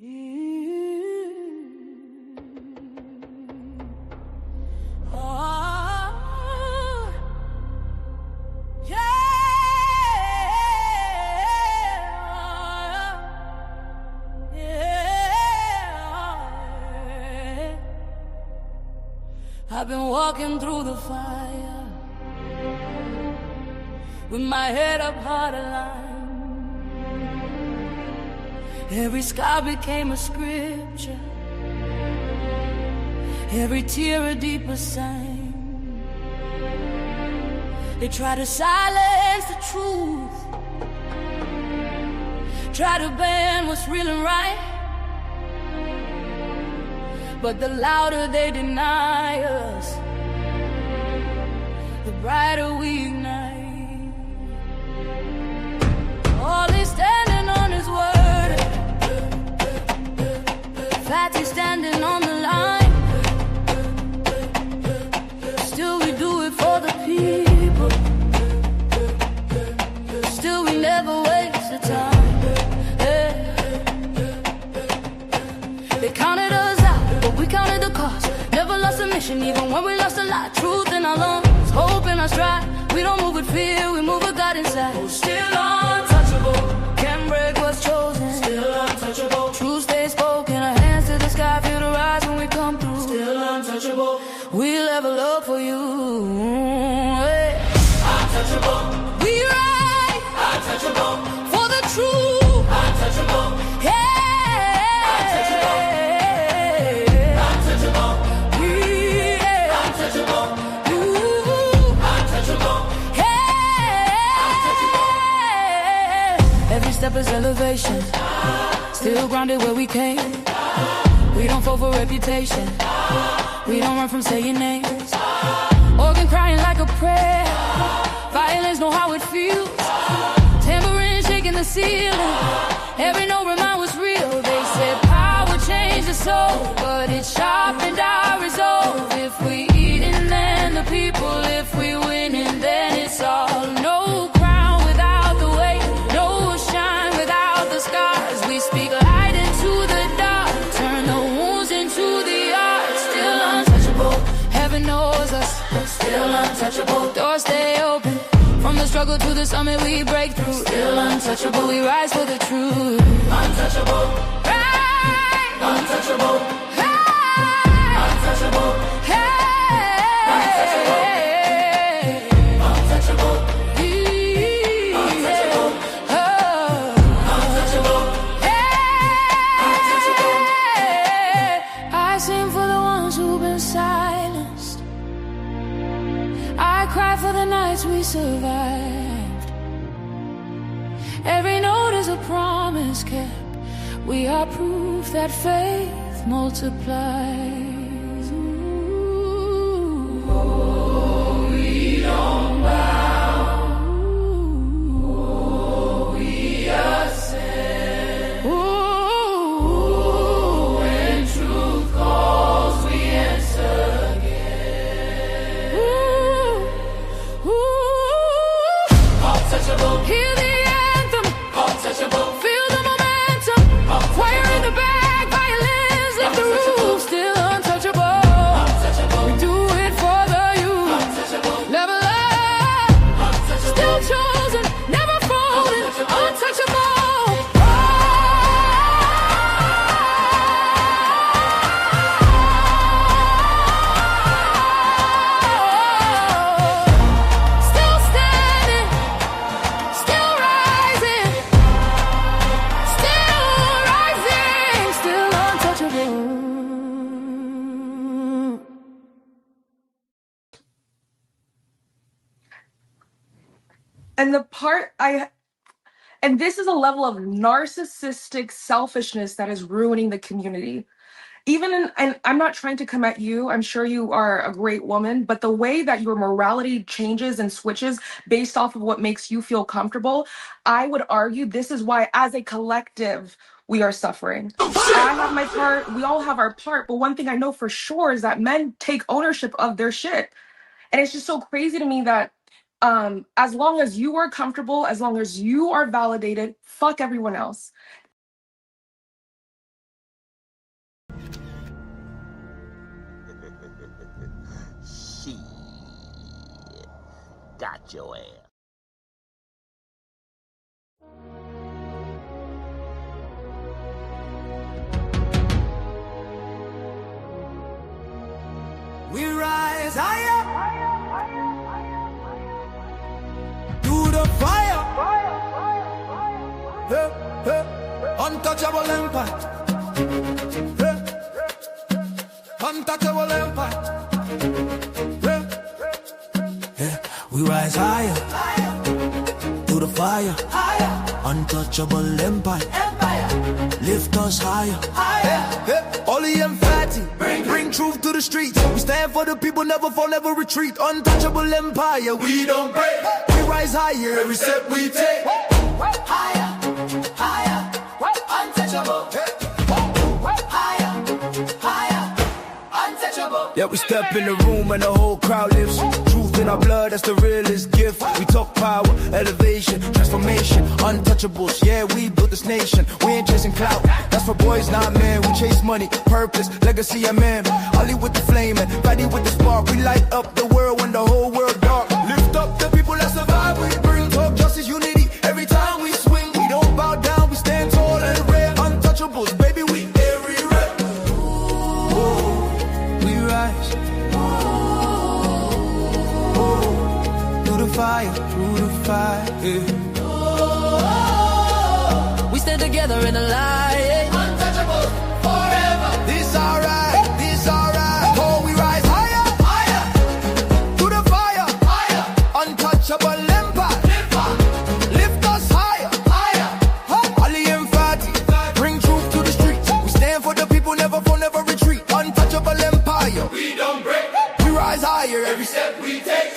Oh, yeah, yeah. I've been walking through the fire with my head up high to line. Every scar became a scripture, every tear a deeper sign. They try to silence the truth, try to ban what's real and right, but the louder they deny us, the brighter we ignite. All is standing on his word, Fatty standing on the line. Still we do it for the people, still we never waste the time. Yeah. They counted us out, but we counted the cost. Never lost a mission, even when we lost a lot. Truth in our lungs, hope in our stride. We don't move with fear, we move with God inside. Oh, still untouchable, can't break what's chosen. Still untouchable, truth stays spoken. Our hands to the sky, feel the rise when we come through. Still untouchable, we level up for you. Hey. Untouchable, we ride. Untouchable, for the truth. Untouchable, yeah. Untouchable, untouchable, yeah. Untouchable, ooh. Untouchable, yeah. Untouchable. Every step is elevation, still grounded where we came. We don't fall for reputation, we don't run from saying names. Organ crying like a prayer, violence know how it feels. Tambourine shaking the ceiling, every note remind what's real. They said power changed the soul, but it sharpened our resolve. If we eating, then the people. If we winning, then it's all. No crown without the weight, no shine without the scars. We speak light into the dark, turn the wounds into the art. Still untouchable, heaven knows us. Still untouchable, doors stay open. From the struggle to the summit we break through. Still untouchable, we rise for the truth. Untouchable, right. Untouchable, right. Untouchable, hey. Untouchable, untouchable, untouchable, oh. Untouchable, hey. Untouchable. I sing for the ones who've been silenced, I cry for the nights we survived. Every note is a promise kept. We are proof that faith multiplies. Ooh. Oh, we don't bow. Oh, we ascend. Ooh. When truth calls, we answer again. Untouchable, hear the anthem. Untouchable, feel the momentum. Fire in the back, violins lift the roof. Still untouchable, untouchable. We do it for the youth. Untouchable, level up. Untouchable, still chosen, never folded. Untouchable. Still standing, still rising, still untouchable. And this is a level of narcissistic selfishness that is ruining the community. And I'm not trying to come at you. I'm sure you are a great woman, but the way that your morality changes and switches based off of what makes you feel comfortable, I would argue this is why, as a collective, we are suffering. I have my part, we all have our part, but one thing I know for sure is that men take ownership of their shit. And it's just so crazy to me that as long as you are comfortable, as long as you are validated, fuck everyone else. got your ass. We rise higher through the fire. Hey, hey. Untouchable empire. Hey. Untouchable empire. Hey. Hey. We rise higher through the fire. Untouchable empire. Lift us higher. Hey. Oli and Fatty, bring truth to the streets. We stand for the people, never fall, never retreat. Untouchable empire, we don't break. We rise higher every step we take. Higher, higher, untouchable. Higher, higher, untouchable. Yeah, we step in the room and the whole crowd lifts. Truth in our blood, that's the realest gift. We talk power, elevation, transformation, untouchables. Yeah, we built this nation. We ain't chasing clout. That's for boys, not men. We chase money, purpose, legacy, amen. Ollie with the flame and Fatty with the spark. We light up the world when the whole world dark. Lift up the people that survive. We bring talk, justice, unity. Every time we swing, we don't bow down. We stand tall and rare. Untouchables, baby, we everywhere. We rise. Through the fire, yeah. We stand together in the light. Untouchable forever. This alright, this alright. Oh, we rise higher, higher. Through the fire, higher. Untouchable empire. Lift us higher, higher. Ali and Fatty, bring truth to the streets. We stand for the people, never fall, never retreat. Untouchable empire. We don't break. We rise higher every step we take.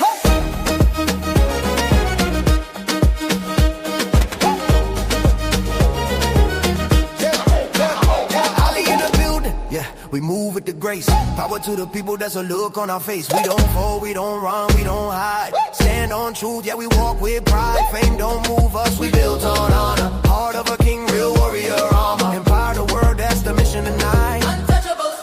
We move with the grace. Power to the people, that's a look on our face. We don't fall, we don't run, we don't hide. Stand on truth, yeah, we walk with pride. Fame don't move us, we built on honor. Heart of a king, real warrior armor. Empower the world, that's the mission tonight.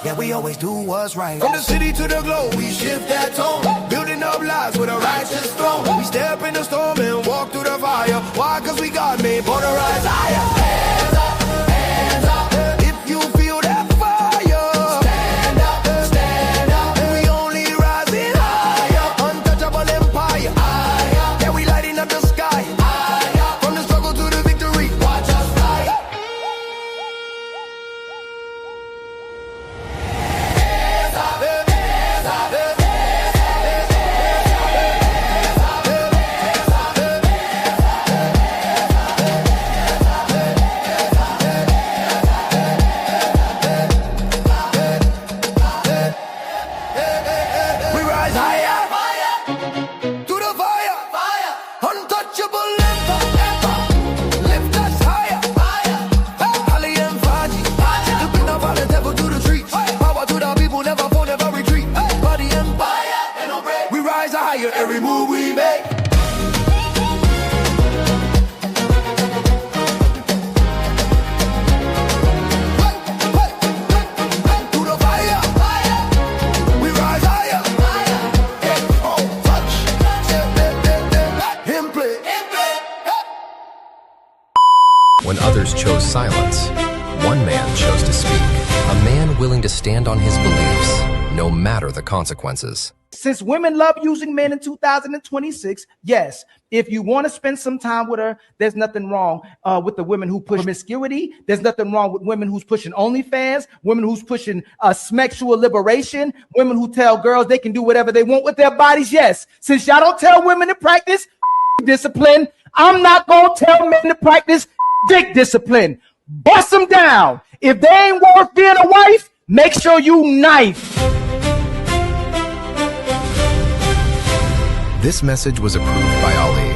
Yeah, we always do what's right. From the city to the globe, we shift that tone. Building up lives with a righteous throne. We step in the storm and walk through the fire. Why? Cause we God made, born to rise higher. Hands up, hands up. If you feel that every move we make. Through the fire, we rise higher. Oh, touch, him play. When others chose silence, one man chose to speak. A man willing to stand on his beliefs, no matter the consequences. Since women love using men in 2026, yes, if you want to spend some time with her, there's nothing wrong with the women who push promiscuity. There's nothing wrong with women who's pushing OnlyFans, women who's pushing sexual liberation, women who tell girls they can do whatever they want with their bodies. Yes, since y'all don't tell women to practice discipline, I'm not going to tell men to practice dick discipline. Bust them down. If they ain't worth being a wife, make sure you knife. This message was approved by Ali.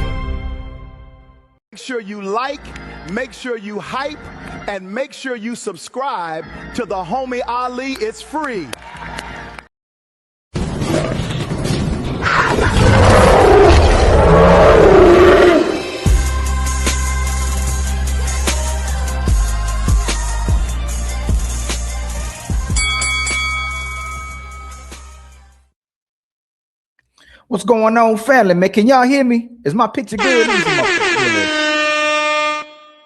Make sure you like, make sure you hype, and make sure you subscribe to the homie Ali. It's free. What's going on, family, man? Can y'all hear me? Is my picture good?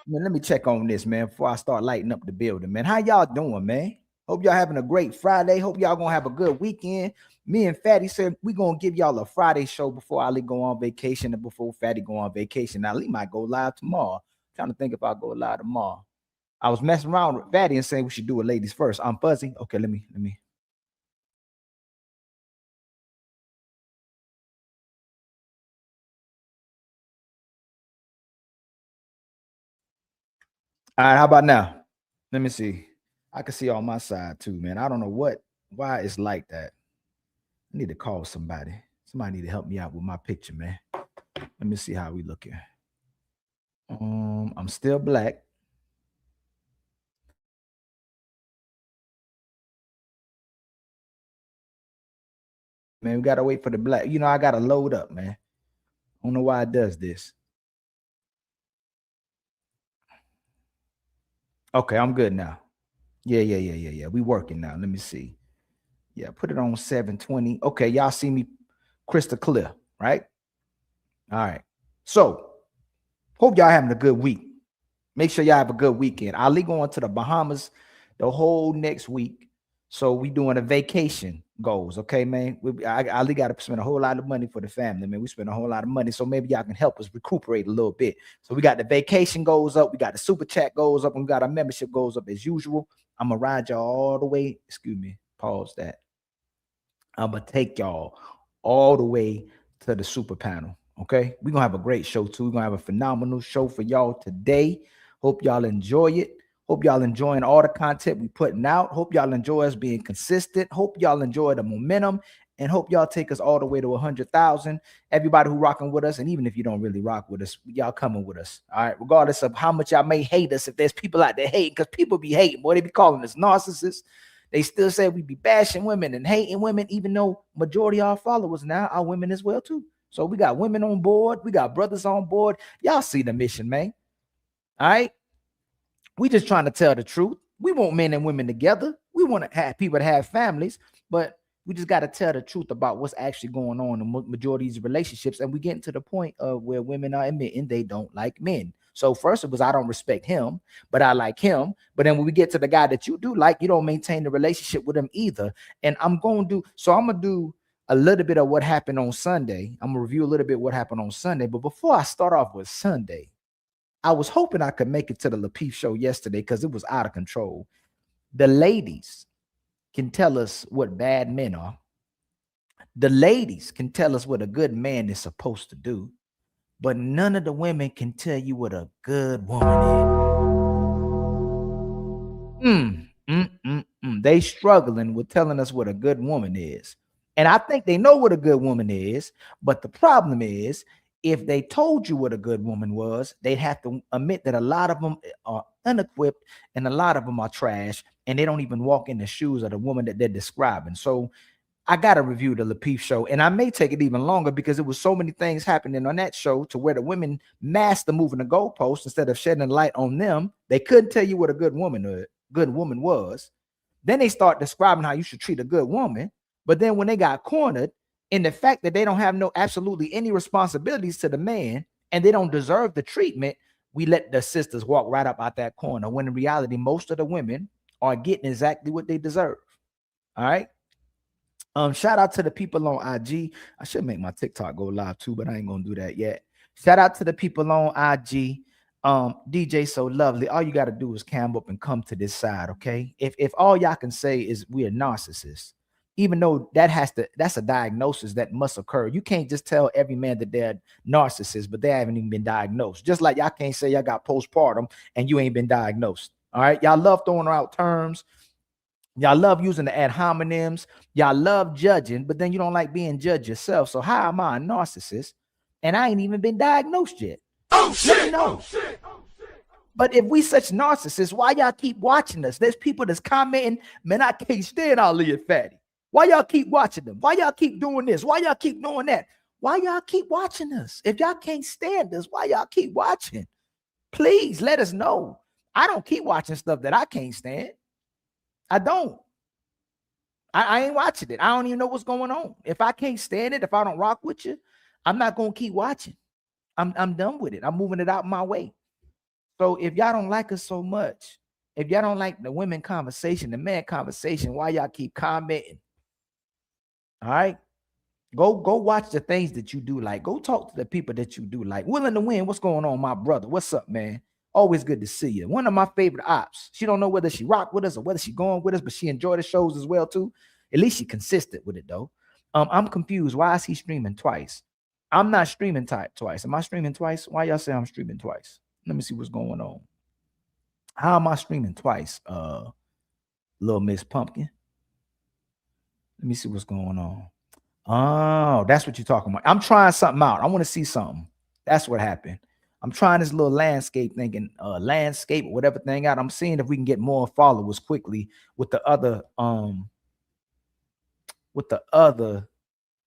Man, let me check on this, man, before I start lighting up the building, man. How y'all doing, man? Hope y'all having a great Friday. Hope y'all gonna have a good weekend. Me and Fatty said we gonna give y'all a Friday show before Ali go on vacation and before Fatty go on vacation. Ali might go live tomorrow. I'm trying to think if I'll go live tomorrow. I was messing around with Fatty and saying we should do it ladies first. I'm fuzzy. Okay, let me. All right, how about now? Let me see. I can see on my side too, man. I don't know why it's like that. I need to call somebody. Somebody need to help me out with my picture, man. Let me see how we looking. I'm still black. Man, we gotta wait for the black. You know, I gotta load up, man. I don't know why it does this. Okay, I'm good now. Yeah. We working now. Let me see. Yeah, put it on 720. Okay, y'all see me crystal clear, right? All right. So, hope y'all having a good week. Make sure y'all have a good weekend. Ali going to the Bahamas the whole next week. So we doing a vacation goals, okay, man? Ali got to spend a whole lot of money for the family, man. We spend a whole lot of money, so maybe y'all can help us recuperate a little bit. So we got the vacation goes up, we got the super chat goes up, and we got our membership goes up as usual. I'm gonna ride y'all all the way. Excuse me, pause that. I'm gonna take y'all all the way to the super panel. Okay, we're gonna have a great show too. We're gonna have a phenomenal show for y'all today. Hope y'all enjoy it. Hope y'all enjoying all the content we putting out. Hope y'all enjoy us being consistent. Hope y'all enjoy the momentum, and hope y'all take us all the way to 100,000. Everybody who rocking with us, and even if you don't really rock with us, y'all coming with us. All right, regardless of how much y'all may hate us, if there's people out there hating, because people be hating, boy, they be calling us narcissists. They still say we be bashing women and hating women, even though majority of our followers now are women as well too. So we got women on board. We got brothers on board. Y'all see the mission, man. All right. We just trying to tell the truth. We want men and women together. We want to have people to have families, but we just got to tell the truth about what's actually going on in the majority of these relationships. And we getting to the point of where women are admitting they don't like men. So first it was, I don't respect him, but I like him. But then when we get to the guy that you do like, you don't maintain the relationship with him either. And I'm going to do a little bit of what happened on Sunday. I'm going to review a little bit what happened on Sunday. But before I start off with Sunday, I was hoping I could make it to the Lapeef show yesterday because it was out of control. The ladies can tell us what bad men are. The ladies can tell us what a good man is supposed to do. But none of the women can tell you what a good woman is. They struggling with telling us what a good woman is. And I think they know what a good woman is. But the problem is, if they told you what a good woman was, they'd have to admit that a lot of them are unequipped and a lot of them are trash, and they don't even walk in the shoes of the woman that they're describing. So I got to review the Lapeef show, and I may take it even longer because it was so many things happening on that show to where the women master moving the goalposts instead of shedding light on them. They couldn't tell you what a good woman was. Then they start describing how you should treat a good woman. But then when they got cornered in the fact that they don't have absolutely any responsibilities to the man and they don't deserve the treatment, we let the sisters walk right up out that corner, when in reality, most of the women are getting exactly what they deserve. All right. Shout out to the people on IG. I should make my TikTok go live too, but I ain't gonna do that yet. Shout out to the people on IG. DJ So Lovely. All you got to do is cam up and come to this side, okay? If all y'all can say is we are narcissists, even though that's a diagnosis that must occur. You can't just tell every man that they're narcissists, but they haven't even been diagnosed. Just like y'all can't say y'all got postpartum and you ain't been diagnosed. All right. Y'all love throwing out terms. Y'all love using the ad hominems. Y'all love judging, but then you don't like being judged yourself. So how am I a narcissist and I ain't even been diagnosed yet? Oh, shit. Let me know. Oh, shit. But if we such narcissists, why y'all keep watching us? There's people that's commenting, man, I can't stand Ali and Fatty. Why y'all keep watching them? Why y'all keep doing this? Why y'all keep doing that? Why y'all keep watching us? If y'all can't stand us, why y'all keep watching? Please let us know. I don't keep watching stuff that I can't stand. I don't. I ain't watching it. I don't even know what's going on. If I can't stand it, if I don't rock with you, I'm not gonna keep watching. I'm done with it. I'm moving it out my way. So if y'all don't like us so much, if y'all don't like the women conversation, the man conversation, why y'all keep commenting? All right. Go watch the things that you do like. Go talk to the people that you do like. Willing to Win, what's going on, my brother? What's up, man? Always good to see you. One of my favorite ops. She don't know whether she rock with us or whether she going with us, but she enjoy the shows as well too. At least she consistent with it though. I'm confused. Why is he streaming twice? I'm not streaming twice. Am I streaming twice? Why y'all say I'm streaming twice? Let me see what's going on. How am I streaming twice? Little Miss Pumpkin. Let me see what's going on. Oh, that's what you're talking about. I'm trying something out. I want to see something. That's what happened. I'm trying this little landscape thinking, landscape, whatever thing out. I'm seeing if we can get more followers quickly with the other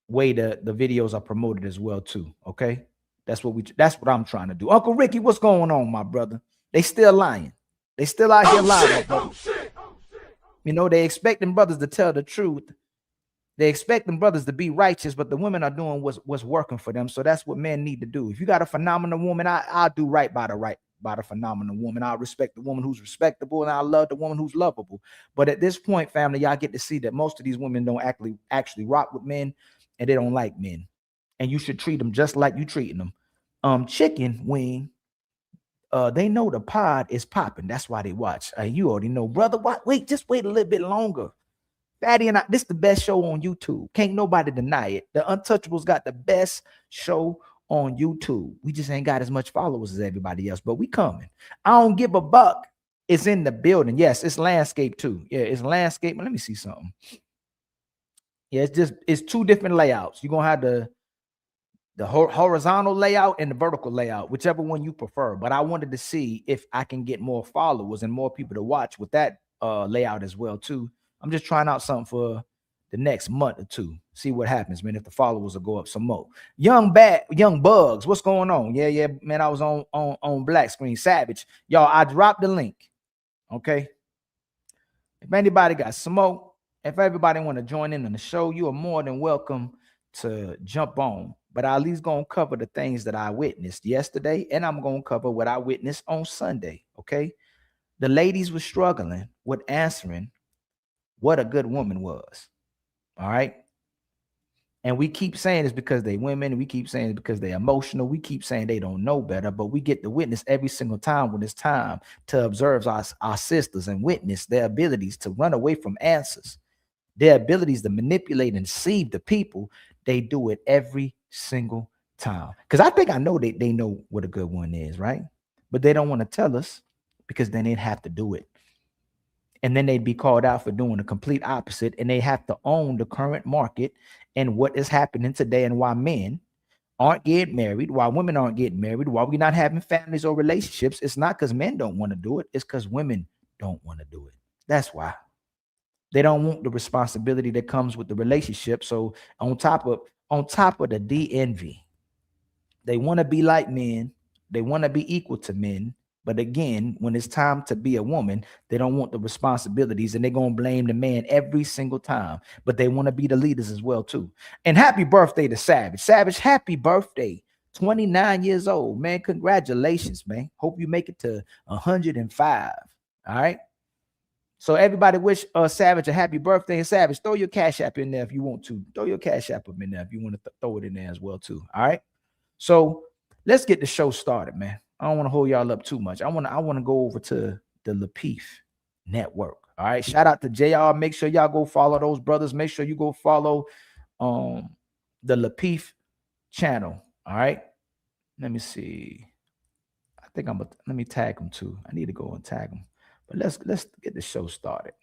way the videos are promoted as well too. Okay, that's what I'm trying to do. Uncle Ricky, what's going on, my brother? They still lying. They still out here lying. You know, they expecting brothers to tell the truth. They expect them brothers to be righteous, but the women are doing what's working for them. So that's what men need to do. If you got a phenomenal woman, I'll do right by the phenomenal woman. I'll respect the woman who's respectable, and I love the woman who's lovable. But at this point, family, y'all get to see that most of these women don't actually rock with men, and they don't like men. And you should treat them just like you treating them. Chicken Wing, they know the pod is popping. That's why they watch. You already know, brother. Just wait a little bit longer. Fatty and I, this is the best show on YouTube. Can't nobody deny it. The Untouchables got the best show on YouTube. We just ain't got as much followers as everybody else, but we coming. I don't give a buck. It's in the building. Yes, it's landscape too. Yeah, it's landscape. Let me see something. Yeah, it's two different layouts. You're gonna have the horizontal layout and the vertical layout, whichever one you prefer. But I wanted to see if I can get more followers and more people to watch with that layout as well too. I'm just trying out something for the next month or two. See what happens, man. If the followers will go up some more. Young Bugs, what's going on? Yeah, man. I was on black screen. Savage, y'all. I dropped the link. Okay. If anybody got smoke, if everybody want to join in on the show, you are more than welcome to jump on. But I at least gonna cover the things that I witnessed yesterday, and I'm gonna cover what I witnessed on Sunday. Okay. The ladies were struggling with answering what a good woman was. All right. And we keep saying it's because they women. We keep saying it's because they're emotional. We keep saying they don't know better, but we get to witness every single time when it's time to observe our sisters and witness their abilities to run away from answers, their abilities to manipulate and deceive the people. They do it every single time. Because I think I know they know what a good one is, right? But they don't want to tell us because then they'd have to do it. And then they'd be called out for doing the complete opposite. And they have to own the current market and what is happening today and why men aren't getting married, why women aren't getting married, why we're not having families or relationships. It's not because men don't want to do it. It's because women don't want to do it. That's why. They don't want the responsibility that comes with the relationship. So on top of the DNV, they want to be like men. They want to be equal to men. But again, when it's time to be a woman, they don't want the responsibilities and they're going to blame the man every single time. But they want to be the leaders as well, too. And happy birthday to Savage. Savage, happy birthday. 29 years old, man. Congratulations, man. Hope you make it to 105. All right. So everybody wish Savage a happy birthday. And Savage, throw your Cash App in there if you want to. Throw your Cash App in there if you want to throw it in there as well, too. All right. So let's get the show started, man. I don't want to hold y'all up too much. I want to go over to the Lapeef Network. All right. Shout out to JR. Make sure y'all go follow those brothers. Make sure you go follow the Lapeef channel. All right. Let me see. I think let me tag them too. I need to go and tag them. But let's get the show started.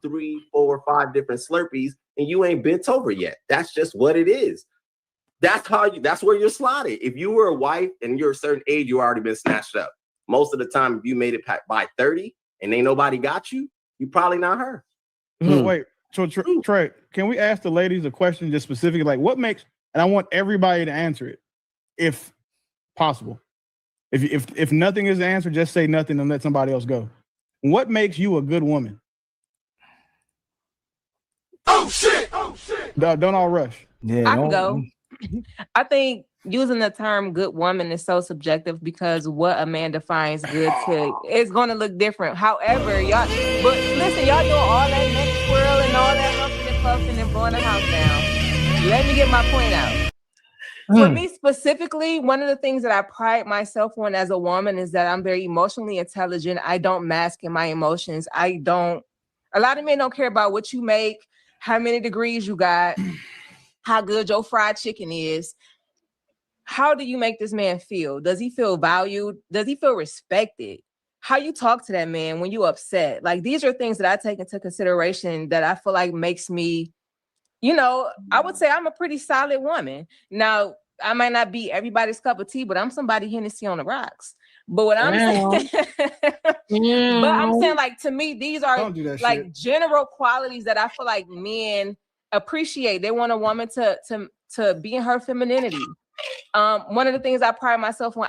Three, 4, 5 different Slurpees, and you ain't bent over yet. That's just what it is. That's where you're slotted. If you were a wife and you're a certain age, you already been snatched up. Most of the time, if you made it by 30 and ain't nobody got you, you probably not her. Wait, so Trey, can we ask the ladies a question just specifically, like what makes, and I want everybody to answer it, if possible. If nothing is the answer, just say nothing and let somebody else go. What makes you a good woman? Oh shit! Oh shit! Don't all rush. Yeah, I can go. I think using the term good woman is so subjective because what a man defines good to is going to look different. However, y'all, but listen, y'all doing all that neck swirl and all that huffing and puffing and blowing the house down. Let me get my point out. For me specifically, one of the things that I pride myself on as a woman is that I'm very emotionally intelligent. I don't mask in my emotions. A lot of men don't care about what you make, how many degrees you got, how good your fried chicken is. How do you make this man feel? Does he feel valued? Does he feel respected? How you talk to that man when you upset? Like, these are things that I take into consideration that I feel like makes me, I would say I'm a pretty solid woman. Now, I might not be everybody's cup of tea, but I'm somebody Hennessy on the rocks. But what I'm saying, but I'm saying, like, to me, these are like general qualities that I feel like men appreciate. They want a woman to be in her femininity. One of the things I pride myself on,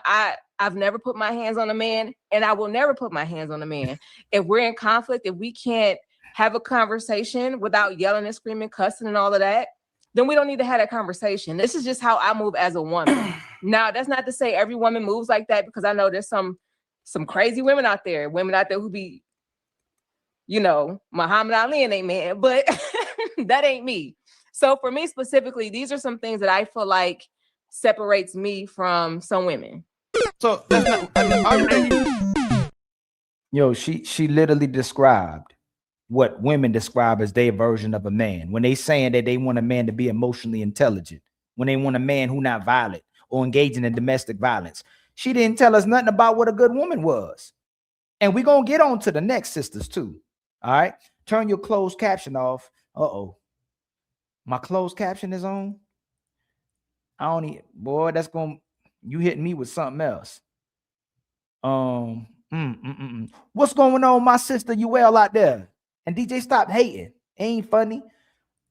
I've never put my hands on a man, and I will never put my hands on a man. If we're in conflict, if we can't have a conversation without yelling and screaming, cussing and all of that, then we don't need to have that conversation. This is just how I move as a woman. Now, that's not to say every woman moves like that, because I know there's some crazy women out there who be, Muhammad Ali and they man, but that ain't me. So for me specifically, these are some things that I feel like separates me from some women. So that's not. Yo, she literally described what women describe as their version of a man when they saying that they want a man to be emotionally intelligent, when they want a man who not violent or engaging in domestic violence. She didn't tell us nothing about what a good woman was. And we're going to get on to the next sisters too. All right. Turn your closed caption off. Uh-oh. My closed caption is on. I don't need, boy, you hitting me with something else. What's going on, my sister UL out there? And DJ, stop hating. Ain't funny.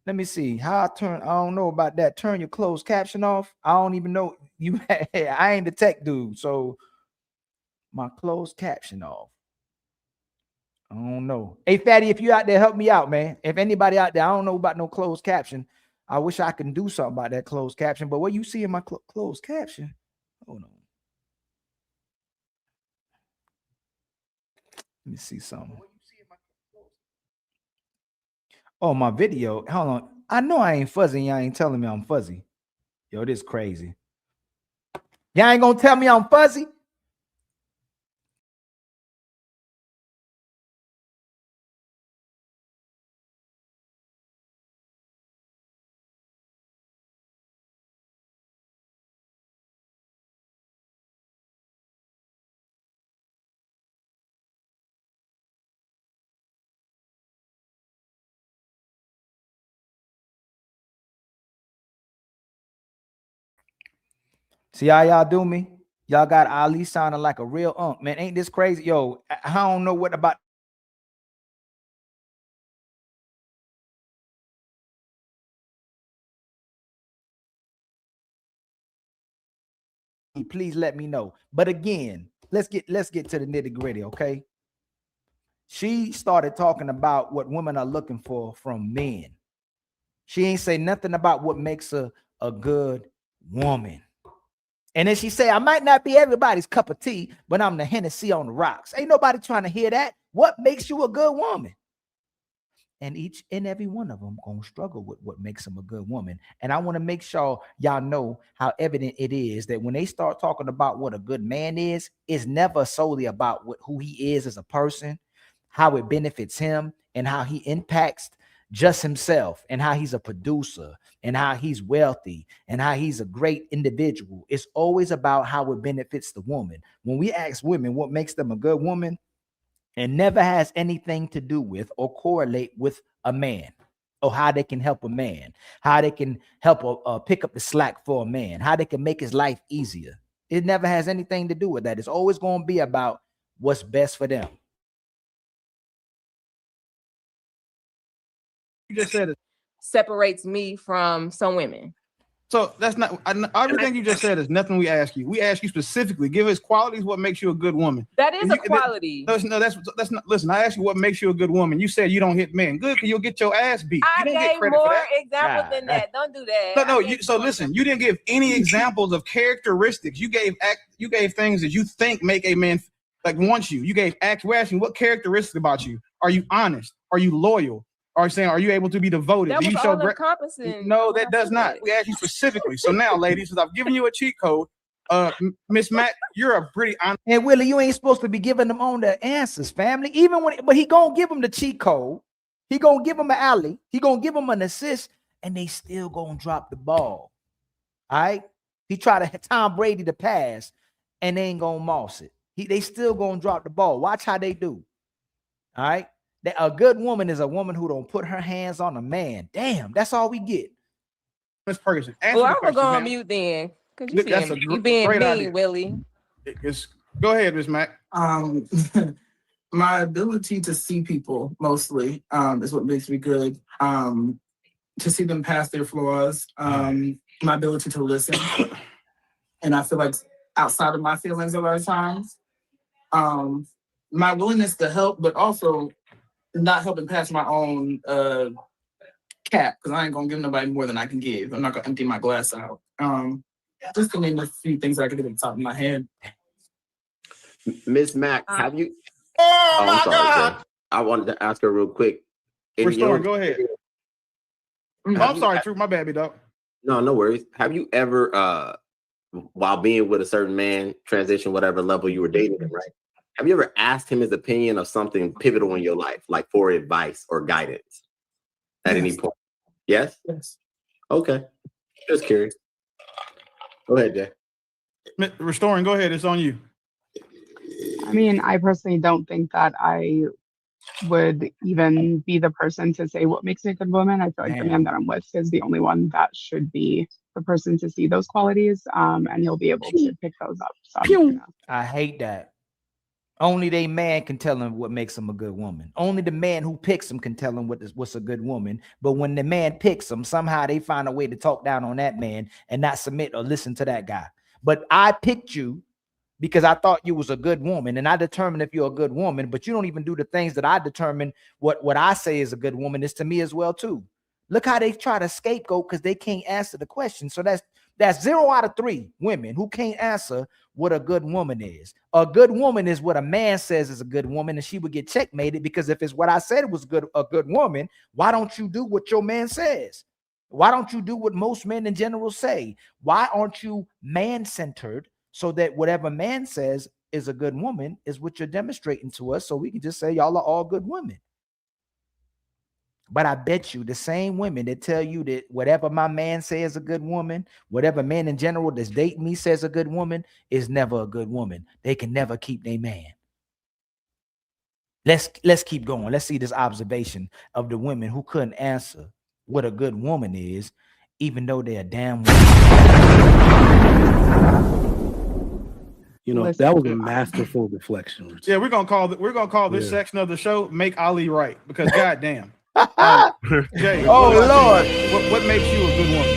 Let me see how I don't know about that. Turn your closed caption off. I don't even know you. I ain't the tech dude, so my closed caption off. I don't know. Hey, Fatty, if you out there, help me out, man. If anybody out there, I don't know about no closed caption. I wish I can do something about that closed caption. But what you see in my closed caption? Hold on. Let me see something. Oh, my video. Hold on. I know I ain't fuzzy. Y'all ain't telling me I'm fuzzy. Yo, this crazy. Y'all ain't gonna tell me I'm fuzzy? See how y'all do me? Y'all got Ali sounding like a real unk, man. Ain't this crazy? Yo, I don't know what about. Please let me know. But again, let's get to the nitty-gritty, okay? She started talking about what women are looking for from men. She ain't say nothing about what makes a good woman. And then she say, I might not be everybody's cup of tea, but I'm the Hennessy on the rocks. Ain't nobody trying to hear that. What makes you a good woman? And each and every one of them gonna struggle with what makes them a good woman. And I want to make sure y'all know how evident it is that when they start talking about what a good man is, it's never solely about who he is as a person, how it benefits him, and how he impacts just himself, and how he's a producer, and how he's wealthy, and how he's a great individual. It's always about how it benefits the woman. When we ask women what makes them a good woman, it never has anything to do with or correlate with a man, or how they can help a man, how they can help pick up the slack for a man, how they can make his life easier. It never has anything to do with that. It's always going to be about what's best for them. You just said it separates me from some women. So that's not everything you just said is nothing we ask you. We ask you specifically, give us qualities, what makes you a good woman. That is a quality. That's not. Listen, I asked you what makes you a good woman. You said you don't hit men. Good, because you'll get your ass beat. I You didn't get gave credit more for that. examples than that. Don't do that. So listen, you didn't give any examples of characteristics. You gave things that you think make a man like want you. You gave acts. We're asking what characteristics about you. Are you honest? Are you loyal? Are you able to be devoted? That Do was you show all encompassing. No, that does not. We ask you specifically. So now, ladies, since I've given you a cheat code, Miss Matt, you're a pretty honest. And Willie, you ain't supposed to be giving them on the answers, family. But he gonna give them the cheat code. He gonna give them an alley. He gonna give them an assist, and they still gonna drop the ball. All right. He try to Tom Brady to pass, and they ain't gonna moss it. They still gonna drop the ball. Watch how they do. All right. A good woman is a woman who don't put her hands on a man. Damn, that's all we get. Miss Ferguson. Well, I'm gonna go on mute then. Cause you being mean, idea. Willie. Go ahead, Miss Mac. My ability to see people mostly is what makes me good. To see them past their flaws. My ability to listen, and I feel like outside of my feelings a lot of times. My willingness to help, but also not helping past my own cap, because I ain't gonna give nobody more than I can give. I'm not gonna empty my glass out. Just to name a few things I can get at the top of my head. Miss Mac, have you? I'm sorry, God. I wanted to ask her real quick. Restore, go ahead. I'm sorry, True. My bad, dog. No worries. Have you ever, while being with a certain man, transition whatever level you were dating him, right? Have you ever asked him his opinion of something pivotal in your life, like for advice or guidance at any point? Yes? Yes. Okay. Just curious. Go ahead, Jay. Restoring, go ahead. It's on you. I mean, I personally don't think that I would even be the person to say what makes me a good woman. I feel like the man that I'm with is the only one that should be the person to see those qualities, and he'll be able to pick those up. So, I hate that. Only they man can tell him what makes him a good woman. Only the man who picks him can tell him what's a good woman. But when the man picks him, somehow they find a way to talk down on that man and not submit or listen to that guy. But I picked you because I thought you was a good woman, and I determined if you're a good woman, but you don't even do the things that I determine what I say is a good woman is to me as well too. Look how they try to scapegoat because they can't answer the question. So that's 0 out of 3 women who can't answer what a good woman is. A good woman is what a man says is a good woman, and she would get checkmated because if it's what I said was a good woman, why don't you do what your man says? Why don't you do what most men in general say? Why aren't you man-centered so that whatever man says is a good woman is what you're demonstrating to us, so we can just say y'all are all good women? But I bet you the same women that tell you that whatever my man says is a good woman, whatever man in general that's dating me says a good woman, is never a good woman. They can never keep their man. Let's keep going. Let's see this observation of the women who couldn't answer what a good woman is, even though they're a damn woman. You know, that was a masterful deflection. Yeah, we're gonna call this section of the show "Make Ali Right" because goddamn. Jay, Lord, what makes you a good woman?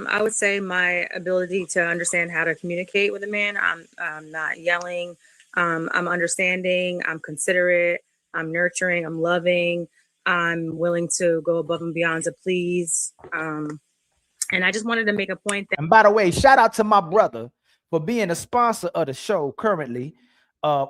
I would say my ability to understand how to communicate with a man. I'm not yelling. I'm understanding. I'm considerate. I'm nurturing. I'm loving. I'm willing to go above and beyond to please. And I just wanted to make a point that. And by the way, shout out to my brother for being a sponsor of the show currently.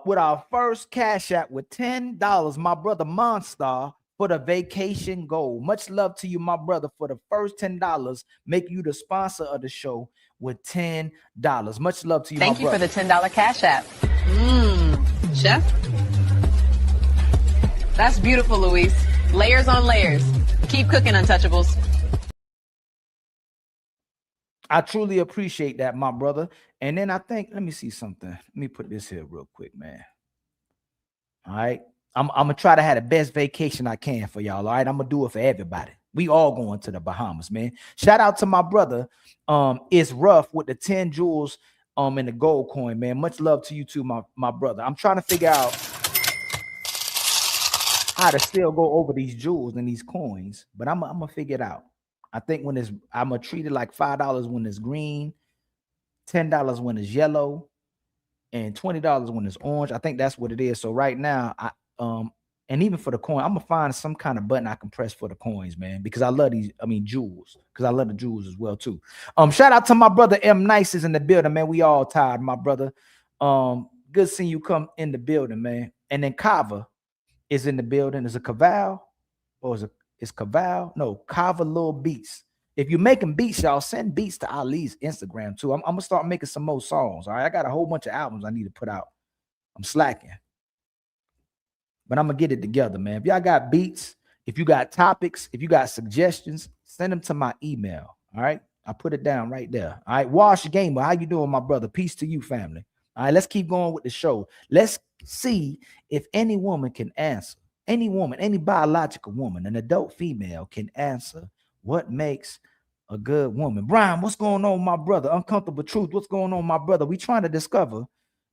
With our first cash app with $10, my brother Monstar for the vacation goal. Much love to you, my brother, for the first $10. Make you the sponsor of the show with $10. Much love to you, Thank my you brother. for the $10 cash app. Chef. That's beautiful, Luis. Layers on layers. Keep cooking, Untouchables. I truly appreciate that, my brother. And then I think, let me see something. Let me put this here real quick, man. All right. I'm gonna try to have the best vacation I can for y'all. All right. I'm gonna do it for everybody. We all going to the Bahamas, man. Shout out to my brother. It's rough with the 10 jewels and the gold coin, man. Much love to you too, my brother. I'm trying to figure out how to still go over these jewels and these coins, but I'm gonna figure it out. I think when I'm gonna treat it like $5 when it's green, $10 when it's yellow, and $20 when it's orange. I think that's what it is. So right now, and even for the coin, I'm gonna find some kind of button I can press for the coins, man, because I love these. I mean, jewels, because I love the jewels as well too. Shout out to my brother M Nice is in the building, man. We all tired, my brother. Good seeing you come in the building, man. And then Kava is in the building. Is it Caval or is Caval? No, Kava Little Beats. If you're making beats, y'all send beats to Ali's Instagram too. I'm gonna start making some more songs. All right, I got a whole bunch of albums I need to put out. I'm slacking, but I'm gonna get it together, man. If y'all got beats, if you got topics, if you got suggestions, send them to my email. All right, I put it down right there. All right, Wash Gamer, how you doing, my brother? Peace to you, family. All right, let's keep going with the show. Let's see if any woman can answer. Any woman, any biological woman, an adult female can answer what makes a good woman. Brian, what's going on, my brother? Uncomfortable Truth, what's going on, my brother? We trying to discover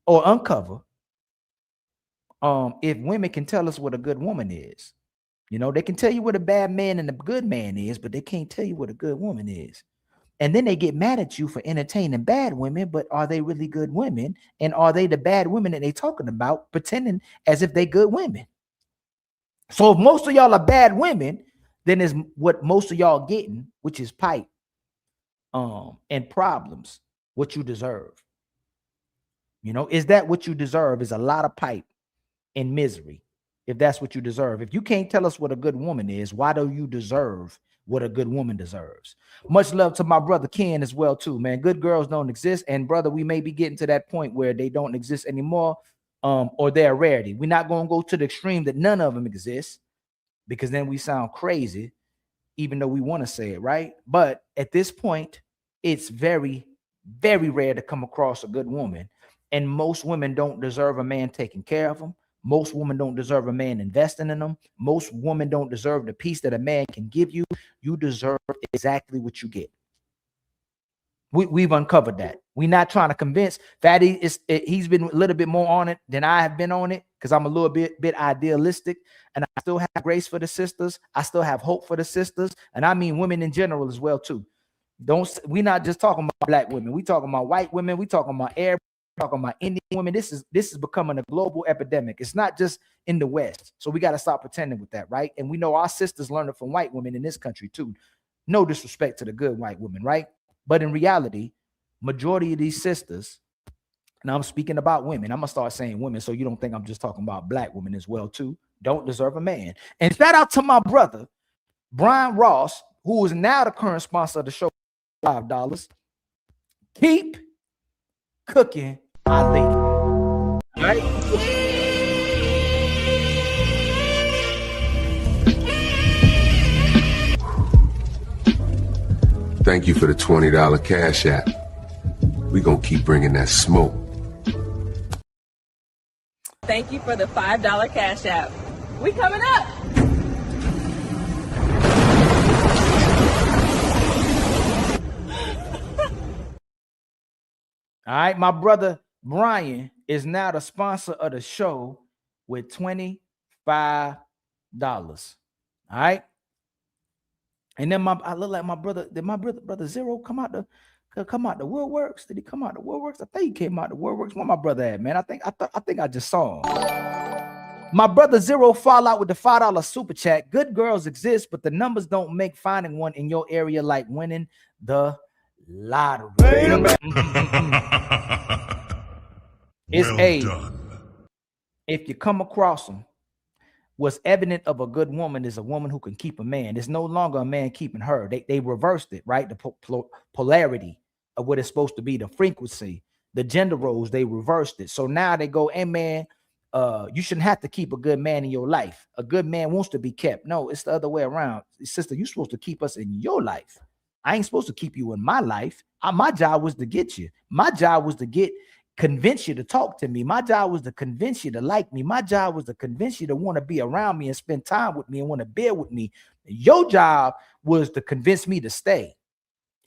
or uncover if women can tell us what a good woman is. You know, they can tell you what a bad man and a good man is, but they can't tell you what a good woman is. And then they get mad at you for entertaining bad women, but are they really good women? And are they the bad women that they talking about, pretending as if they good women? So if most of y'all are bad women, then is what most of y'all getting, which is pipe and problems, what you deserve. You know, is that what you deserve? Is a lot of pipe and misery, if that's what you deserve. If you can't tell us what a good woman is, why do you deserve what a good woman deserves? Much love to my brother Ken as well too, man. Good girls don't exist, and brother, we may be getting to that point where they don't exist anymore, or they're a rarity. We're not going to go to the extreme that none of them exist, because then we sound crazy, even though we want to say it, right? But at this point, it's very, very rare to come across a good woman. And most women don't deserve a man taking care of them. Most women don't deserve a man investing in them. Most women don't deserve the peace that a man can give you. You deserve exactly what you get. We've uncovered that. We're not trying to convince. Fatty he's been a little bit more on it than I have been on it, because I'm a little bit idealistic, and I still have grace for the sisters. I still have hope for the sisters, and I mean women in general as well too. We're not just talking about black women. We talking about white women. We talking about Arab. Talking about Indian women. This is becoming a global epidemic. It's not just in the West. So we got to stop pretending with that, right? And we know our sisters learn it from white women in this country too. No disrespect to the good white women, right? But in reality, majority of these sisters, and I'm speaking about women, I'm gonna start saying women so you don't think I'm just talking about black women as well too, don't deserve a man. And shout out to my brother Brian Ross, who is now the current sponsor of the show, $5. Keep cooking, Ali. Right? Thank you for the $20 Cash App. We gonna keep bringing that smoke. Thank you for the $5 Cash App. We coming up. All right, my brother Brian is now the sponsor of the show with $25. All right. And then I look like my brother. Did my brother Zero come out the Woodworks? Did he come out the Woodworks? I think he came out the Woodworks. Where my brother at, man? I think I just saw him. My brother Zero fall out with the $5 super chat. Good girls exist, but the numbers don't make finding one in your area like winning the lottery. It's well if you come across them, what's evident of a good woman is a woman who can keep a man. It's no longer a man keeping her. They reversed it, right? The polarity of what it's supposed to be, the frequency, the gender roles, they reversed it. So now they go, hey man, you shouldn't have to keep a good man in your life. A good man wants to be kept. No, it's the other way around. Sister, you're supposed to keep us in your life. I ain't supposed to keep you in my life. My job was to get you. My job was to convince you to talk to me. My job was to convince you to like me. My job was to convince you to want to be around me and spend time with me and want to bear with me. Your job was to convince me to stay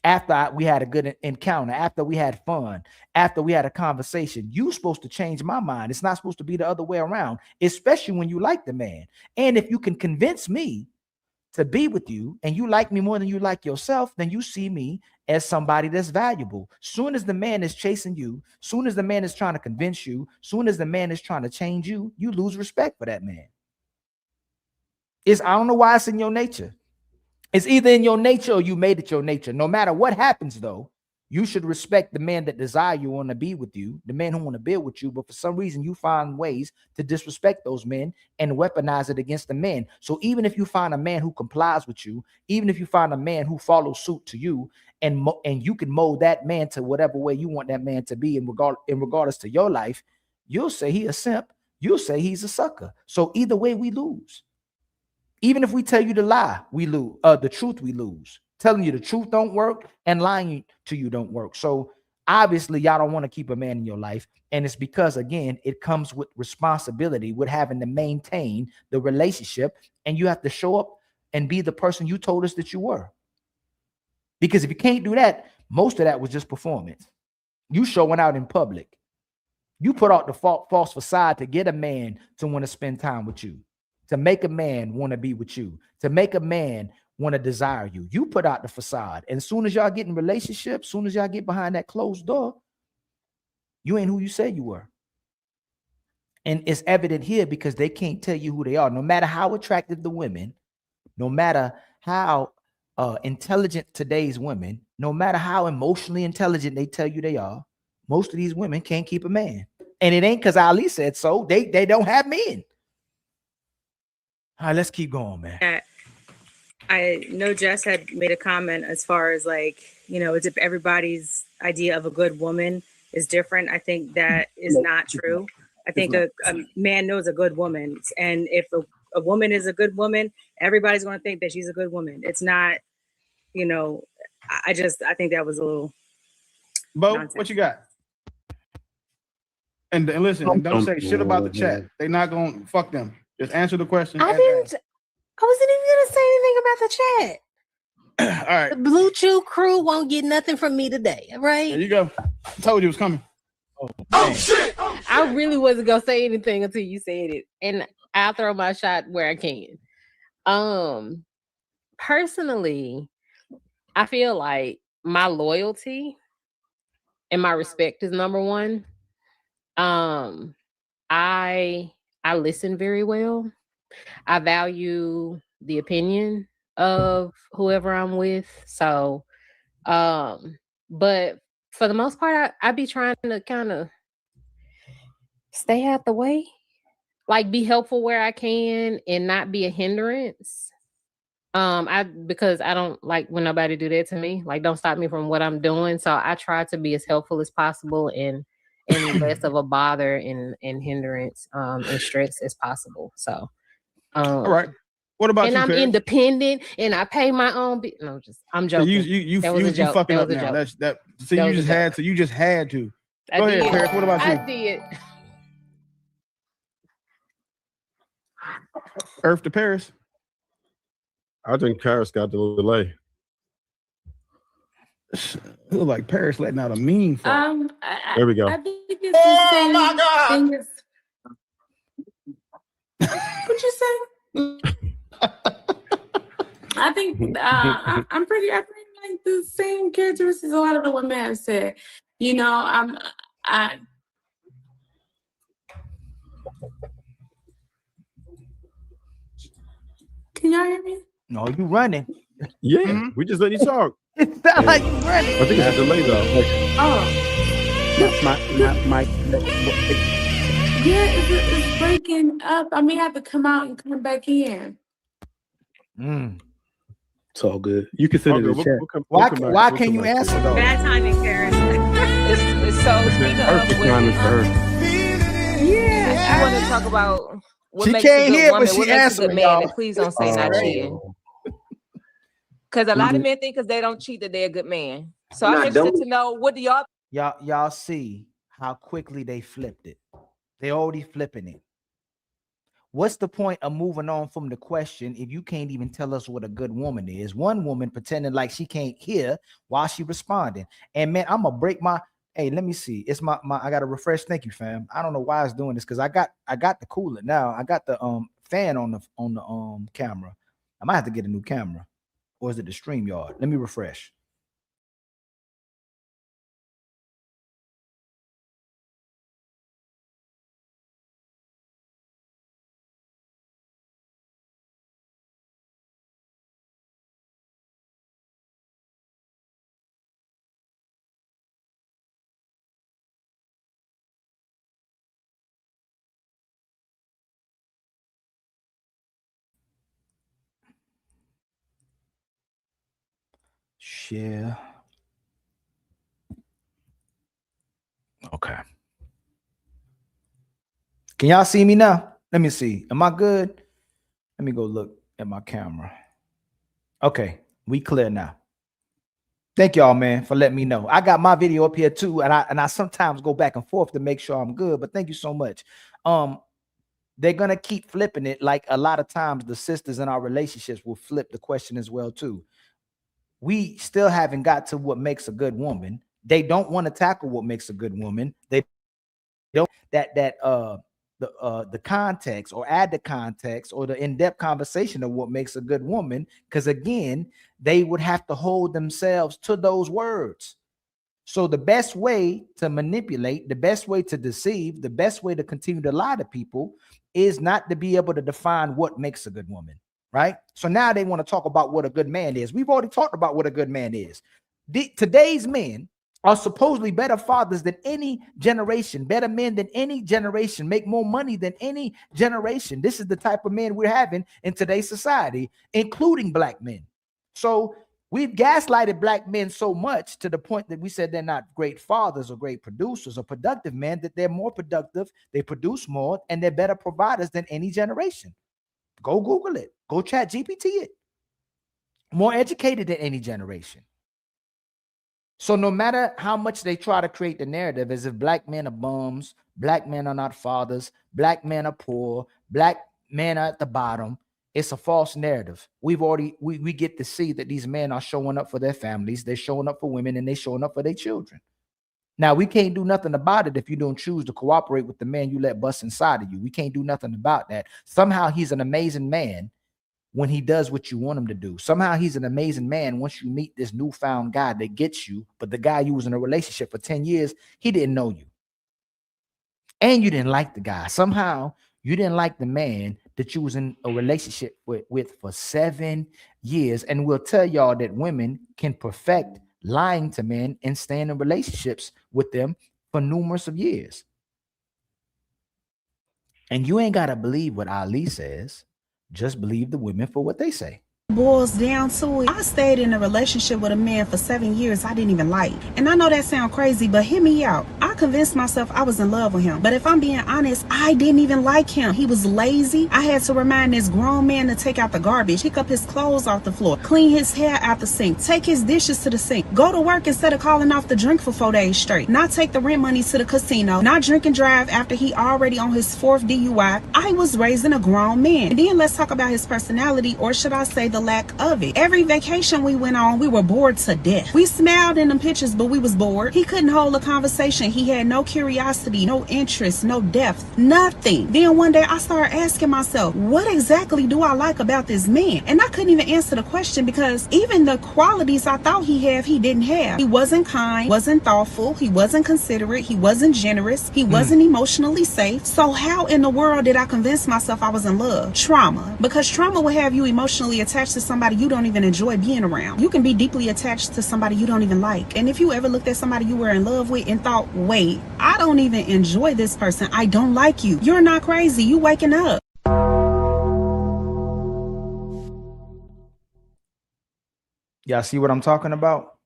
after we had a good encounter, after we had fun, after we had a conversation. You're supposed to change my mind. It's not supposed to be the other way around, especially when you like the man. And if you can convince me to be with you and you like me more than you like yourself, then you see me as somebody that's valuable. Soon as the man is chasing you, soon as the man is trying to convince you, soon as the man is trying to change you, you lose respect for that man. I don't know why it's in your nature. It's either in your nature or you made it your nature. No matter what happens, though, you should respect the man that desire you, want to be with you, the man who want to build with you. But for some reason, you find ways to disrespect those men and weaponize it against the men. So even if you find a man who complies with you, even if you find a man who follows suit to you, and you can mold that man to whatever way you want that man to be in regardless to your life, you'll say he a simp. You'll say he's a sucker. So either way, we lose. Even if we tell you the lie, we lose. The truth, we lose. Telling you the truth don't work and lying to you don't work. So obviously, y'all don't want to keep a man in your life. And it's because, again, it comes with responsibility with having to maintain the relationship. And you have to show up and be the person you told us that you were. Because if you can't do that, most of that was just performance. You showing out in public. You put out the false facade to get a man to want to spend time with you, to make a man want to be with you, to make a man want to desire you. You put out the facade. And as soon as y'all get in relationships, as soon as y'all get behind that closed door, you ain't who you said you were. And it's evident here because they can't tell you who they are. No matter how attractive the women, no matter how intelligent today's women, no matter how emotionally intelligent they tell you they are, most of these women can't keep a man. And it ain't because Ali said so. They don't have men. All right, let's keep going, man. I know Jess had made a comment as far as like, it's if everybody's idea of a good woman is different. I think that is not true. I think a man knows a good woman. And if a woman is a good woman, everybody's going to think that she's a good woman. It's not, I think that was a little. Bo, nonsense. what you got? And listen, don't say shit about the chat. They not going to fuck them. Just answer the question. I wasn't even gonna say anything about the chat. All right. The Blue Chew crew won't get nothing from me today. All right. There you go. I told you it was coming. Oh shit! I really wasn't gonna say anything until you said it, and I'll throw my shot where I can. Personally, I feel like my loyalty and my respect is number one. I listen very well. I value the opinion of whoever I'm with. So, but for the most part, I be trying to kind of stay out the way, like be helpful where I can and not be a hindrance. Because I don't like when nobody do that to me. Like, don't stop me from what I'm doing. So I try to be as helpful as possible and less of a bother and hindrance and stress as possible. So, all right. What about and you? I'm Paris? independent and I pay my own. No, I'm joking. You fucking up now. That's that. See, you just had to. You just had to. Go ahead, Paris. What about you? I did. Earth to Paris. I think Paris got the delay. Look like Paris letting out a mean fuck. There we go. I think it's the same thing as. What you say? I think I'm pretty like the same characteristics a lot of the women have said. I can y'all hear me? No, you running. Yeah, we just let you talk. It sounds like you running. I think it's a delay though. Oh. My Yeah, it's breaking up. I may have to come out and come back in. It's all good. You can send it in the chat. Why can't you answer though? Bad timing, Paris. It's so speaking of Yeah, I want to talk about what She makes can't a good hear, but woman, she what makes a answering, good man, y'all. and please don't say not cheating. Because a lot of men think because they don't cheat that they're a good man. So I'm interested to know, what do y'all? Y'all see how quickly they flipped it. They already flipping it. What's the point of moving on from the question if you can't even tell us what a good woman is? One woman pretending like she can't hear while she responding. And man, I'm gonna break my. Hey, let me see. It's my. I got to refresh. Thank you, fam. I don't know why it's doing this because I got the cooler now. I got the fan on the camera. I might have to get a new camera. Or is it the StreamYard? Let me refresh. Share. Okay. Can y'all see me now? Let me see. Am I good? Let me go look at my camera. Okay, we clear now. Thank y'all, man, for letting me know. I got my video up here too, and I sometimes go back and forth to make sure I'm good, but thank you so much. They're gonna keep flipping it, like a lot of times the sisters in our relationships will flip the question as well too. We still haven't got to what makes a good woman. They don't want to tackle what makes a good woman. They don't the context or add the context or the in-depth conversation of what makes a good woman, because again, they would have to hold themselves to those words. So the best way to manipulate, the best way to deceive, the best way to continue to lie to people is not to be able to define what makes a good woman, right? So now they want to talk about what a good man is. We've already talked about what a good man is. Today's men are supposedly better fathers than any generation, better men than any generation, make more money than any generation. This is the type of men we're having in today's society, including black men. So we've gaslighted black men so much to the point that we said they're not great fathers or great producers or productive men, that they're more productive, they produce more, and they're better providers than any generation. Go Google it. Go Chat GPT it. More educated than any generation. So no matter how much they try to create the narrative as if black men are bums, black men are not fathers, black men are poor, black men are at the bottom, it's a false narrative. We get to see that these men are showing up for their families, they're showing up for women, and they're showing up for their children. Now, we can't do nothing about it if you don't choose to cooperate with the man you let bust inside of you. We can't do nothing about that. Somehow he's an amazing man when he does what you want him to do. Somehow he's an amazing man once you meet this newfound guy that gets you, but the guy you was in a relationship for 10 years, he didn't know you. And you didn't like the guy. Somehow you didn't like the man that you was in a relationship with for 7 years. And we'll tell y'all that women can perfect lying to men and staying in relationships with them for numerous of years. And you ain't got to believe what Ali says. Just believe the women for what they say. Boils down to it, I stayed in a relationship with a man for 7 years I didn't even like. And I know that sounds crazy, but hear me out. I convinced myself I was in love with him. But if I'm being honest, I didn't even like him. He was lazy. I had to remind this grown man to take out the garbage, pick up his clothes off the floor, clean his hair out the sink, take his dishes to the sink, go to work instead of calling off the drink for 4 days straight, not take the rent money to the casino, not drink and drive after he already on his 4th DUI. I was raising a grown man. And then let's talk about his personality, or should I say the lack of it. Every vacation we went on, we were bored to death. We smiled in them pictures, but we was bored. He couldn't hold a conversation. He had no curiosity, no interest, no depth, nothing. Then one day I started asking myself, what exactly do I like about this man? And I couldn't even answer the question, because even the qualities I thought he had, he didn't have. He wasn't kind, wasn't thoughtful, he wasn't considerate, he wasn't generous, he wasn't emotionally safe. So how in the world did I convince myself I was in love? Trauma. Because trauma will have you emotionally attached to somebody you don't even enjoy being around. You can be deeply attached to somebody you don't even like. And if you ever looked at somebody you were in love with and thought, wait, I don't even enjoy this person, I don't like you, you're not crazy, you waking up. Y'all see what I'm talking about?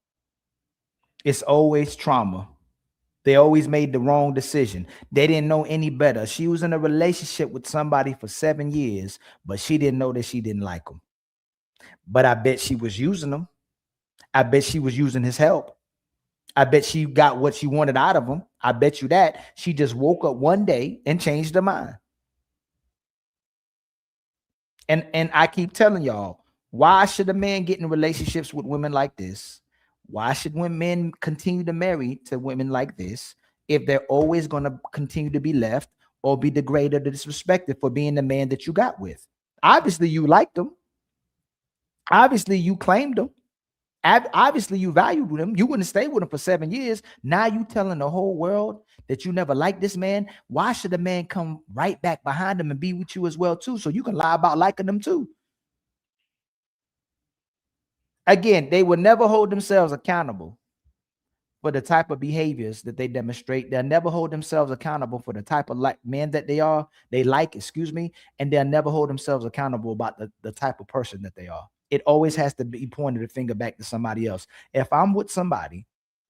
It's always trauma. They always made the wrong decision. They didn't know any better. She was in a relationship with somebody for 7 years, but she didn't know that she didn't like him. But I bet she was using him. I bet she was using his help. I bet she got what she wanted out of him. I bet you that. She just woke up one day and changed her mind. And I keep telling y'all, why should a man get in relationships with women like this? Why should men continue to marry to women like this if they're always going to continue to be left or be degraded or disrespected for being the man that you got with? Obviously, you liked them. Obviously, you claimed them. Obviously, you valued them. You wouldn't stay with him for 7 years. Now you telling the whole world that you never liked this man. Why should a man come right back behind him and be with you as well too? So you can lie about liking them too. Again, they will never hold themselves accountable for the type of behaviors that they demonstrate. They'll never hold themselves accountable for the type of men that they like, and they'll never hold themselves accountable about the type of person that they are. It always has to be pointed the finger back to somebody else. If I'm with somebody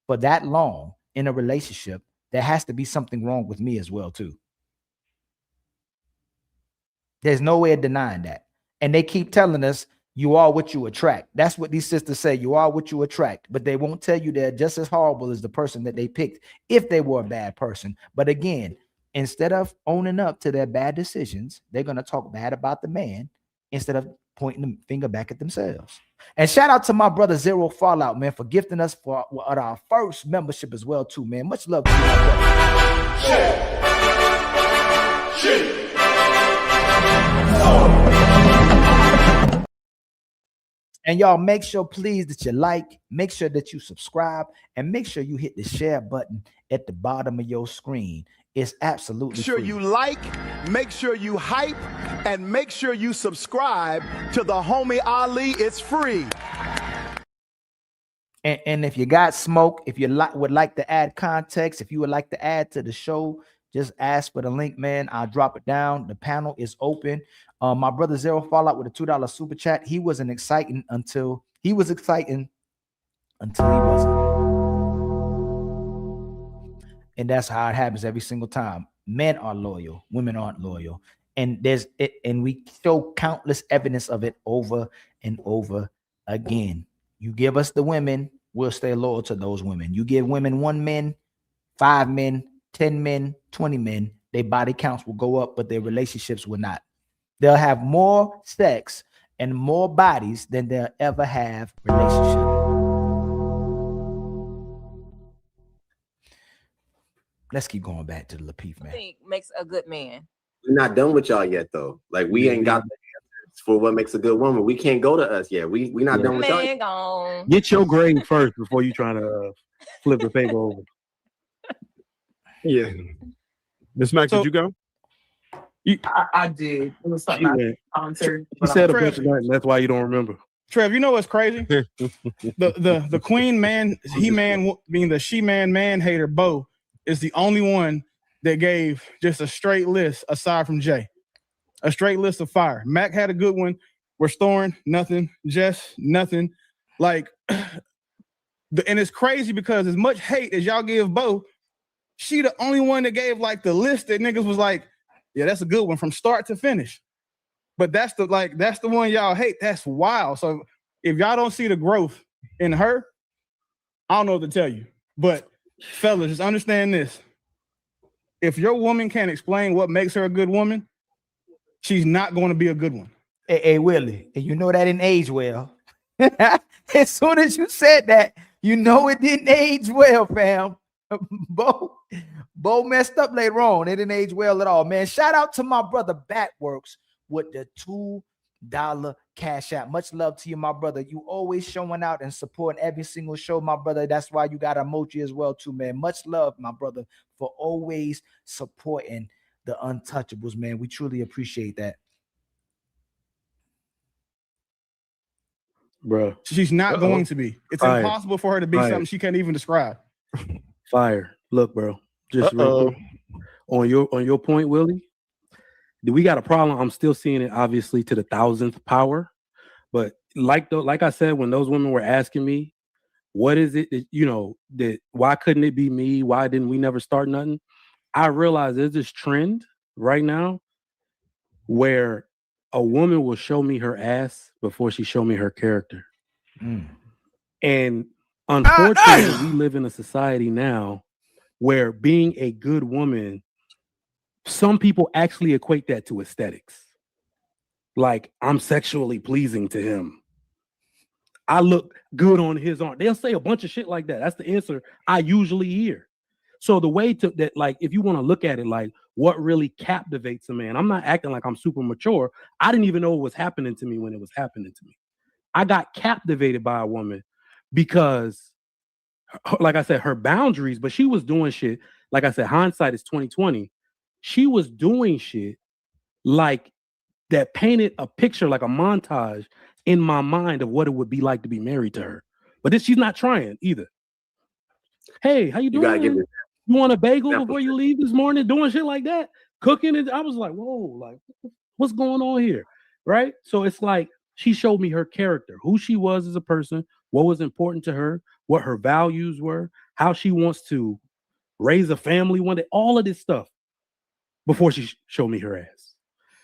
for that long in a relationship, there has to be something wrong with me as well too. There's no way of denying that. And they keep telling us, you are what you attract. That's what these sisters say. You are what you attract. But they won't tell you they're just as horrible as the person that they picked if they were a bad person. But again, instead of owning up to their bad decisions, they're going to talk bad about the man instead of pointing the finger back at themselves. And shout out to my brother Zero Fallout, man, for gifting us for our first membership as well too, man. Much love to you, my brother. And y'all make sure, please, that you like, make sure that you subscribe, and make sure you hit the share button at the bottom of your screen. It's absolutely Make sure free. you like, make sure you hype, and make sure you subscribe to the Homie Ali. It's free. And if you got smoke, if you would like to add context, if you would like to add to the show, just ask for the link, man. I'll drop it down. The panel is open. My brother Zero Fallout with a $2 super chat. He wasn't exciting until he was exciting until he wasn't. And that's how it happens every single time. Men are loyal, women aren't loyal. And we show countless evidence of it over and over again. You give us the women, we'll stay loyal to those women. You give women 1 man, 5 men, 10 men, 20 men, their body counts will go up, but their relationships will not. They'll have more sex and more bodies than they'll ever have relationships. Let's keep going back to the Lapeef, man. I think makes a good man. We're not done with y'all yet, though. Like, we ain't got the answers for what makes a good woman. We can't go to us yet. We not done with y'all yet. Gone. Get your grade first before you trying to flip the paper over. Yeah. Miss Mac, did you go? I did. It was something I volunteered. He said a bunch of nothing. That's why you don't remember. Trev, you know what's crazy? the queen man, he-man, being the she-man hater, Bo, is the only one that gave just a straight list aside from Jay. A straight list of fire. Mac had a good one. Restoring, nothing. Jess, nothing. Like, and it's crazy because as much hate as y'all give Bo, she the only one that gave like the list that niggas was like, yeah, that's a good one from start to finish. But that's the one y'all hate. That's wild. So if y'all don't see the growth in her, I don't know what to tell you. But fellas, just understand this. If your woman can't explain what makes her a good woman, she's not going to be a good one. Hey, Willie, and you know that didn't age well. As soon as you said that, you know it didn't age well, fam. Bo messed up later on. It didn't age well at all, man. Shout out to my brother Batworks with the $2 cash app. Much love to you, my brother. You always showing out and supporting every single show, my brother. That's why you got emoji as well, too, man. Much love, my brother, for always supporting the untouchables, man. We truly appreciate that. Bro, she's not going to be. It's impossible for her to be something she can't even describe. Fire. Look, bro. Just real quick. On your point, Willie, we got a problem. I'm still seeing it obviously to the 1,000th power. But like I said, when those women were asking me, what is it that, that why couldn't it be me? Why didn't we never start nothing? I realized there's this trend right now where a woman will show me her ass before she show me her character. And unfortunately, we live in a society now where being a good woman, some people actually equate that to aesthetics. Like, I'm sexually pleasing to him. I look good on his arm. They'll say a bunch of shit like that. That's the answer I usually hear. So the way to that, like, if you want to look at it, like, what really captivates a man, I'm not acting like I'm super mature. I didn't even know what was happening to me when it was happening to me. I got captivated by a woman because, like I said, her boundaries, but she was doing shit. Like I said, hindsight is 20/20. She was doing shit like that painted a picture, like a montage in my mind of what it would be like to be married to her. But this, she's not trying either. Hey, how you doing? You want a bagel before you leave this morning? Doing shit like that, cooking it. I was like, whoa, like what's going on here? Right? So it's like she showed me her character, who she was as a person, what was important to her, what her values were, how she wants to raise a family one day, all of this stuff before she showed me her ass.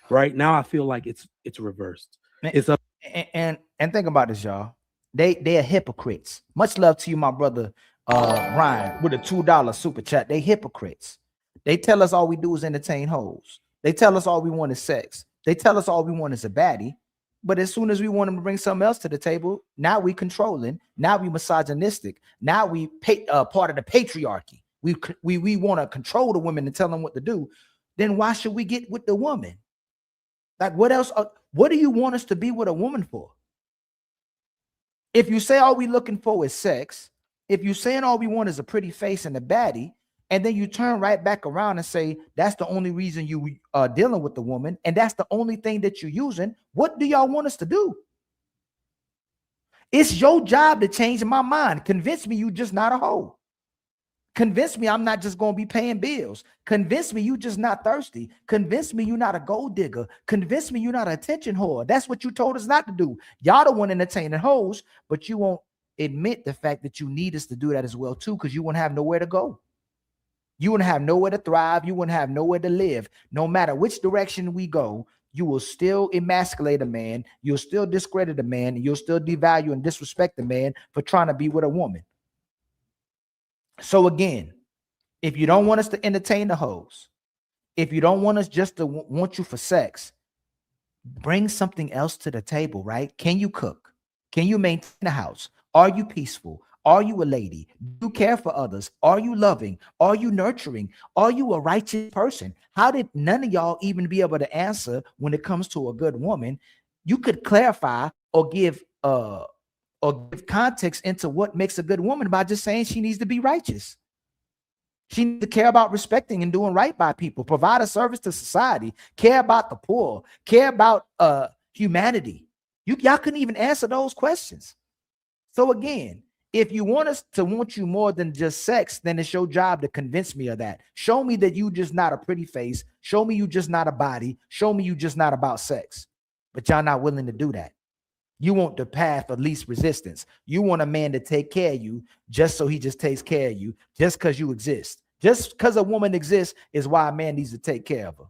Right now, I feel like it's reversed. It's up. And think about this, y'all. They are hypocrites. Much love to you, my brother Ryan, with a $2 super chat. They hypocrites. They tell us all we do is entertain hoes. They tell us all we want is sex. They tell us all we want is a baddie. But as soon as we want them to bring something else to the table, now we controlling. Now we misogynistic. Now we part of the patriarchy. We want to control the women and tell them what to do. Then why should we get with the woman? Like, what else? What do you want us to be with a woman for? If you say all we looking for is sex, if you saying all we want is a pretty face and a baddie, and then you turn right back around and say that's the only reason you are dealing with the woman, and that's the only thing that you're using, what do y'all want us to do? It's your job to change my mind. Convince me you just not a hoe. Convince me I'm not just going to be paying bills. Convince me you just not thirsty. Convince me you're not a gold digger. Convince me you're not an attention whore. That's what you told us not to do. Y'all the one entertaining hoes, but you won't admit the fact that you need us to do that as well too, because you won't have nowhere to go. You wouldn't have nowhere to thrive. You wouldn't have nowhere to live. No matter which direction we go, you will still emasculate a man. You'll still discredit a man. And you'll still devalue and disrespect a man for trying to be with a woman. So again, if you don't want us to entertain the hoes, if you don't want us just to want you for sex, bring something else to the table, right? Can you cook? Can you maintain the house? Are you peaceful? Are you a lady? Do you care for others? Are you loving? Are you nurturing? Are you a righteous person? How did none of y'all even be able to answer when it comes to a good woman? You could clarify or give context into what makes a good woman by just saying she needs to be righteous. She needs to care about respecting and doing right by people, provide a service to society, care about the poor, care about humanity. Y'all couldn't even answer those questions. So again, if you want us to want you more than just sex, then it's your job to convince me of that. Show me that you just not a pretty face. Show me you just not a body. Show me you just not about sex. But y'all not willing to do that. You want the path of least resistance. You want a man to take care of you just so he just takes care of you, just because you exist. Just because a woman exists is why a man needs to take care of her.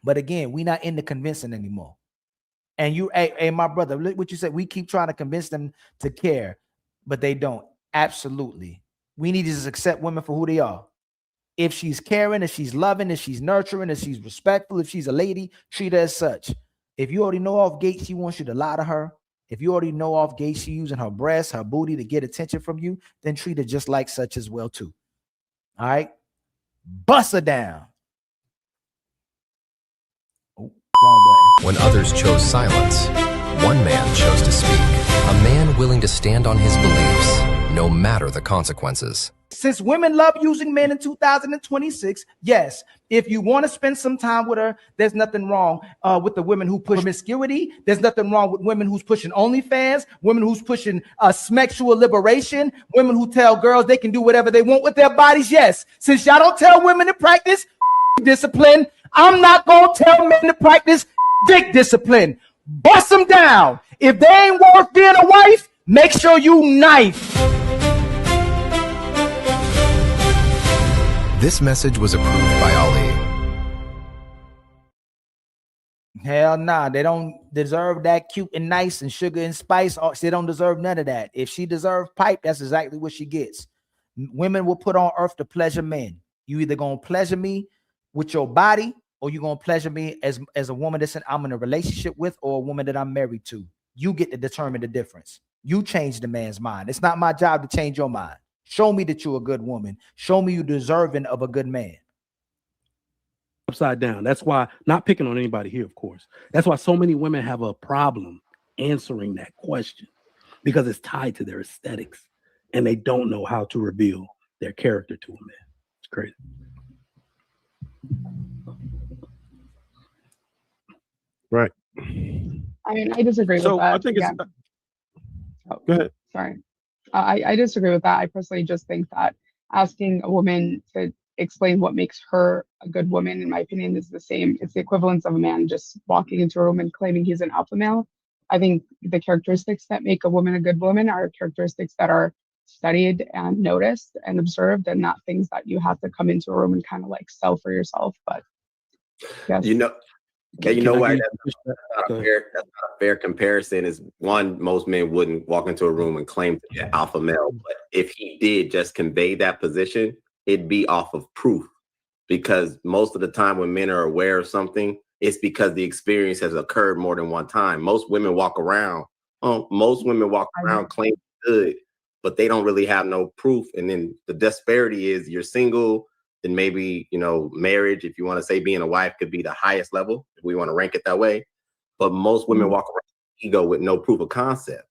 But again, we're not into convincing anymore. And you, hey, my brother, look what you said. We keep trying to convince them to care, but they don't. Absolutely. We need to just accept women for who they are. If she's caring, if she's loving, if she's nurturing, if she's respectful, if she's a lady, treat her as such. If you already know off gate she wants you to lie to her, if you already know off gate she using her breasts, her booty to get attention from you, then treat her just like such as well too. All right? Bust her down. Oh, wrong button. When others chose silence, one man chose to speak. A man willing to stand on his beliefs, no matter the consequences. Since women love using men in 2026, yes, if you want to spend some time with her, there's nothing wrong with the women who push promiscuity. There's nothing wrong with women who's pushing OnlyFans, women who's pushing sexual liberation, women who tell girls they can do whatever they want with their bodies. Yes, since y'all don't tell women to practice discipline, I'm not going to tell men to practice dick discipline. Bust them down. If they ain't worth being a wife, make sure you knife. This message was approved by Ali. Hell nah, they don't deserve that cute and nice and sugar and spice. They don't deserve none of that. If she deserves pipe, that's exactly what she gets. Women will put on earth to pleasure men. You either gonna pleasure me with your body, or you're gonna pleasure me as a woman that I'm in a relationship with, or a woman that I'm married to. You get to determine the difference. You change the man's mind. It's not my job to change your mind. Show me that you're a good woman. Show me you're deserving of a good man. Upside down. That's why, not picking on anybody here, of course. That's why so many women have a problem answering that question because it's tied to their aesthetics and they don't know how to reveal their character to a man. It's crazy. Right. I mean, I disagree So with that. I think it's. Oh, Go ahead. sorry. I disagree with that. I personally just think that asking a woman to explain what makes her a good woman, in my opinion, is the same. It's the equivalence of a man just walking into a room and claiming he's an alpha male. I think the characteristics that make a woman a good woman are characteristics that are studied and noticed and observed, and not things that you have to come into a room and kind of like sell for yourself. But yes. You know, okay, you know why Go that's not a fair comparison is one, most men wouldn't walk into a room and claim to be an alpha male, but if he did just convey that position, it'd be off of proof. Because most of the time when men are aware of something, it's because the experience has occurred more than one time. Most women walk around claiming good, but they don't really have no proof. And then the disparity is you're single, then maybe, marriage, if you want to say being a wife, could be the highest level, if we want to rank it that way. But most women walk around with ego with no proof of concept.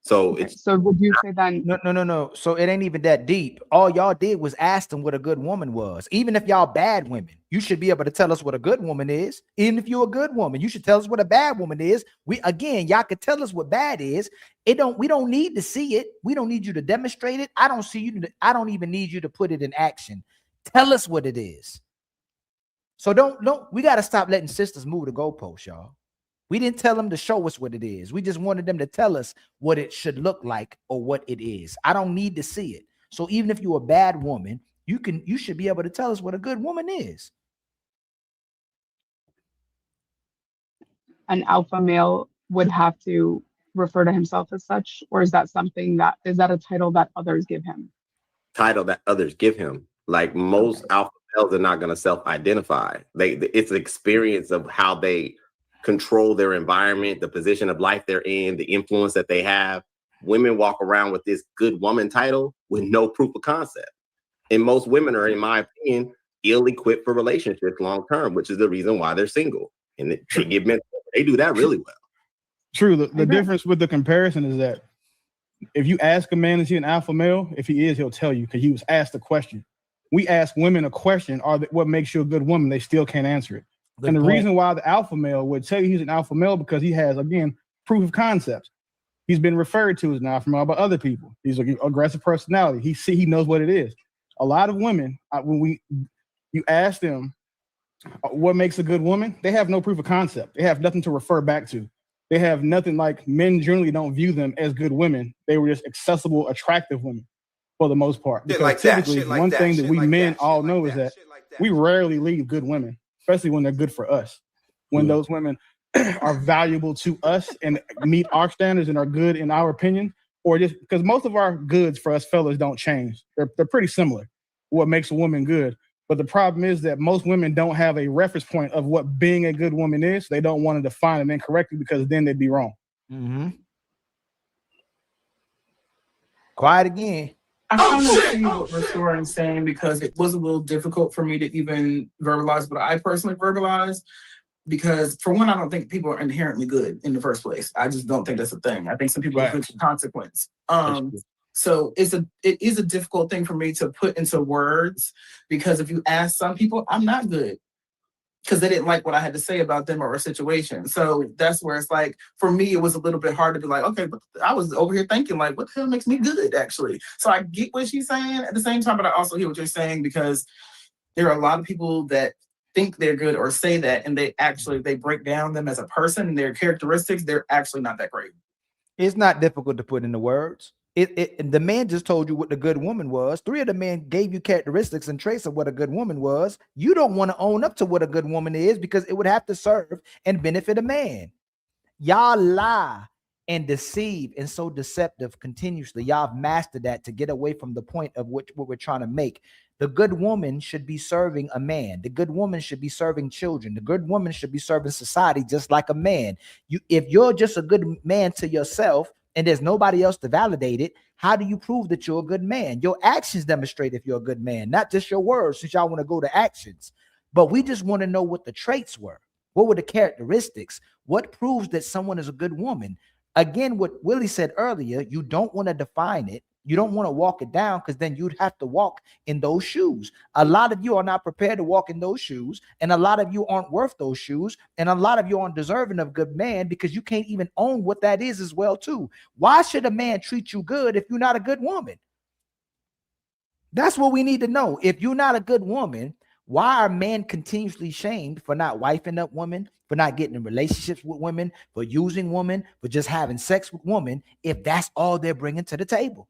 So So would you say then? No. So it ain't even that deep. All y'all did was ask them what a good woman was. Even if y'all bad women, you should be able to tell us what a good woman is. Even if you're a good woman, you should tell us what a bad woman is. Y'all could tell us what bad is. We don't need to see it. We don't need you to demonstrate it. I don't even need you to put it in action. Tell us what it is. So we got to stop letting sisters move the goalposts, y'all. We didn't tell them to show us what it is. We just wanted them to tell us what it should look like or what it is. I don't need to see it. So even if you're a bad woman, you should be able to tell us what a good woman is. An alpha male would have to refer to himself as such, or is that a title that others give him? Title that others give him. Like most alpha males are not going to self-identify. It's an experience of how they control their environment, the position of life they're in, the influence that they have. Women walk around with this good woman title with no proof of concept. And most women are, in my opinion, ill-equipped for relationships long-term, which is the reason why they're single. And they do that really well. True. The difference with the comparison is that if you ask a man, is he an alpha male? If he is, he'll tell you because he was asked a question. We ask women a question, what makes you a good woman? They still can't answer it. Good and the point. Reason why the alpha male would tell you he's an alpha male because he has, again, proof of concept. He's been referred to as an alpha male by other people. He's an aggressive personality. He knows what it is. A lot of women, when you ask them what makes a good woman, they have no proof of concept. They have nothing to refer back to. They have nothing. Like men generally don't view them as good women. They were just accessible, attractive women for the most part. Because typically, one thing that we men all know is that we rarely leave good women, especially when they're good for us. When those women are valuable to us and meet our standards and are good in our opinion, or just because most of our goods for us fellas don't change. They're pretty similar. What makes a woman good. But the problem is that most women don't have a reference point of what being a good woman is. They don't want to define it incorrectly because then they'd be wrong. Mm-hmm. Quiet again. I kind of see what Restoran's saying because it was a little difficult for me to even verbalize what I personally verbalized. Because for one, I don't think people are inherently good in the first place. I just don't think that's a thing. I think some people are good for consequence. So it is a difficult thing for me to put into words because if you ask some people, I'm not good because they didn't like what I had to say about them or a situation. So that's where it's like, for me, it was a little bit hard to be like, okay, but I was over here thinking like, what the hell makes me good actually? So I get what she's saying at the same time, but I also hear what you're saying because there are a lot of people that think they're good or say that, and they break down them as a person and their characteristics, they're actually not that great. It's not difficult to put into words. The man just told you what the good woman was. 3 of the men gave you characteristics and traits of what a good woman was. You don't want to own up to what a good woman is because it would have to serve and benefit a man. Y'all lie and deceive and so deceptive continuously. Y'all have mastered that to get away from the point of what we're trying to make. The good woman should be serving a man. The good woman should be serving children. The good woman should be serving society just like a man. If you're just a good man to yourself and there's nobody else to validate it, how do you prove that you're a good man? Your actions demonstrate if you're a good man, not just your words, since y'all want to go to actions. But we just want to know what the traits were. What were the characteristics? What proves that someone is a good woman? again, what Willie said earlier, you don't want to define it. You don't want to walk it down because then you'd have to walk in those shoes. A lot of you are not prepared to walk in those shoes, and a lot of you aren't worth those shoes, and a lot of you aren't deserving of good man because you can't even own what that is as well too. Why should a man treat you good if you're not a good woman? That's what we need to know. If you're not a good woman, why are men continuously shamed for not wifing up women, for not getting in relationships with women, for using women, for just having sex with women, if that's all they're bringing to the table?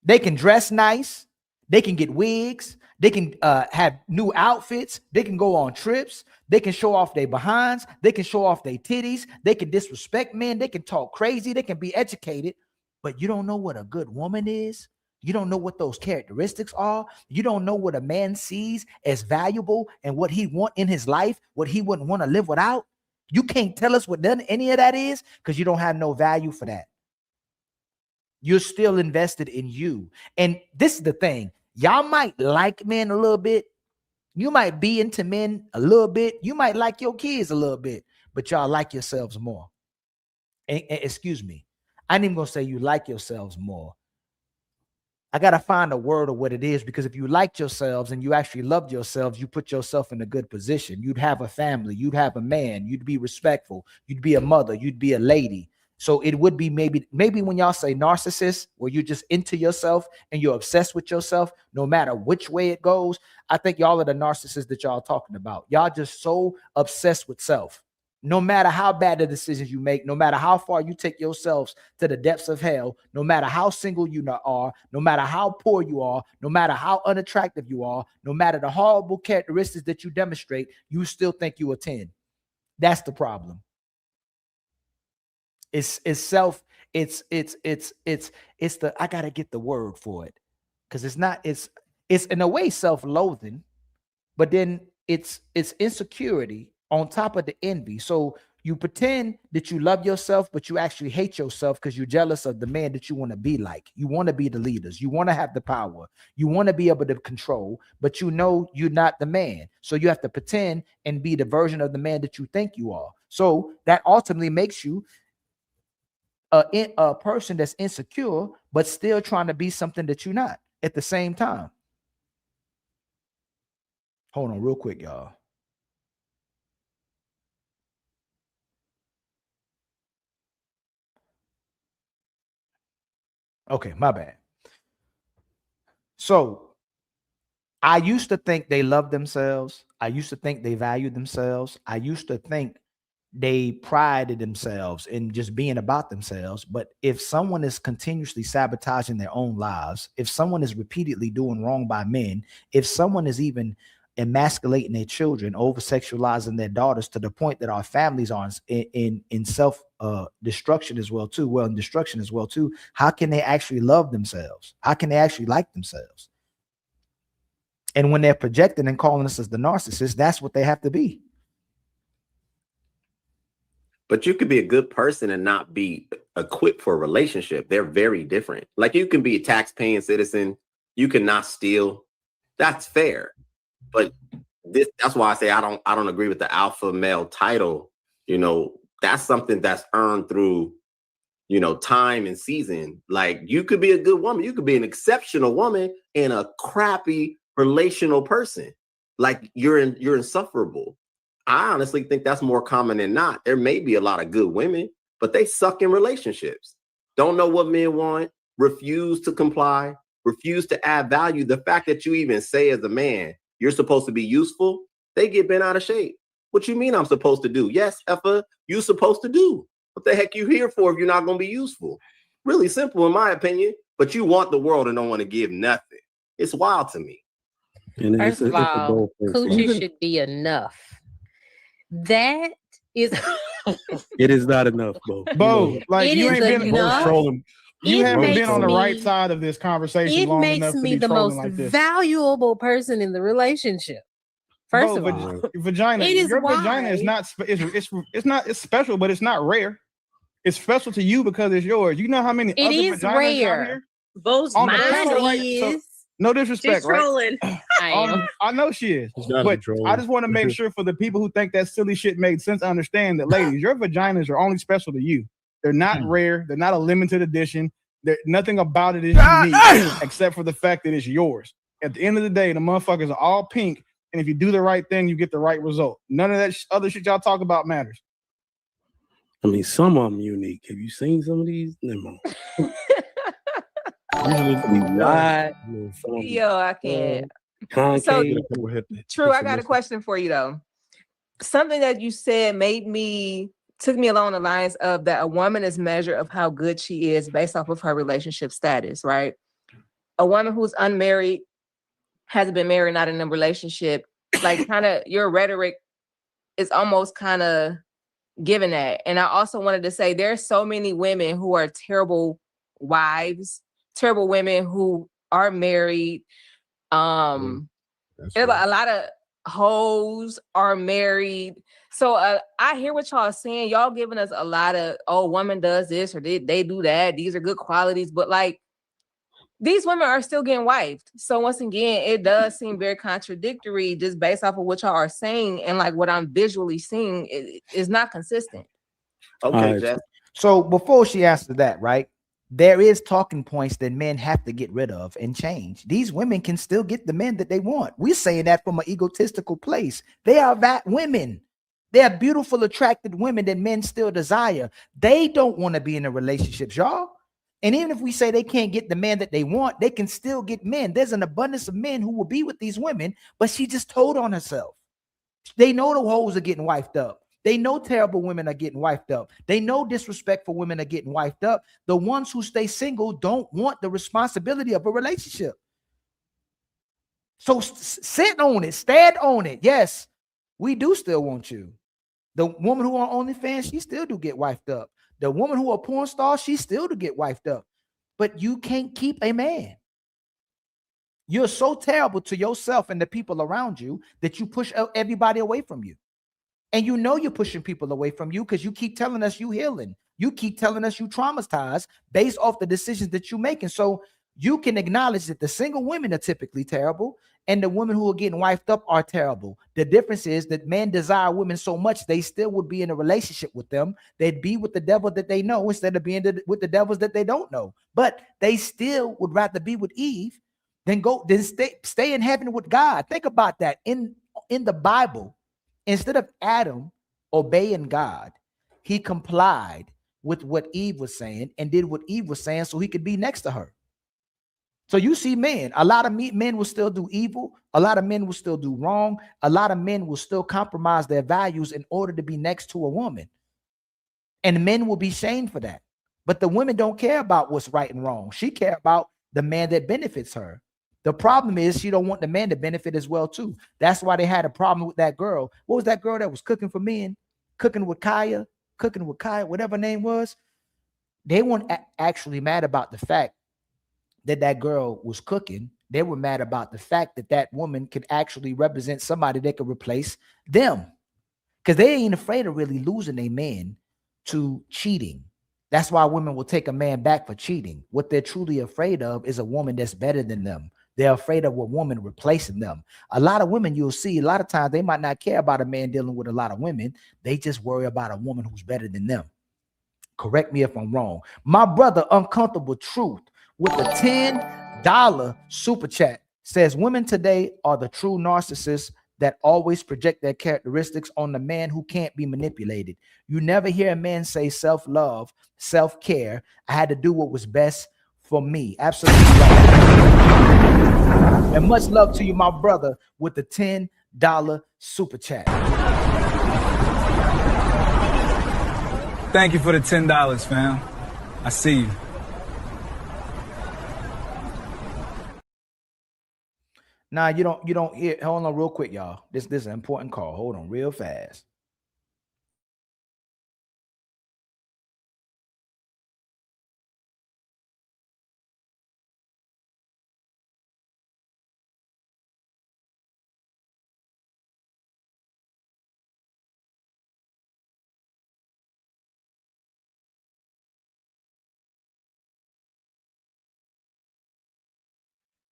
They can dress nice. They can get wigs. They can have new outfits. They can go on trips. They can show off their behinds. They can show off their titties. They can disrespect men. They can talk crazy. They can be educated. But you don't know what a good woman is. You don't know what those characteristics are. You don't know what a man sees as valuable and what he want in his life, what he wouldn't want to live without. You can't tell us what any of that is because you don't have no value for that. You're still invested in you. And this is the thing. Y'all might like men a little bit. You might be into men a little bit. You might like your kids a little bit, but y'all like yourselves more. And excuse me. I ain't even going to say you like yourselves more. I got to find a word of what it is, because if you liked yourselves and you actually loved yourselves, you put yourself in a good position. You'd have a family. You'd have a man. You'd be respectful. You'd be a mother. You'd be a lady. So it would be maybe when y'all say narcissist, where you're just into yourself and you're obsessed with yourself, no matter which way it goes. I think y'all are the narcissists that y'all talking about. Y'all just so obsessed with self. No matter how bad the decisions you make, no matter how far you take yourselves to the depths of hell, no matter how single you are, no matter how poor you are, no matter how unattractive you are, no matter the horrible characteristics that you demonstrate, you still think you a 10. That's the problem. It's self. It's the, I gotta get the word for it, because it's in a way self-loathing, but then it's insecurity on top of the envy. So you pretend that you love yourself, but you actually hate yourself because you're jealous of the man that you want to be like. You want to be the leaders. You want to have the power. You want to be able to control, but you know you're not the man. So you have to pretend and be the version of the man that you think you are. So that ultimately makes you a person that's insecure, but still trying to be something that you're not at the same time. Hold on real quick, y'all. Okay, my bad. So I used to think they loved themselves. I used to think they valued themselves. I used to think they prided themselves in just being about themselves. But if someone is continuously sabotaging their own lives, if someone is repeatedly doing wrong by men, if someone is even emasculating their children, over sexualizing their daughters to the point that our families are in self destruction as well too, in destruction as well too, how can they actually love themselves? How can they actually like themselves? And when they're projecting and calling us as the narcissist, that's what they have to be. But you could be a good person and not be equipped for a relationship. They're very different. Like, you can be a tax-paying citizen. You cannot steal. That's fair. But that's why I say I don't agree with the alpha male title. You know, that's something that's earned through, you know, time and season. Like, you could be a good woman. You could be an exceptional woman and a crappy relational person. Like, you're insufferable. I honestly think that's more common than not. There may be a lot of good women, but they suck in relationships. Don't know what men want, refuse to comply, refuse to add value. The fact that you even say as a man, you're supposed to be useful, they get bent out of shape. What you mean I'm supposed to do? Yes, Effa, you're supposed to do. What the heck you here for if you're not going to be useful? Really simple in my opinion, but you want the world and don't want to give nothing. It's wild to me. First of all, coochie should be enough. That is it is not enough, Bo. Like, you ain't been trolling. You haven't been on the right side of this conversation long enough to be trolling like this. It makes me the most valuable person in the relationship. First of all, vagina. Your vagina is not. It's special, but it's not rare. It's special to you because it's yours. You know how many other vaginas out here? Both mine is. So, no disrespect, She's trolling. Right? I am. I know she is. She's gotta But be trolling. I just want to make sure for the people who think that silly shit made sense, understand that, ladies, your vaginas are only special to you. They're not rare. They're not a limited edition. Nothing about it is unique except for the fact that it's yours. At the end of the day, the motherfuckers are all pink, and if you do the right thing, you get the right result. None of that other shit y'all talk about matters. I mean, some of them unique. Have you seen some of these? Never mind. Usually be wide. Yo, I can't. Concave. So, True, I got a question for you though. Something that you said took me along the lines of that a woman is measured of how good she is based off of her relationship status, right? A woman who's unmarried, hasn't been married, not in a relationship, like kind of your rhetoric is almost kind of given that. And I also wanted to say there's so many women who are terrible wives, terrible women who are married. A lot of hoes are married. So I hear what y'all saying. Y'all giving us a lot of, woman does this or they do that. These are good qualities. But like, these women are still getting wifed. So once again, it does seem very contradictory just based off of what y'all are saying. And like what I'm visually seeing is not consistent. Okay, Jeff. So before she answers that, right? There is talking points that men have to get rid of and change. These women can still get the men that they want. We're saying that from an egotistical place. They are that women. They are beautiful, attractive women that men still desire. They don't want to be in a relationship, y'all. And even if we say they can't get the man that they want, they can still get men. There's an abundance of men who will be with these women, but she just told on herself. They know the hoes are getting wifed up. They know terrible women are getting wifed up. They know disrespectful women are getting wifed up. The ones who stay single don't want the responsibility of a relationship. So sit on it, stand on it. Yes, we do still want you. The woman who on OnlyFans, she still do get wifed up. The woman who a porn star, she still do get wifed up. But you can't keep a man. You're so terrible to yourself and the people around you that you push everybody away from you. And you know you're pushing people away from you because you keep telling us you healing. You keep telling us you traumatized based off the decisions that you're making. So you can acknowledge that the single women are typically terrible and the women who are getting wifed up are terrible. The difference is that men desire women so much they still would be in a relationship with them. They'd be with the devil that they know instead of being with the devils that they don't know. But they still would rather be with Eve than stay in heaven with God. Think about that. In the Bible, instead of Adam obeying God, he complied with what Eve was saying and did what Eve was saying so he could be next to her. So you see men, a lot of men will still do evil. A lot of men will still do wrong. A lot of men will still compromise their values in order to be next to a woman. And men will be shamed for that. But the women don't care about what's right and wrong. She cares about the man that benefits her. The problem is she don't want the man to benefit as well too. That's why they had a problem with that girl. What was that girl that was cooking for men? Cooking with Kaya, whatever her name was. They weren't actually mad about the fact that girl was cooking. They were mad about the fact that woman could actually represent somebody that could replace them. Because they ain't afraid of really losing a man to cheating. That's why women will take a man back for cheating. What they're truly afraid of is a woman that's better than them. They're afraid of a woman replacing them. A lot of women you'll see, a lot of times they might not care about a man dealing with a lot of women. They just worry about a woman who's better than them. Correct me if I'm wrong. My brother, Uncomfortable Truth, with a $10 super chat says women today are the true narcissists that always project their characteristics on the man who can't be manipulated. You never hear a man say self-love, self-care. I had to do what was best for me. Absolutely right. And much love to you, my brother, with the $10 super chat. Thank you for the $10, fam. I see you. Nah, you don't hear. Hold on real quick, y'all. This is an important call. Hold on real fast.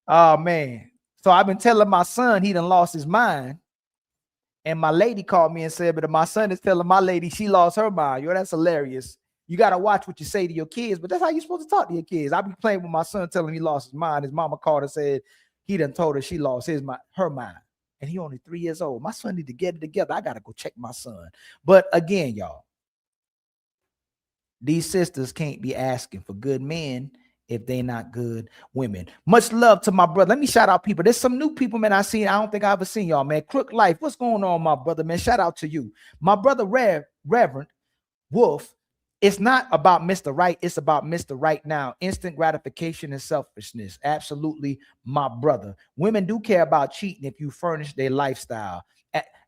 Oh man. So I've been telling my son he done lost his mind. And my lady called me and said, but my son is telling my lady she lost her mind. Yo, that's hilarious. You got to watch what you say to your kids, but that's how you're supposed to talk to your kids. I be playing with my son, telling him he lost his mind. His mama called and said he done told her she lost her mind. And he only 3 years old. My son need to get it together. I got to go check my son. But again, y'all, these sisters can't be asking for good men if they not good women. Much love to my brother. Let me shout out people. There's some new people, man, I seen. I don't think I ever seen y'all, man. Crook Life, what's going on, my brother, man? Shout out to you. My brother, Reverend Wolf. It's not about Mr. Right. It's about Mr. Right now. Instant gratification and selfishness. Absolutely, my brother. Women do care about cheating if you furnish their lifestyle.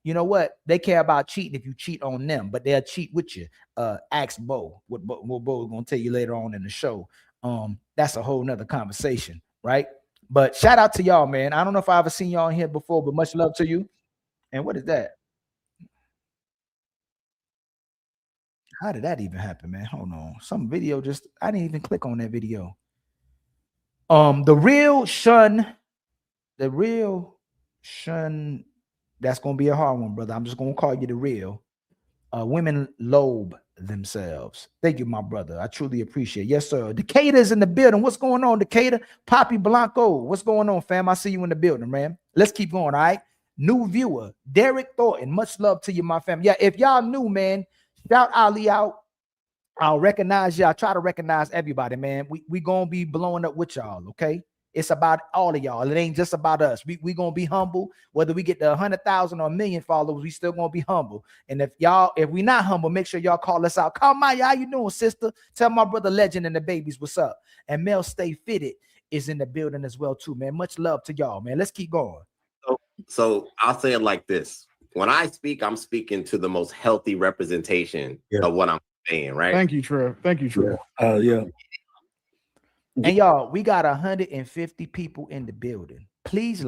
You know what? They care about cheating if you cheat on them, but they'll cheat with you. Ask Bo. What Bo is going to tell you later on in the show. That's a whole nother conversation, right? But shout out to y'all, man. I don't know if I ever seen y'all in here before, but much love to you. And what is that? How did that even happen, man? Hold on. Some video I didn't even click on that video. The real shun, that's going to be a hard one, brother. I'm just going to call you the real. Women lobe themselves. Thank you, my brother. I truly appreciate it. Yes, sir. Decatur's in the building. What's going on, Decatur? Poppy Blanco. What's going on, fam? I see you in the building, man. Let's keep going, all right? New viewer, Derek Thornton. Much love to you, my family. Yeah, if y'all new, man, shout Ali out. I'll recognize y'all. Try to recognize everybody, man. We gonna be blowing up with y'all, okay? It's about all of y'all. It ain't just about us. We gonna be humble. Whether we get the 100,000 or 1 million followers, we still gonna be humble. And if we not humble, make sure y'all call us out. Call Maya, how you doing, sister? Tell my brother Legend and the babies what's up. And Mel Stay Fitted is in the building as well too, man. Much love to y'all, man. Let's keep going. So I'll say it like this. When I speak, I'm speaking to the most healthy representation of what I'm saying, right? Thank you, Trev. Thank you, Trev. Yeah. And y'all, we got 150 people in the building. Please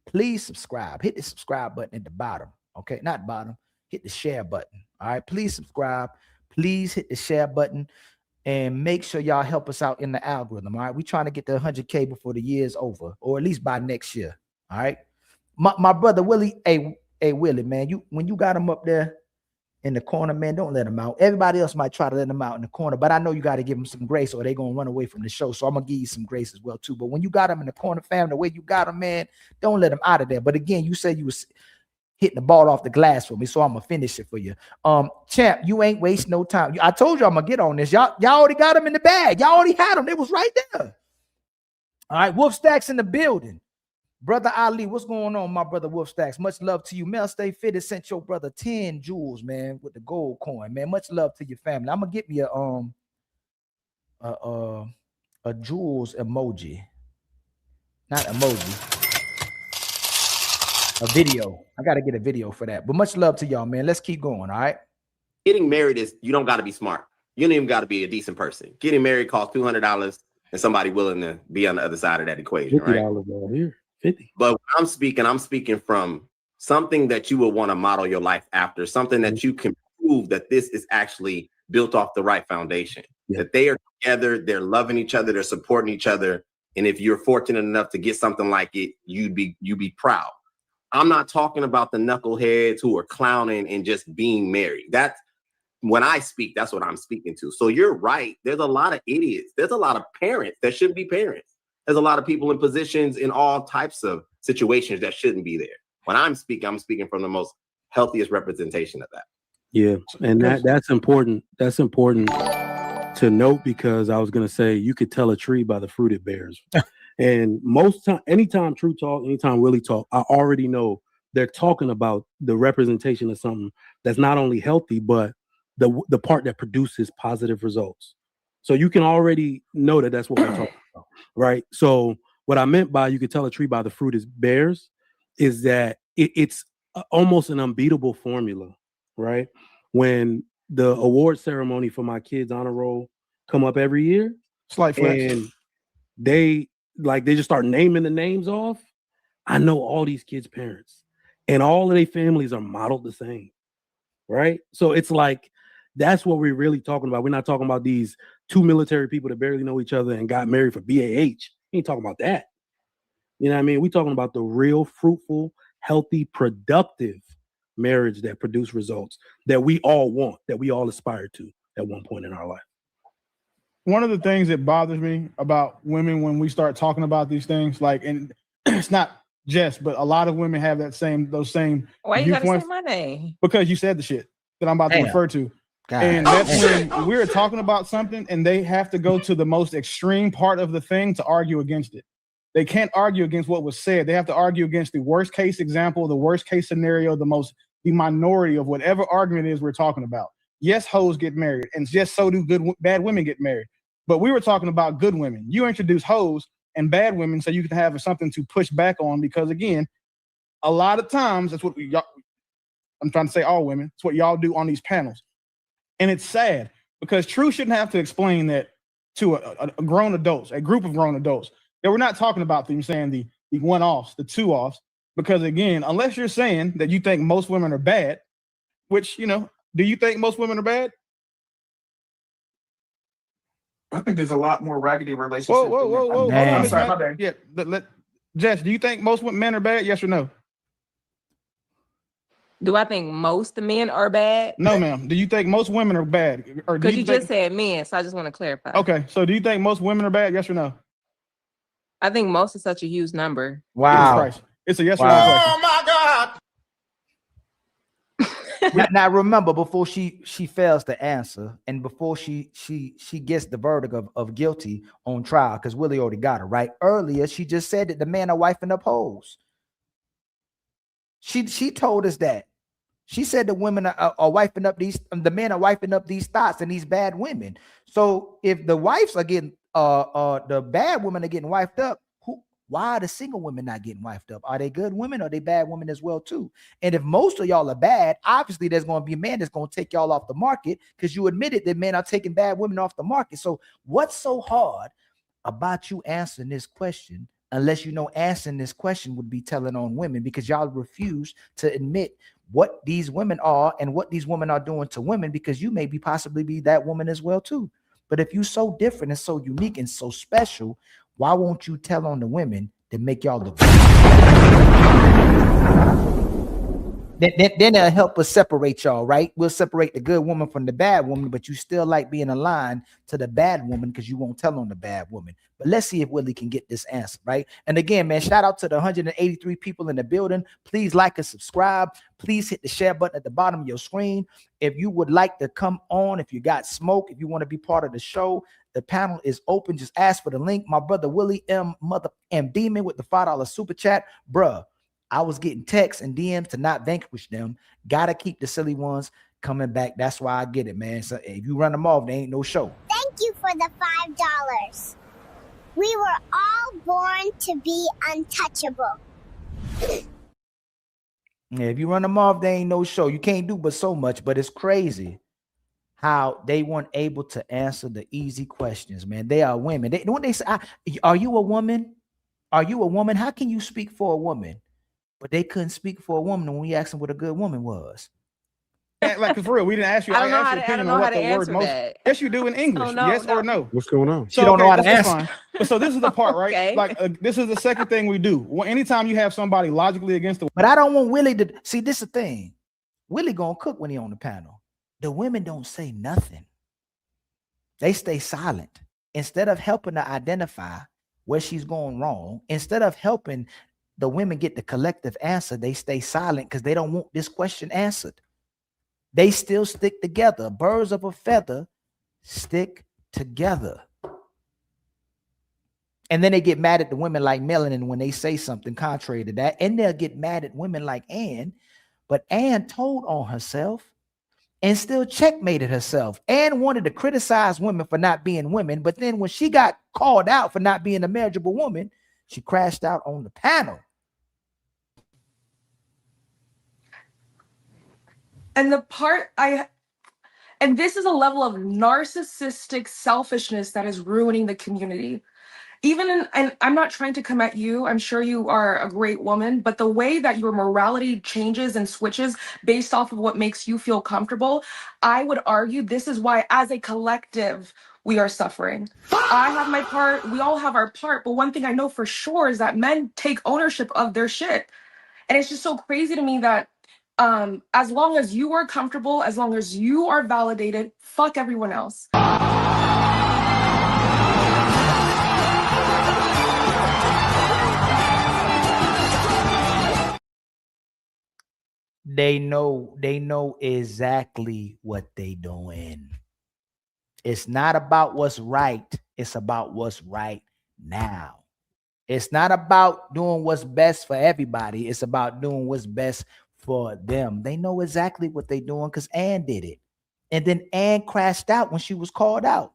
please subscribe. Hit the subscribe button at the bottom. Okay, not bottom. Hit the share button. All right, please subscribe. Please hit the share button and make sure y'all help us out in the algorithm. All right, we trying to get to 100K before the year's over, or at least by next year. All right, my brother Willie. Hey Willie, man, when you got him up there in the corner, man, don't let him out. Everybody else might try to let him out in the corner, but I know you got to give him some grace or they're going to run away from the show. So I'm going to give you some grace as well, too. But when you got him in the corner, fam, the way you got him, man, don't let him out of there. But again, you said you was hitting the ball off the glass for me, so I'm going to finish it for you. Champ, you ain't waste no time. I told you I'm going to get on this. Y'all already got him in the bag. Y'all already had him. They was right there. All right, Wolf Stacks in the building. Brother Ali, what's going on, my brother Wolf Stacks? Much love to you. Mel Stay Fitted sent your brother 10 jewels, man, with the gold coin, man. Much love to your family. I'm gonna get me a jewels emoji, not emoji, a video. I gotta get a video for that. But much love to y'all, man. Let's keep going. All right. Getting married you don't got to be smart. You don't even got to be a decent person. Getting married costs $200, and somebody willing to be on the other side of that equation, right? $50 here. 50. But when I'm speaking from something that you will want to model your life after, something that you can prove that this is actually built off the right foundation, that they are together, they're loving each other, they're supporting each other. And if you're fortunate enough to get something like it, you'd be proud. I'm not talking about the knuckleheads who are clowning and just being married. That's when I speak, that's what I'm speaking to. So you're right. There's a lot of idiots. There's a lot of parents that shouldn't be parents. There's a lot of people in positions in all types of situations that shouldn't be there. When I'm speaking from the most healthiest representation of that. Yeah, and that's important. That's important to note, because I was going to say you could tell a tree by the fruit it bears. And most time, anytime True talk, anytime Willie talk, I already know they're talking about the representation of something that's not only healthy, but the part that produces positive results. So you can already know that that's what we're talking about, right? So what I meant by you could tell a tree by the fruit it bears is that it's almost an unbeatable formula, right? When the award ceremony for my kids' honor roll come up every year, Slight flex, and they just start naming the names off, I know all these kids' parents, and all of their families are modeled the same, right? So it's like, that's what we're really talking about. We're not talking about these two military people that barely know each other and got married for BAH. We ain't talking about that. You know what I mean? We're talking about the real, fruitful, healthy, productive marriage that produce results that we all want, that we all aspire to at one point in our life. One of the things that bothers me about women when we start talking about these things, like, and it's not just, but a lot of women have those same Why you gotta say viewpoints my name? because you said the shit that I'm about to Damn. refer to. God. And that's when we're talking about something and they have to go to the most extreme part of the thing to argue against it. They can't argue against what was said. They have to argue against the worst case example, the worst case scenario, the minority of whatever argument it is we're talking about. Yes, hoes get married, and yes, so do bad women get married. But we were talking about good women. You introduce hoes and bad women so you can have something to push back on, because again, a lot of times that's what I'm trying to say all women, it's what y'all do on these panels. And it's sad because True shouldn't have to explain that to a grown adults, a group of grown adults. That we're not talking about them saying the one-offs, the two-offs, because again, unless you're saying that you think most women are bad, which, you know, do you think most women are bad? I think there's a lot more raggedy relationships. Whoa. I'm sorry, my bad. Yeah, Jess, do you think most men are bad? Yes or no? Do I think most men are bad? No, ma'am. Do you think most women are bad? Or do Because you think... just said men, so I just want to clarify. Okay, so do you think most women are bad? Yes or no? I think most is such a huge number. Wow. It's a yes or no question. my God. now remember, before she fails to answer, and before she gets the verdict of guilty on trial, because Willie already got her right earlier, she just said that the men are wifing up hoes. She told us that. She said the women are wifing up the men are wifing up these thoughts and these bad women. So if the wives are getting the bad women are getting wifed up, why are the single women not getting wifed up? Are they good women or are they bad women as well too? And if most of y'all are bad, obviously there's going to be a man that's going to take y'all off the market, because you admitted that men are taking bad women off the market. So what's so hard about you answering this question, unless you know answering this question would be telling on women, because y'all refuse to admit what these women are and what these women are doing to women, because you may possibly be that woman as well too. But if you're so different and so unique and so special, why won't you tell on the women that make y'all look good? Then it'll help us separate y'all, right? We'll separate the good woman from the bad woman, but you still like being aligned to the bad woman because you won't tell on the bad woman. But let's see if Willie can get this answer, right? And again, man, shout out to the 183 people in the building. Please like and subscribe. Please hit the share button at the bottom of your screen. If you would like to come on, if you got smoke, if you want to be part of the show, the panel is open. Just ask for the link. My brother Willie M. Demon with the $5 super chat. Bruh, I was getting texts and DMs to not vanquish them. Gotta keep the silly ones coming back. That's why I get it, man. So if you run them off, there ain't no show. Thank you for the $5. We were all born to be untouchable. Yeah, if you run them off, there ain't no show. You can't do but so much, but it's crazy how they weren't able to answer the easy questions, man. They are women. When they say, are you a woman? Are you a woman? How can you speak for a woman? But they couldn't speak for a woman when we asked them what a good woman was. Like, for real, we didn't ask you. I don't know how to answer that. Yes, you do in English. Yes or no? What's going on? She don't know how to answer. So this is the part, right? Okay. Like this is the second thing we do. Anytime you have somebody logically against the. But I don't want Willie to see. This is the thing. Willie gonna cook when he on the panel. The women don't say nothing. They stay silent. Instead of helping her identify where she's going wrong, instead of helping the women get the collective answer, they stay silent because they don't want this question answered. They still stick together. Birds of a feather stick together. And then they get mad at the women like Melanin when they say something contrary to that. And they'll get mad at women like Ann. But Ann told on herself and still checkmated herself. Ann wanted to criticize women for not being women. But then when she got called out for not being a marriageable woman, she crashed out on the panel. And this is a level of narcissistic selfishness that is ruining the community. And I'm not trying to come at you. I'm sure you are a great woman, but the way that your morality changes and switches based off of what makes you feel comfortable, I would argue this is why, as a collective, we are suffering. I have my part, we all have our part, but one thing I know for sure is that men take ownership of their shit. And it's just so crazy to me that as long as you are comfortable, as long as you are validated, fuck everyone else. They know exactly what they doing. It's not about what's right. It's about what's right now. It's not about doing what's best for everybody. It's about doing what's best for them. They know exactly what they're doing because Ann did it. And then Ann crashed out when she was called out.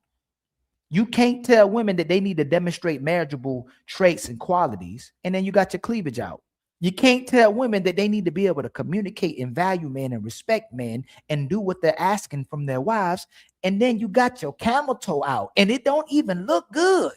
You can't tell women that they need to demonstrate marriageable traits and qualities, and then you got your cleavage out. You can't tell women that they need to be able to communicate and value men and respect men and do what they're asking from their wives, and then you got your camel toe out, and it don't even look good.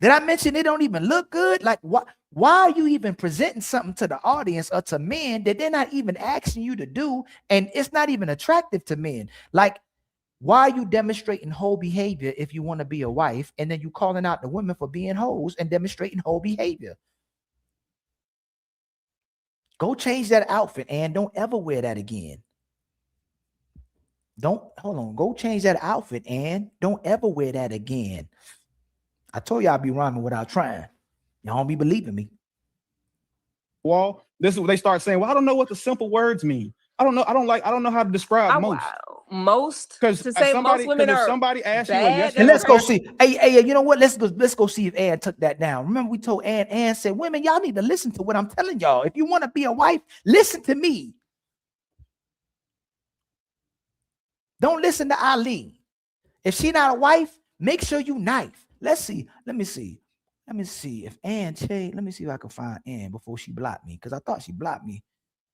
Did I mention it don't even look good? Like, why are you even presenting something to the audience or to men that they're not even asking you to do, and it's not even attractive to men? Like, why are you demonstrating whole behavior if you want to be a wife, and then you calling out the women for being hoes and demonstrating whole behavior? Go change that outfit and don't ever wear that again. Go change that outfit and don't ever wear that again. I told you I'd be rhyming without trying. Y'all don't be believing me. Well, this is what they start saying. Well, I don't know what the simple words mean. I don't know. I don't know how to describe most. Because most women are somebody asked you, and let's go see. Hey, you know what? Let's go see if Ann took that down. Remember, we told Ann said, women, y'all need to listen to what I'm telling y'all. If you want to be a wife, listen to me. Don't listen to Ali. If she not a wife, make sure you knife. Let's see. Let me see if Ann Che. Let me see if I can find Ann before she blocked me, because I thought she blocked me.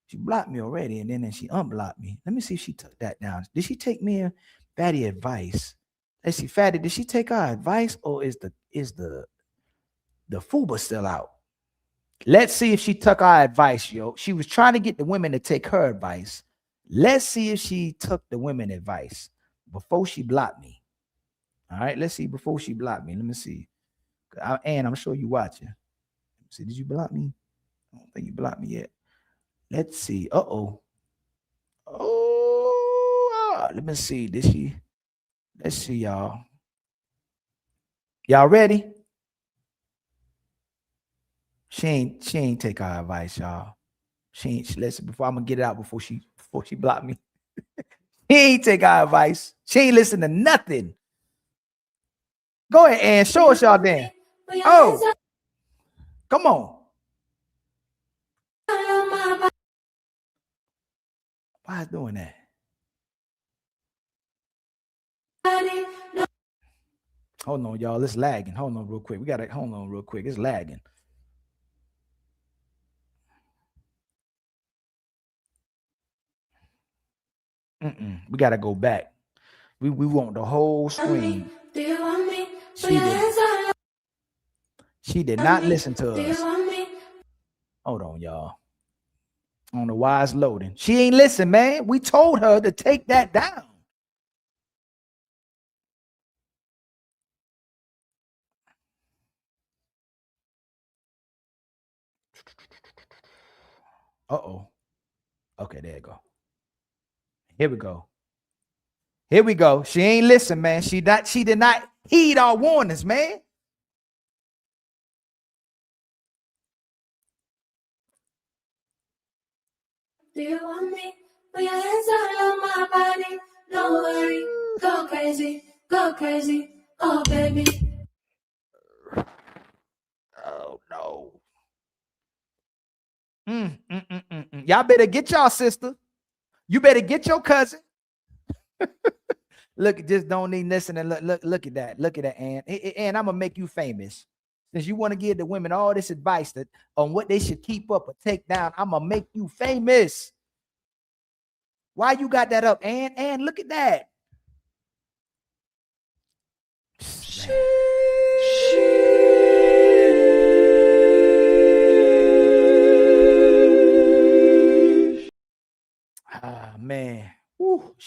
She blocked me already, and then she unblocked me. Let me see if she took that down. Did she take me and Fatty advice? Let's see, Fatty, did she take our advice, or is the FUBA still out? Let's see if she took our advice, yo. She was trying to get the women to take her advice. Let's see if she took the women advice before she blocked me. All right, let's see before she blocked me. Let me see. Ann, I'm sure you watching. Let me see, did you block me? I don't think you blocked me yet. Let's see. Oh, let me see. Did she? Let's see, y'all. Y'all ready? She ain't take our advice, y'all. She ain't. Listen, before I'm gonna get it out before she blocked me. She ain't take our advice. She ain't listen to nothing. Go ahead and show us y'all then. Oh, come on. Why is doing that? Hold on, y'all. It's lagging. Hold on real quick. We gotta hold on real quick. It's lagging. We gotta go back. We want the whole screen. She did not listen to us. Hold on, y'all. I don't know why it's loading. She ain't listen, man. We told her to take that down. Okay, there you go. Here we go. Here we go. She ain't listen, man. She did not heed our warnings, man. Do you want me? Put your hands all on my body. Don't worry. Go crazy. Go crazy. Oh, baby. Oh, no. Y'all better get y'all sister. You better get your cousin. Look, just don't need listening. Look at that. Look at that, Ann. And I'm gonna make you famous. Since you want to give the women all this advice on what they should keep up or take down, I'm gonna make you famous. Why you got that up, Ann? Ann, look at that.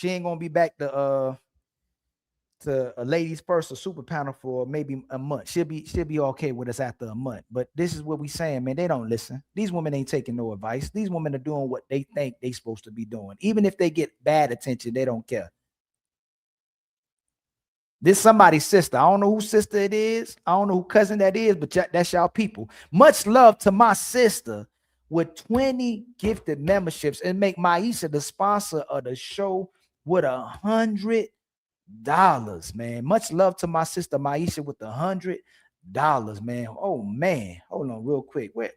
She ain't gonna be back to a ladies first or super panel for maybe a month. She'll be okay with us after a month. But this is what we saying, man. They don't listen. These women ain't taking no advice. These women are doing what they think they supposed to be doing. Even if they get bad attention, they don't care. This somebody's sister. I don't know whose sister it is. I don't know who cousin that is, but that's y'all people. Much love to my sister with 20 gifted memberships, and make Maisha the sponsor of the show with $100, man. Much love to my sister Maisha with $100, man. Oh man, hold on real quick. Wait.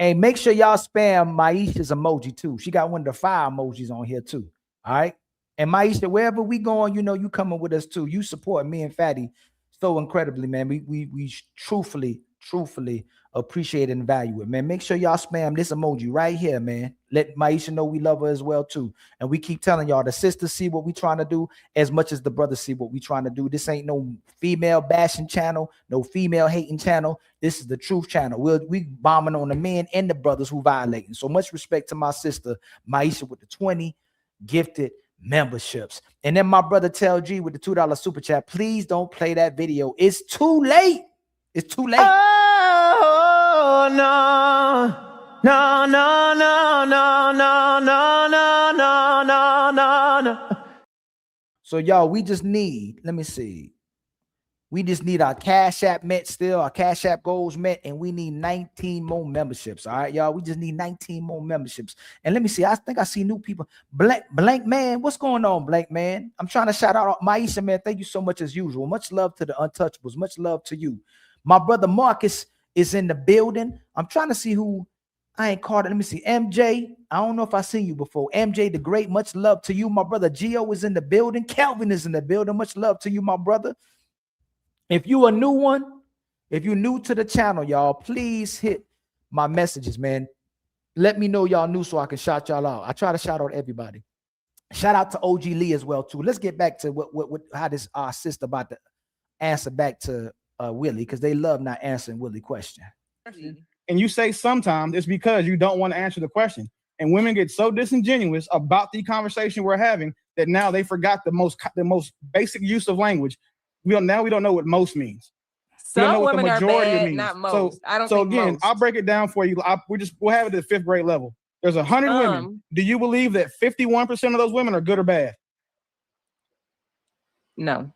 Hey, make sure y'all spam Maisha's emoji too. She got one of the fire emojis on here too. All right. And Maisha, wherever we going, you know you coming with us too. You support me and Fatty so incredibly, man. We truthfully appreciate and value it, man. Make sure y'all spam this emoji right here, man. Let Maisha know we love her as well too. And we keep telling y'all, the sisters see what we trying to do as much as the brothers see what we trying to do. This ain't no female bashing channel, no female hating channel. This is the truth channel. We bombing on the men and the brothers who violating. So much respect to my sister Maisha with the 20 gifted memberships. And then my brother Tell G with the $2 super chat. Please don't play that video. It's too late. It's too late. Oh no. No, no, no, no, no, no, no, no, no, no. So y'all, we just need, let me see. We just need our Cash App met still, our Cash App goals met, and we need 19 more memberships. All right, y'all. We just need 19 more memberships. And let me see. I think I see new people. Blank Man, what's going on, Blank Man? I'm trying to shout out Maisha, man. Thank you so much as usual. Much love to the Untouchables. Much love to you. My brother Marcus is in the building. I'm trying to see who I ain't caught it. Let me see. MJ. I don't know if I seen you before. MJ the Great. Much love to you. My brother Gio is in the building. Calvin is in the building. Much love to you, my brother. If you a new one, if you're new to the channel, y'all, please hit my messages, man. Let me know y'all new so I can shout y'all out. I try to shout out everybody. Shout out to OG Lee as well too. Let's get back to what how this our sister about to answer back to Willie, because they love not answering Willie question. And you say sometimes it's because you don't want to answer the question. And women get so disingenuous about the conversation we're having that now they forgot the most basic use of language. We don't know what most means. Some women are bad, not most. I don't think again, most. I'll break it down for you. We'll have it at the 5th grade level. There's 100 women. Do you believe that 51% of those women are good or bad? No.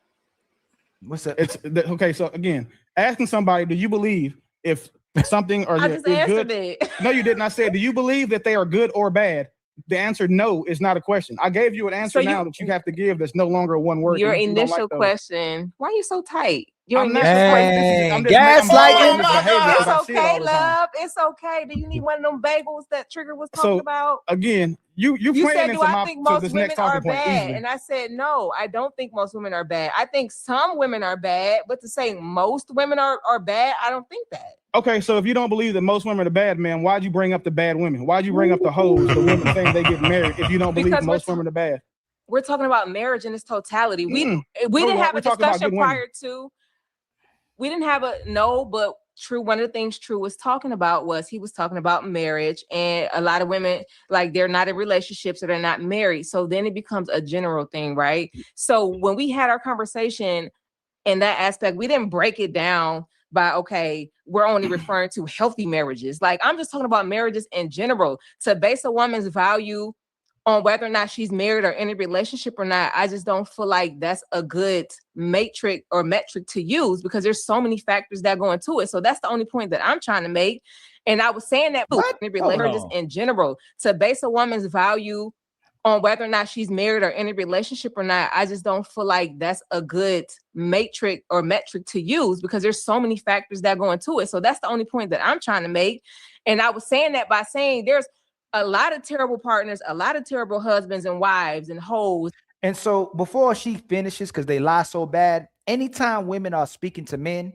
What's that? It's okay. So again, asking somebody, do you believe if something or I just is answered good? it. No, you didn't. I said, do you believe that they are good or bad? The answer no is not a question. I gave you an answer now that you have to give. That's no longer a one word. Your initial question. Why are you so tight? Your I'm not initial surprised. question. Gaslighting. It's okay, love. It's okay. Do you need one of them bagels that Trigger was talking about? Again, you You playing said, into do I think most this women next are talking point bad? easily. And I said, no, I don't think most women are bad. I think some women are bad, but to say most women are bad, I don't think that. Okay, so if you don't believe that most women are bad, man, why'd you bring up the bad women? Why'd you bring up the hoes, the women saying they get married if you don't believe Because most women are bad? We're talking about marriage in its totality. We No, didn't have we're a talking about discussion good women. prior to. We didn't have but True, one of the things True was talking about was he was talking about marriage, and a lot of women, like, they're not in relationships or they're not married. So then it becomes a general thing, right? So when we had our conversation in that aspect, we didn't break it down by, okay, we're only referring to healthy marriages. Like, I'm just talking about marriages in general. To base a woman's value on whether or not she's married or in a relationship or not, I just don't feel like that's a good metric to use, because there's so many factors that go into it. So that's the only point that I'm trying to make. And I was saying that in relationships in general, to base a woman's value on whether or not she's married or in a relationship or not, I just don't feel like that's a good metric to use, because there's so many factors that go into it. So that's the only point that I'm trying to make. And I was saying that by saying there's a lot of terrible partners, a lot of terrible husbands and wives and hoes. And so before she finishes, because they lie so bad, anytime women are speaking to men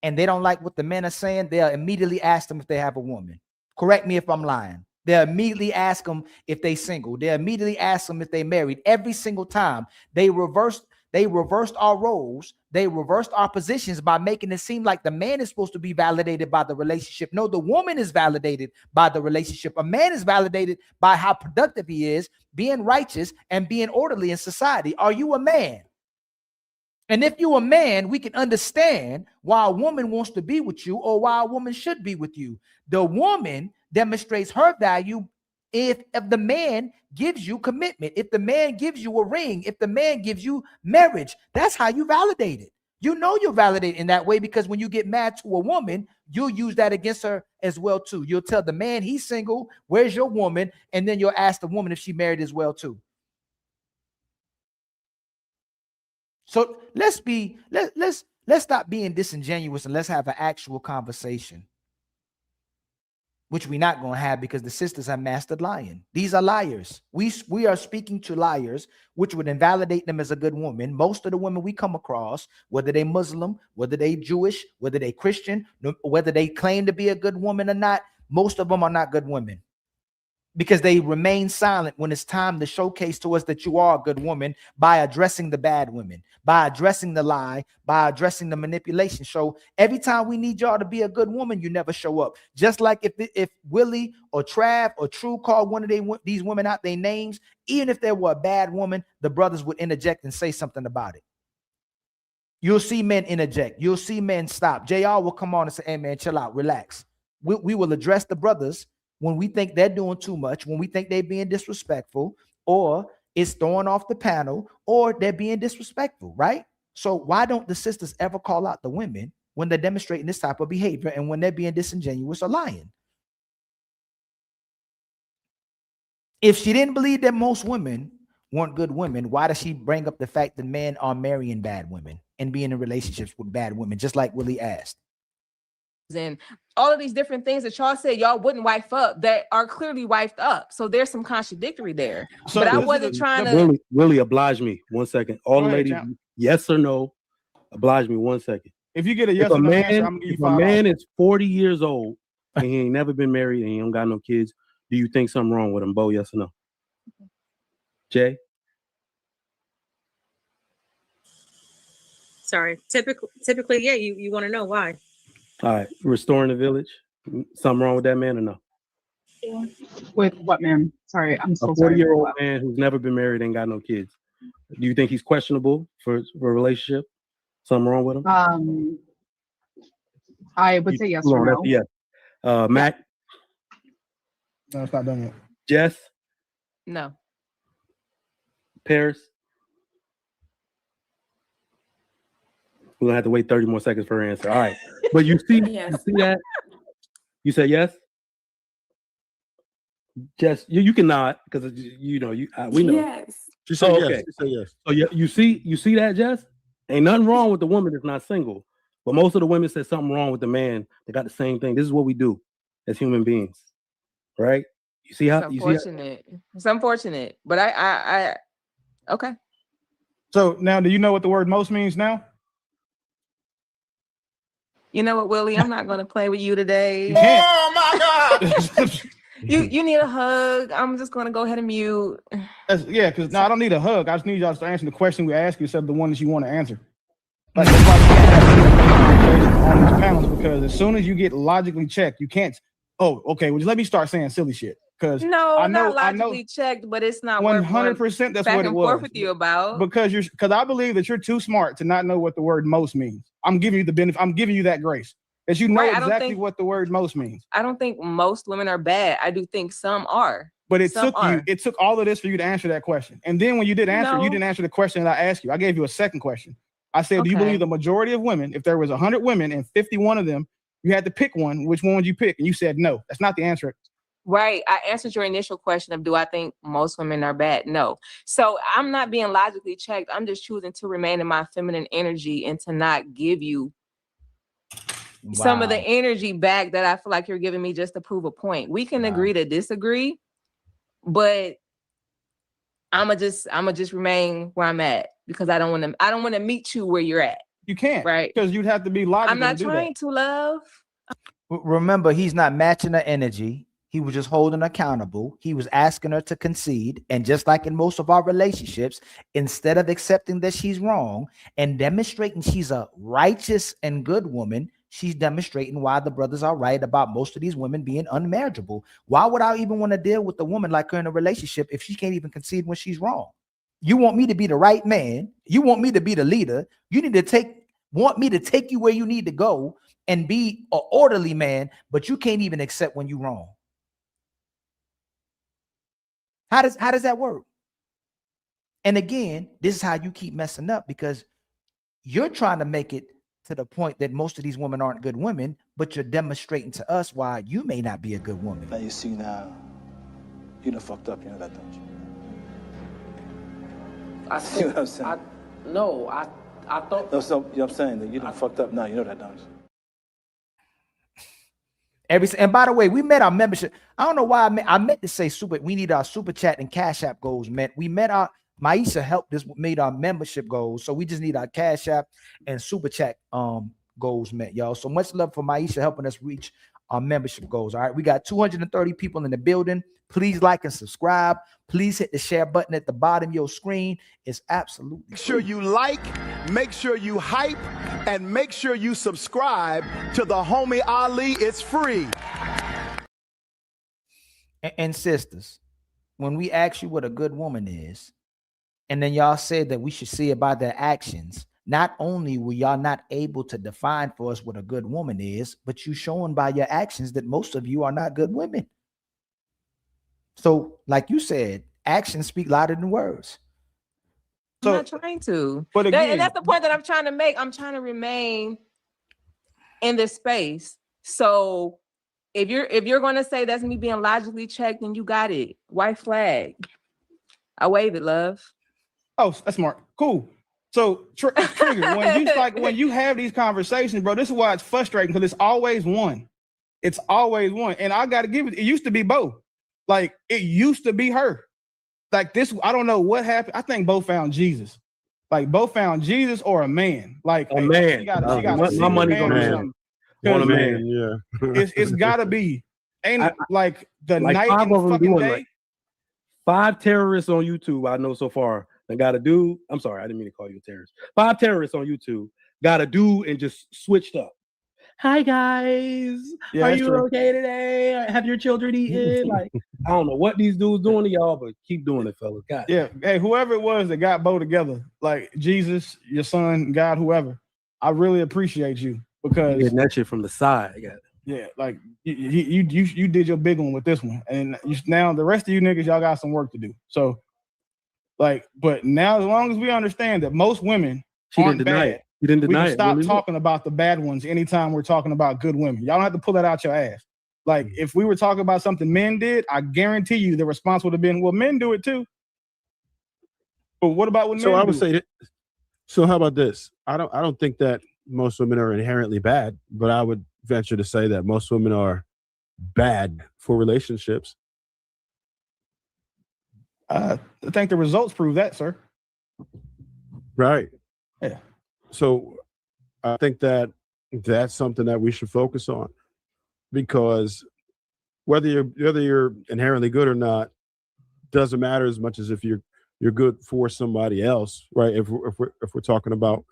and they don't like what the men are saying, they'll immediately ask them if they have a woman. Correct me if I'm lying. They immediately ask them if they single. They immediately ask them if they married. Every single time they reversed our roles. They reversed our positions by making it seem like the man is supposed to be validated by the relationship. No, the woman is validated by the relationship. A man is validated by how productive he is, being righteous and being orderly in society. Are you a man? And if you're a man, we can understand why a woman wants to be with you or why a woman should be with you. The woman demonstrates her value if the man gives you commitment, if the man gives you a ring, if the man gives you marriage. That's how you validate it. You know you're validated in that way because when you get mad to a woman, you'll use that against her as well too. You'll tell the man he's single, where's your woman? And then you'll ask the woman if she married as well too. So let's stop being disingenuous and let's have an actual conversation, which we're not going to have because the sisters have mastered lying. These are liars. We are speaking to liars, which would invalidate them as a good woman. Most of the women we come across, whether they Muslim, whether they Jewish, whether they Christian, whether they claim to be a good woman or not, most of them are not good women. Because they remain silent when it's time to showcase to us that you are a good woman by addressing the bad women, by addressing the lie, by addressing the manipulation. So every time we need y'all to be a good woman, you never show up. Just like if Willie or Trav or True called one of these women out their names, even if they were a bad woman, the brothers would interject and say something about it. You'll see men interject. You'll see men stop. JR will come on and say, hey man, chill out, relax. We will address the brothers when we think they're doing too much, when we think they're being disrespectful, or it's throwing off the panel, or they're being disrespectful, right? So why don't the sisters ever call out the women when they're demonstrating this type of behavior and when they're being disingenuous or lying? If she didn't believe that most women weren't good women, why does she bring up the fact that men are marrying bad women and being in relationships with bad women, just like Willie asked? And all of these different things that y'all said y'all wouldn't wife up that are clearly wifed up. So there's some contradictory there. So but I wasn't trying to. Willie, oblige me 1 second. All Go ahead, ladies, champ. yes or no? Oblige me 1 second. If you get a yes or no answer, I'm gonna give you if a $5. man is 40 years old and he ain't never been married and he don't got no kids, do you think something wrong with him, Bo? Yes or no? Jay? Sorry. Typically, yeah, you want to know why. All right, restoring the village. Something wrong with that man or no? With what man? Sorry, I'm so A sorry. 40-year-old man who's never been married and got no kids. Do you think he's questionable for a relationship? Something wrong with him? I would say yes or no. Yes. Matt? No, it's not done yet. Jess? No. Paris? We're gonna have to wait 30 more seconds for her answer. All right. But you see, Yes. you see that? You said yes? Jess, you can nod because we know. Yes. She said yes. Okay. She said yes. So you see that, Jess? Ain't nothing wrong with the woman that's not single. But most of the women said something wrong with the man that got the same thing. This is what we do as human beings. Right? You see how It's unfortunate. It's unfortunate. But I okay. So now, do you know what the word most means now? You know what, Willie? I'm not gonna play with you today. Oh my God! You need a hug. I'm just gonna go ahead and mute. Yeah, because no, I don't need a hug. I just need y'all to answer the question we ask you instead of the one that you want to answer. Like, that's why we can't have conversations on these panels, because as soon as you get logically checked, you can't. Oh, okay. Well, just let me start saying silly shit. Because No, not logically checked, but it's not 100%. That's back what it and was. forth with you about. Because I believe that you're too smart to not know what the word most means. I'm giving you the benefit. I'm giving you that grace that you know Right, I don't exactly think- what the word most means. I don't think most women are bad. I do think some are. But it Some are. took all of this for you to answer that question. And then when you did answer, No. you didn't answer the question that I asked you. I gave you a second question. I said, do you Okay. believe the majority of women, if there was 100 women and 51 of them, you had to pick one, which one would you pick? And you said no. That's not the answer. Right. I answered your initial question of do I think most women are bad? No. So I'm not being logically checked. I'm just choosing to remain in my feminine energy and to not give you some of the energy back that I feel like you're giving me just to prove a point. We can agree to disagree, but I'ma just remain where I'm at because I don't want to meet you where you're at. You can't. Right. Because you'd have to be logical. I'm not to do trying to love. Remember, he's not matching the energy. He was just holding her accountable. He was asking her to concede. And just like in most of our relationships, instead of accepting that she's wrong and demonstrating she's a righteous and good woman, she's demonstrating why the brothers are right about most of these women being unmarriageable. Why would I even want to deal with a woman like her in a relationship if she can't even concede when she's wrong? You want me to be the right man. You want me to be the leader. You need to want me to take you where you need to go and be an orderly man, but you can't even accept when you're wrong. How does that work? And again, this is how you keep messing up, because you're trying to make it to the point that most of these women aren't good women, but you're demonstrating to us why you may not be a good woman. Now you see now, you done fucked up, you know that, don't you? I see what I'm saying. I thought. No, so, you know what I'm saying? That you done fucked up now, you know that, don't you? And by the way, we met our membership. I don't know why I meant to say we need our super chat and Cash App goals met. We met our Maisha helped us made our membership goals. So we just need our Cash App and super chat goals met, y'all. So much love for Maisha helping us reach our membership goals. All right. We got 230 people in the building. Please like and subscribe. Please hit the share button at the bottom of your screen. It's absolutely Make sure you like, make sure you hype, and make sure you subscribe to the Homie Ali. It's free. And sisters, when we ask you what a good woman is, and then y'all said that we should see it by their actions, not only were y'all not able to define for us what a good woman is, but you showing by your actions that most of you are not good women. So, like you said, actions speak louder than words. I'm not trying to. But again, and that's the point that I'm trying to make. I'm trying to remain in this space. So if you're going to say that's me being logically checked, then you got it. White flag. I wave it, love. Oh, that's smart. Cool. So Trigger, when you have these conversations, bro, this is why it's frustrating, because it's always one. It's always one. And I got to give it. It used to be Bo. Like, it used to be her. Like this, I don't know what happened. I think Bo found Jesus. Like Bo found Jesus or a man. Like a man. She got my money's on man. On a man, yeah. It's gotta be. Ain't like the like night and the fucking day. Like 5 terrorists on YouTube I know so far. They got a dude. I'm sorry, I didn't mean to call you a terrorist. 5 terrorists on YouTube got a dude and just switched up. Hi guys, are you okay today? Have your children eaten? Like, I don't know what these dudes doing to y'all, but keep doing it, fellas. God. Yeah, hey, whoever it was that got Bo together, like Jesus, your son, God, whoever, I really appreciate you, because getting that shit from the side. Yeah, like you did your big one with this one, and now the rest of you niggas, y'all got some work to do. So, like, but now as long as we understand that most women aren't bad. You didn't deny we it. Stop talking about the bad ones anytime we're talking about good women. Y'all don't have to pull that out your ass. Like, if we were talking about something men did, I guarantee you the response would have been, well, men do it too. But what about when men do it? So I would say that. So how about this? I don't think that most women are inherently bad, but I would venture to say that most women are bad for relationships. I think the results prove that, sir. Right. Yeah. So I think that that's something that we should focus on, because whether you're inherently good or not doesn't matter as much as if you're good for somebody else, right? If we're talking about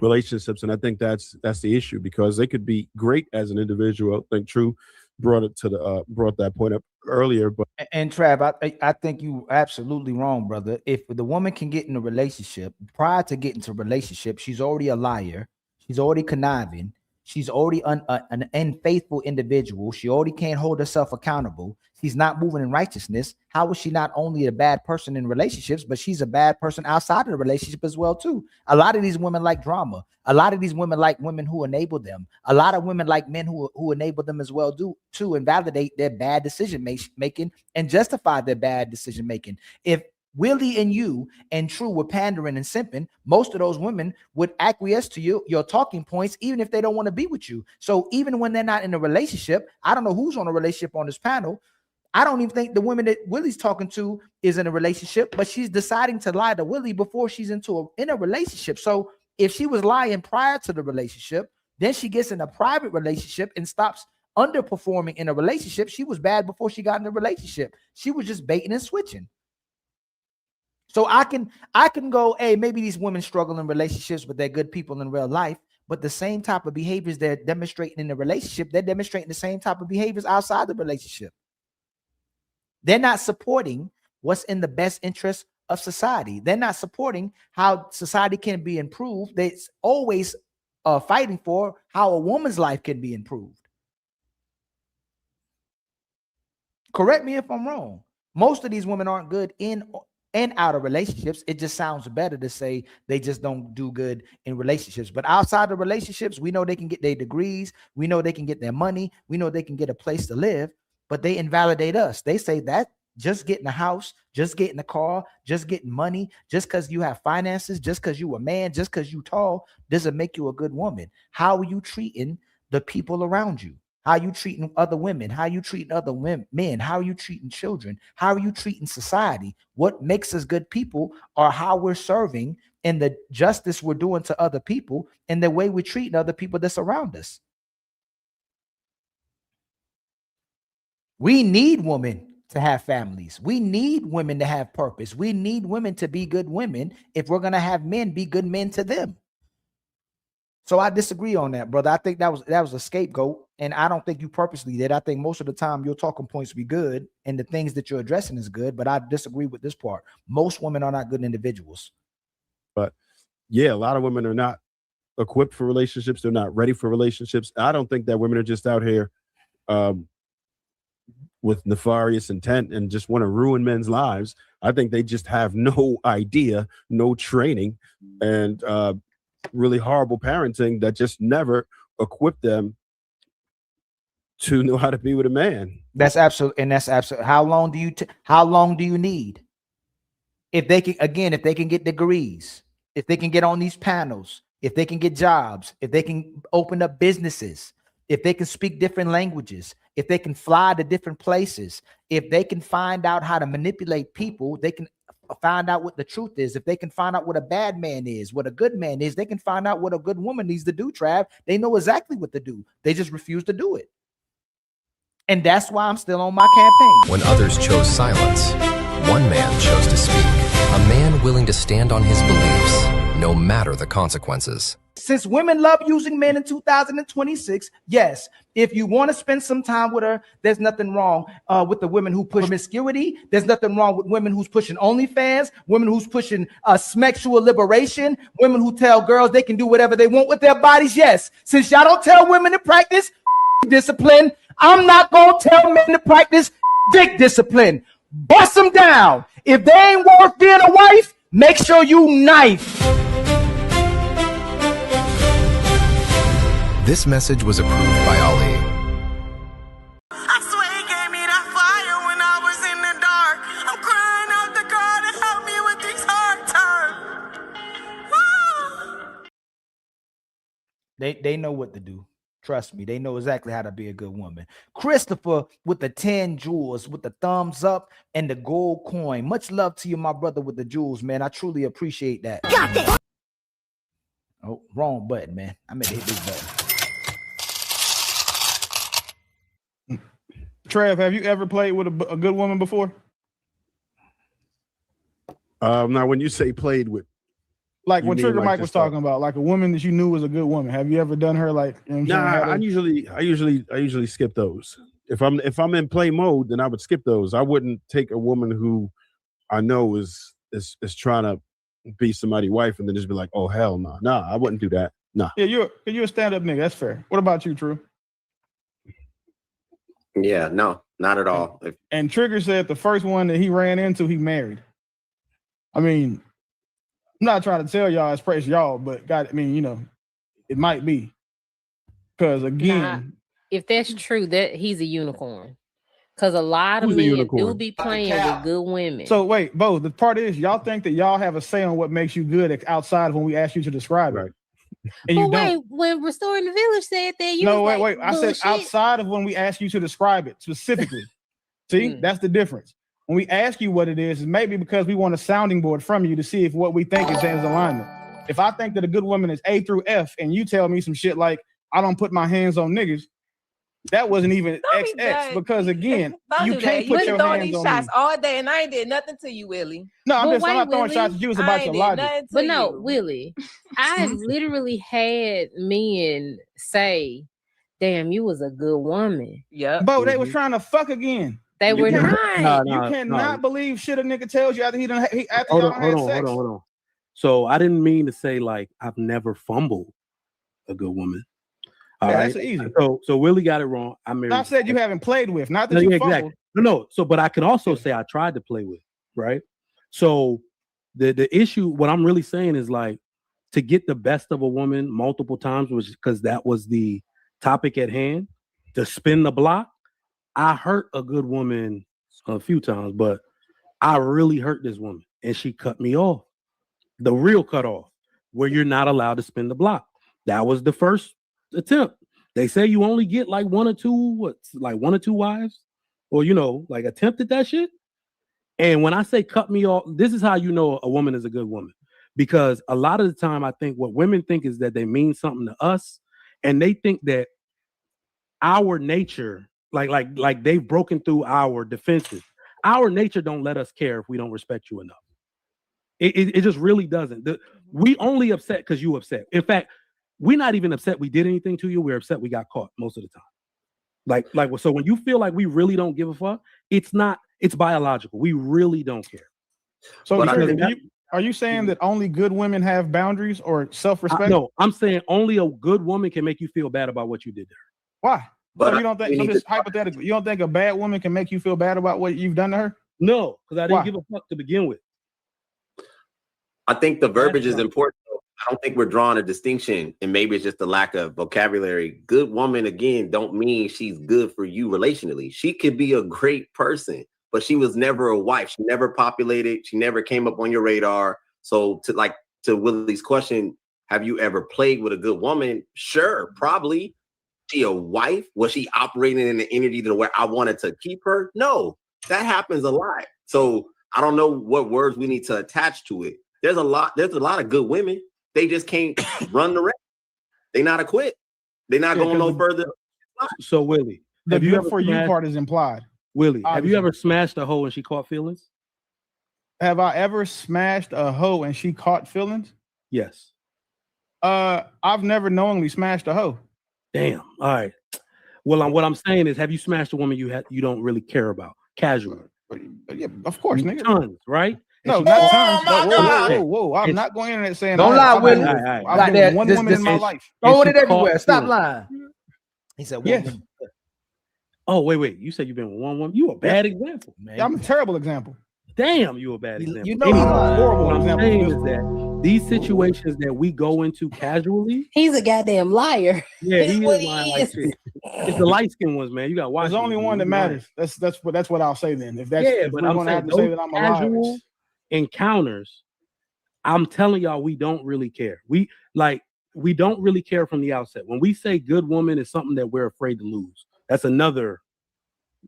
relationships, and I think that's the issue, because they could be great as an individual. I think True brought that point up earlier, but Trav, I think you absolutely wrong, brother. If the woman can get in a relationship, prior to getting to a relationship, she's already a liar, she's already conniving, she's already an unfaithful individual, she already can't hold herself accountable, she's not moving in righteousness. How is she not only a bad person in relationships, but she's a bad person outside of the relationship as well too? A lot of these women like drama. A lot of these women like women who enable them. A lot of women like men who enable them as well too, and validate their bad decision making and justify their bad decision making. If Willie and you and True were pandering and simping, most of those women would acquiesce to your talking points, even if they don't want to be with you. So even when they're not in a relationship, I don't know who's on a relationship on this panel. I don't even think the woman that Willie's talking to is in a relationship, but she's deciding to lie to Willie before she's in a relationship. So if she was lying prior to the relationship, then she gets in a private relationship and stops underperforming in a relationship. She was bad before she got in a relationship. She was just baiting and switching. So I can go, hey, maybe these women struggle in relationships, but they're good people in real life. But the same type of behaviors they're demonstrating in the relationship, they're demonstrating the same type of behaviors outside the relationship. They're not supporting what's in the best interest of society. They're not supporting how society can be improved. They're always fighting for how a woman's life can be improved. Correct me if I'm wrong. Most of these women aren't good in and out of relationships. It just sounds better to say they just don't do good in relationships. But outside of relationships, we know they can get their degrees. We know they can get their money. We know they can get a place to live, but they invalidate us. They say that just getting a house, just getting a car, just getting money, just because you have finances, just because you a man, just because you tall, doesn't make you a good woman. How are you treating the people around you? How are you treating other women? How are you treating other men? How are you treating children? How are you treating society? What makes us good people are how we're serving and the justice we're doing to other people and the way we're treating other people that's around us. We need women to have families. We need women to have purpose. We need women to be good women if we're going to have men be good men to them. So I disagree on that, brother. I think that was a scapegoat, and I don't think you purposely did. I think most of the time your talking points be good and the things that you're addressing is good, but I disagree with this part. Most women are not good individuals. But yeah, a lot of women are not equipped for relationships. They're not ready for relationships. I don't think that women are just out here with nefarious intent and just want to ruin men's lives. I think they just have no idea, no training, and really horrible parenting that just never equipped them to know how to be with a man. That's absolutely, and that's absolutely. How long do you need? If they can get degrees, if they can get on these panels, if they can get jobs, if they can open up businesses, if they can speak different languages, if they can fly to different places, if they can find out how to manipulate people, they can find out what the truth is. If they can find out what a bad man is, what a good man is, they can find out what a good woman needs to do, Trav. They know exactly what to do. They just refuse to do it. And that's why I'm still on my campaign. When others chose silence, one man chose to speak. A man willing to stand on his beliefs, no matter the consequences. Since women love using men in 2026, yes, if you want to spend some time with her, there's nothing wrong with the women who push promiscuity. There's nothing wrong with women who's pushing OnlyFans, women who's pushing sexual liberation, women who tell girls they can do whatever they want with their bodies. Yes, since y'all don't tell women to practice discipline, I'm not going to tell men to practice dick discipline. Bust them down. If they ain't worth being a wife, make sure you knife. This message was approved by Ali. I swear he gave me that fire when I was in the dark. I'm crying out to God to help me with these hard times. They know what to do. Trust me, they know exactly how to be a good woman. Christopher with the 10 jewels, with the thumbs up and the gold coin. Much love to you, my brother, with the jewels, man. I truly appreciate that. Got this. Oh, wrong button, man. I meant to hit this button. Trev, have you ever played with a good woman before? Now, when you say played with, like when Trigger Mike was talking about, like a woman that you knew was a good woman. Have you ever done her like? You know I usually skip those. If I'm in play mode, then I would skip those. I wouldn't take a woman who I know is trying to be somebody's wife and then just be like, oh hell no, I wouldn't do that. No. Yeah, you're a stand-up nigga. That's fair. What about you, True? Yeah, no, not at all. And Trigger said the first one that he ran into, he married. I mean, I'm not trying to tell y'all it's praise y'all, but God, I mean, you know, it might be. Because again, if that's true, that he's a unicorn. Because a lot of men do be playing with good women. So wait, Bo, the part is y'all think that y'all have a say on what makes you good outside of when we ask you to describe it. And you don't. When Restoring the Village said that, you wait. I said outside of when we ask you to describe it specifically. See, that's the difference. When we ask you what it is maybe because we want a sounding board from you to see if what we think is in alignment. If I think that a good woman is A through F and you tell me some shit like, I don't put my hands on niggas, that wasn't even Don't be XX done. because again, Don't you do can't that. put You your been throwing hands these on shots me. all day, and I ain't did nothing to you, Willie. No, I'm But not throwing Willie, shots at you. It's I about ain't your did logic. nothing to But no, you. Willie, I literally had men say, "Damn, you was a good woman." Yep. Bo, they was trying to fuck again. They were not. You cannot believe shit a nigga tells you after he done after Hold y'all on, had hold on, sex. hold on. So I didn't mean to say like I've never fumbled a good woman. All Yeah, right. that's easy. So Willie got it wrong. I married. I said you haven't played with, not that No, you yeah, fumbled. exactly. No. So, but I can also say I tried to play with, right? So the issue, what I'm really saying is like to get the best of a woman multiple times, was because that was the topic at hand. To spin the block, I hurt a good woman a few times, but I really hurt this woman, and she cut me off. The real cut off, where you're not allowed to spin the block. That was the first attempt. They say you only get like one or two wives, or like attempted that shit. And when I say cut me off, this is how you know a woman is a good woman. Because a lot of the time, I think what women think is that they mean something to us, and they think that our nature, like they've broken through our defenses. Our nature don't let us care if we don't respect you enough. It just really doesn't. We only upset because you upset. In fact, we're not even upset we did anything to you. We're upset we got caught most of the time. So when you feel like we really don't give a fuck, it's biological. We really don't care. So are you saying that only good women have boundaries or self-respect? No, I'm saying only a good woman can make you feel bad about what you did to her. Why? But so you don't think, so just hypothetically, you don't think a bad woman can make you feel bad about what you've done to her? No, because I didn't Why? give a fuck to begin with. I think the verbiage is important. I don't think we're drawing a distinction, and maybe it's just a lack of vocabulary. Good woman, again, don't mean she's good for you relationally. She could be a great person, but she was never a wife. She never populated. She never came up on your radar. So to Willie's question, have you ever played with a good woman? Sure, probably. She a wife? Was she operating in the energy to where I wanted to keep her? No, that happens a lot. So I don't know what words we need to attach to it. There's a lot of good women. They just can't run the race. They're not equipped. They're not going no further. So Willie, The good for you part is implied. Willie, have you Obviously. ever smashed a hoe and she caught feelings? Have I ever smashed a hoe and she caught feelings? Yes. I've never knowingly smashed a hoe. Damn. All right. Well, what I'm saying is, have you smashed a woman you don't really care about, casually? Yeah, of course, nigga. Tons, right? No, not tons. Whoa. I'm not going in there saying Don't lie, Willie. I've Like been that, one this- woman this in my is- life. Throwing she it everywhere. caught Stop feelings. lying. He said, Yes. Oh, wait. You said you've been with one woman. You a bad example, man. Yeah, I'm a terrible example. Damn, you a bad example. you know Anyway, he's lying. Horrible what I'm example. saying is that these situations that we go into casually, He's a goddamn liar. yeah, That's he what is he lying like is. shit. It's the light skinned ones, man. You got to watch. There's only these, one man. that You lying. matters. That's what I'll say then. If that's Yeah, if but we're I'm gonna saying have to say those that I'm a liar. casual encounters, I'm telling y'all, we don't really care. We don't really care from the outset. When we say good woman is something that we're afraid to lose, that's another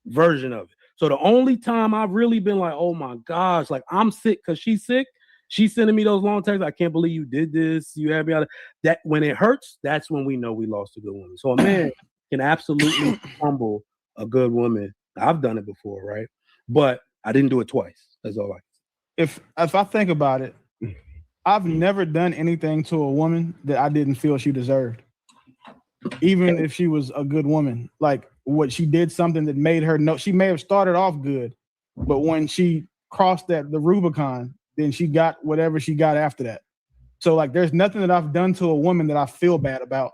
version of it. So the only time I've really been like, oh my gosh, like I'm sick because she's sick. She's sending me those long texts. I can't believe you did this. You had me out of that. When it hurts, that's when we know we lost a good woman. So a man can absolutely humble a good woman. I've done it before, right? But I didn't do it twice. That's all I. If I think about it, I've never done anything to a woman that I didn't feel she deserved. Even if she was a good woman, like what she did something that made her know she may have started off good, but when she crossed the Rubicon, then she got whatever she got after that. So like there's nothing that I've done to a woman that I feel bad about,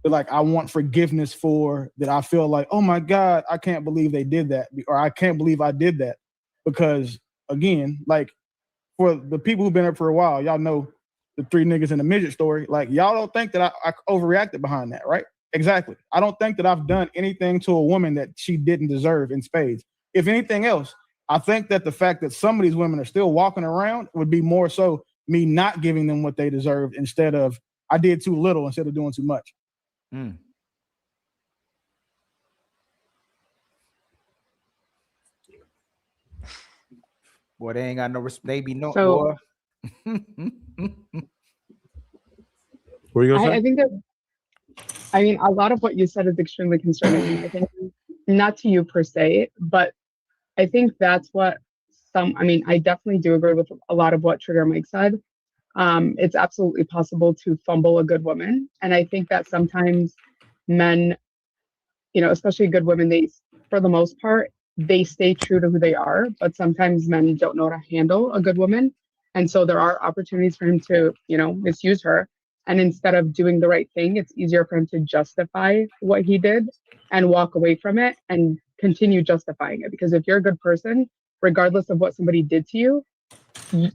that like I want forgiveness for, that I feel like, oh my God, I can't believe they did that, or I can't believe I did that. Because again, like for the people who've been up for a while, y'all know the 3 niggas in the midget story. Like y'all don't think that I overreacted behind that, right? Exactly. I don't think that I've done anything to a woman that she didn't deserve in spades. If anything else, I think that the fact that some of these women are still walking around would be more so me not giving them what they deserved instead of I did too little instead of doing too much. Boy, they ain't got no respect. They be no So- boy. What are you gonna say? I think that I mean, a lot of what you said is extremely concerning. And I think not to you per se, but I think that's what I mean, I definitely do agree with a lot of what Trigger Mike said. It's absolutely possible to fumble a good woman. And I think that sometimes men, especially good women, for the most part, they stay true to who they are, but sometimes men don't know how to handle a good woman. And so there are opportunities for him to, misuse her. And instead of doing the right thing, it's easier for him to justify what he did and walk away from it and continue justifying it. Because if you're a good person, regardless of what somebody did to you,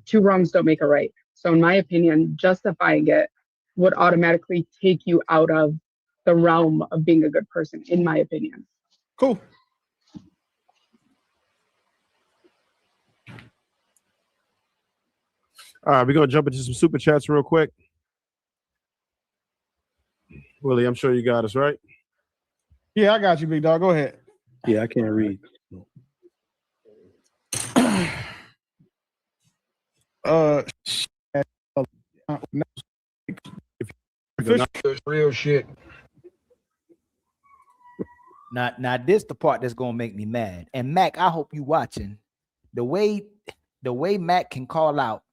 two wrongs don't make a right. So in my opinion, justifying it would automatically take you out of the realm of being a good person, in my opinion. Cool. All right, we're gonna jump into some super chats real quick. Willie, I'm sure you got us right. Yeah, I got you, big dog. Go ahead. Yeah, I can't read. Real shit. Now this the part that's gonna make me mad. And Mac, I hope you watching. The way Mac can call out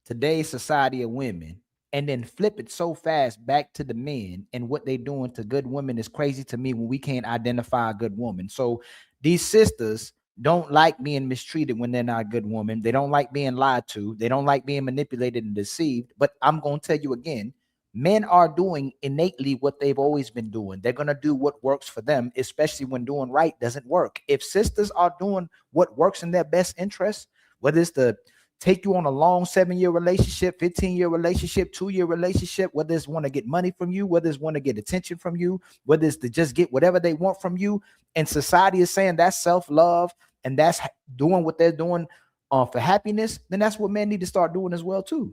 today's society of women and then flip it so fast back to the men and what they doing to good women is crazy to me when we can't identify a good woman. So these sisters don't like being mistreated when they're not a good woman. They don't like being lied to. They don't like being manipulated and deceived. But I'm going to tell you again, men are doing innately what they've always been doing. They're going to do what works for them, especially when doing right doesn't work. If sisters are doing what works in their best interest, whether it's to take you on a long 7-year relationship, 15-year relationship, 2-year relationship, whether it's want to get money from you, whether it's want to get attention from you, whether it's to just get whatever they want from you, and society is saying that's self-love and that's doing what they're doing for happiness, then that's what men need to start doing as well too.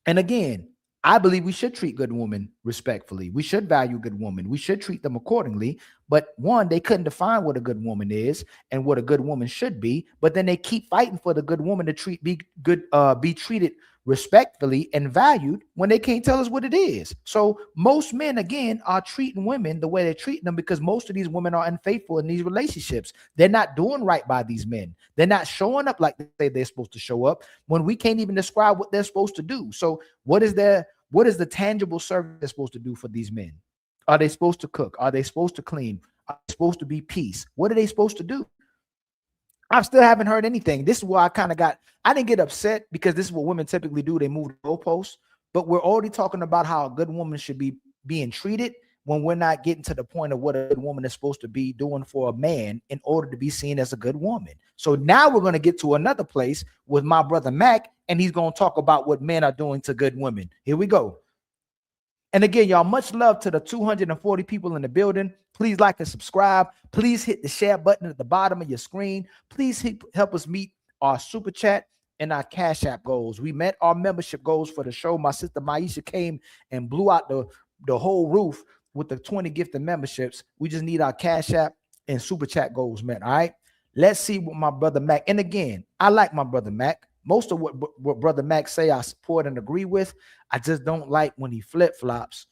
And again, I believe we should treat good women respectfully. We should value good women. We should treat them accordingly. But one, they couldn't define what a good woman is and what a good woman should be. But then they keep fighting for the good woman to be treated respectfully and valued when they can't tell us what it is. So most men, again, are treating women the way they're treating them because most of these women are unfaithful in these relationships. They're not doing right by these men. They're not showing up like they say they're supposed to show up when we can't even describe what they're supposed to do. So what is the tangible service they're supposed to do for these men? Are they supposed to cook? Are they supposed to clean? Are they supposed to be peace? What are they supposed to do? I still haven't heard anything. This is where I didn't get upset because this is what women typically do. They move the goalposts, but we're already talking about how a good woman should be being treated when we're not getting to the point of what a good woman is supposed to be doing for a man in order to be seen as a good woman. So now we're going to get to another place with my brother Mac, and he's going to talk about what men are doing to good women. Here we go. And again, y'all, much love to the 240 people in the building. Please like and subscribe. Please hit the share button at the bottom of your screen. Please help us meet our super chat and our Cash App goals. We met our membership goals for the show. My sister Maisha came and blew out the whole roof with the 20 gifted memberships. We just need our Cash App and super chat goals met. All right. Let's see what my brother Mac. And again, I like my brother Mac. Most of what brother Mac say, I support and agree with. I just don't like when he flip-flops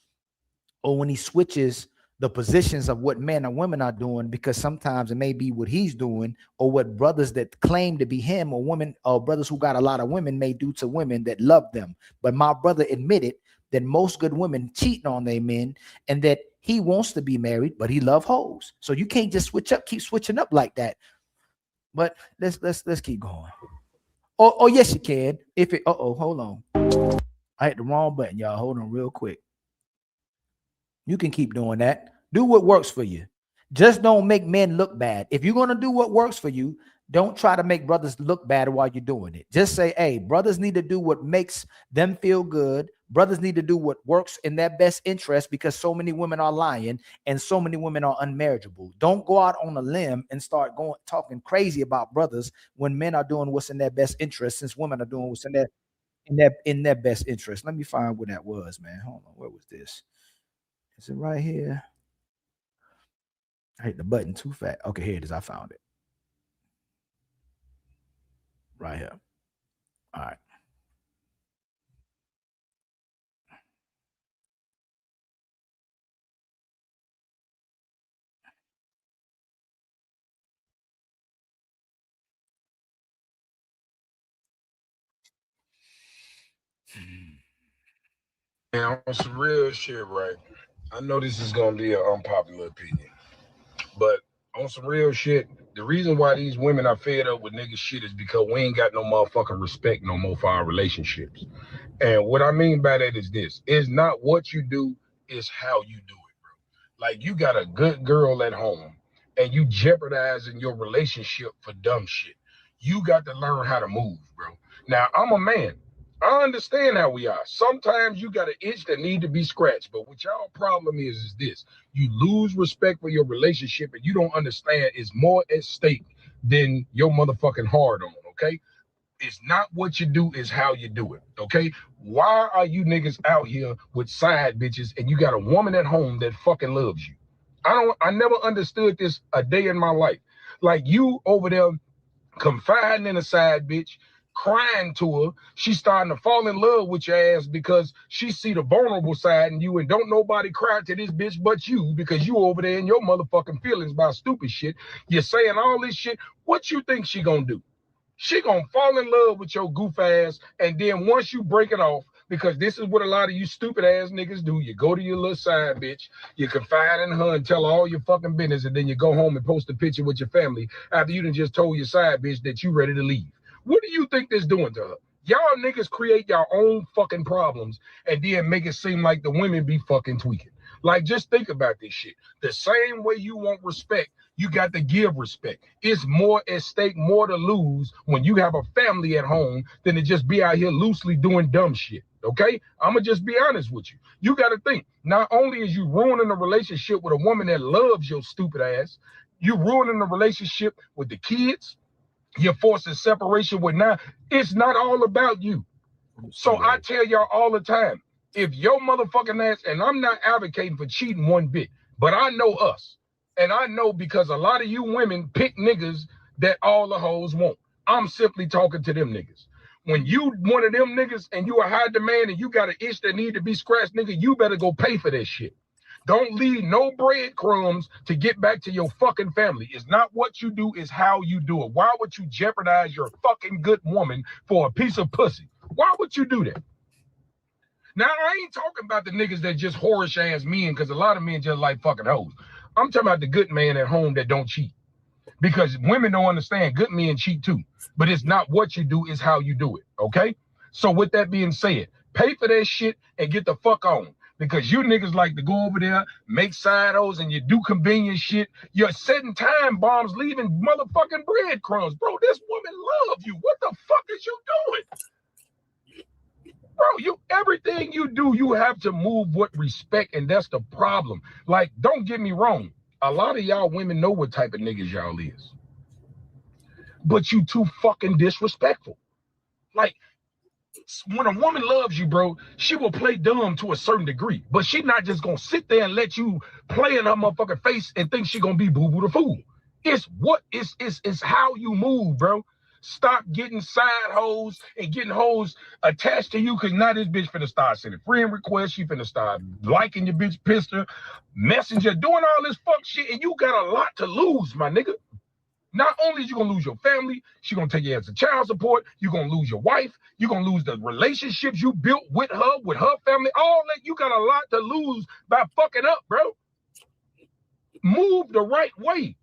or when he switches the positions of what men and women are doing, because sometimes it may be what he's doing or what brothers that claim to be him or women or brothers who got a lot of women may do to women that love them. But my brother admitted that most good women cheating on their men and that he wants to be married, but he love hoes. So you can't just keep switching up like that. But let's keep going. Oh, yes, you can. Hold on. I hit the wrong button, y'all. Hold on real quick. You can keep doing that. Do what works for you. Just don't make men look bad. If you're going to do what works for you, don't try to make brothers look bad while you're doing it. Just say, hey, brothers need to do what makes them feel good. Brothers need to do what works in their best interest, because so many women are lying and so many women are unmarriageable. Don't go out on a limb and start talking crazy about brothers when men are doing what's in their best interest, since women are doing what's in their best interest. Let me find where that was, man. Hold on. Where was this? Is it right here? I hit the button too fast. Okay, here it is. I found it. Right here. All right. And on some real shit, right? I know this is gonna be an unpopular opinion, but on some real shit, the reason why these women are fed up with nigga shit is because we ain't got no motherfucking respect no more for our relationships. And what I mean by that is this: it's not what you do, it's how you do it, bro. Like, you got a good girl at home and you jeopardizing your relationship for dumb shit. You got to learn how to move, bro. Now, I'm a man. I understand how we are. Sometimes you got an itch that need to be scratched. But what y'all problem is this: you lose respect for your relationship and you don't understand it's more at stake than your motherfucking hard on, okay? It's not what you do, it's how you do it, okay? Why are you niggas out here with side bitches and you got a woman at home that fucking loves you? I never understood this a day in my life. Like, you over there confiding in a side bitch, crying to her, she's starting to fall in love with your ass because she see the vulnerable side in you, and don't nobody cry to this bitch but you, because you over there in your motherfucking feelings about stupid shit. You're saying all this shit. What you think she gonna do? She gonna fall in love with your goof ass, and then once you break it off, because this is what a lot of you stupid ass niggas do, you go to your little side bitch, you confide in her and tell her all your fucking business, and then you go home and post a picture with your family after you done just told your side bitch that you ready to leave. What do you think this doing to her? Y'all niggas create your own fucking problems and then make it seem like the women be fucking tweaking. Like, just think about this shit. The same way you want respect, you got to give respect. It's more at stake, more to lose when you have a family at home than to just be out here loosely doing dumb shit, okay? I'm going to just be honest with you. You got to think, not only is you ruining a relationship with a woman that loves your stupid ass, you ruining the relationship with the kids, you're forcing separation with now. It's not all about you. So I tell y'all all the time, if your motherfucking ass, and I'm not advocating for cheating one bit, but I know us. And I know because a lot of you women pick niggas that all the hoes want. I'm simply talking to them niggas. When you one of them niggas and you a high demand and you got an itch that need to be scratched, nigga, you better go pay for that shit. Don't leave no breadcrumbs to get back to your fucking family. It's not what you do, it's how you do it. Why would you jeopardize your fucking good woman for a piece of pussy? Why would you do that? Now, I ain't talking about the niggas that just whorish ass men, because a lot of men just like fucking hoes. I'm talking about the good man at home that don't cheat. Because women don't understand, good men cheat too. But it's not what you do, it's how you do it, okay? So with that being said, pay for that shit and get the fuck on. Because you niggas like to go over there, make side hoes, and you do convenient shit. You're setting time bombs, leaving motherfucking breadcrumbs. Bro, this woman loves you. What the fuck is you doing? Bro, everything you do, you have to move with respect, and that's the problem. Like, don't get me wrong. A lot of y'all women know what type of niggas y'all is. But you too fucking disrespectful. Like, when a woman loves you, bro, she will play dumb to a certain degree. But she not just gonna sit there and let you play in her motherfucking face and think she gonna be boo-boo the fool. It's how you move, bro. Stop getting side hoes and getting hoes attached to you, because now this bitch finna start sending friend requests. She finna start liking your bitch picture, messenger, doing all this fuck shit, and you got a lot to lose, my nigga. Not only is you gonna lose your family, she gonna take you as a child support, you're gonna lose your wife, you're gonna lose the relationships you built with her family, all that. You got a lot to lose by fucking up, bro. Move the right way.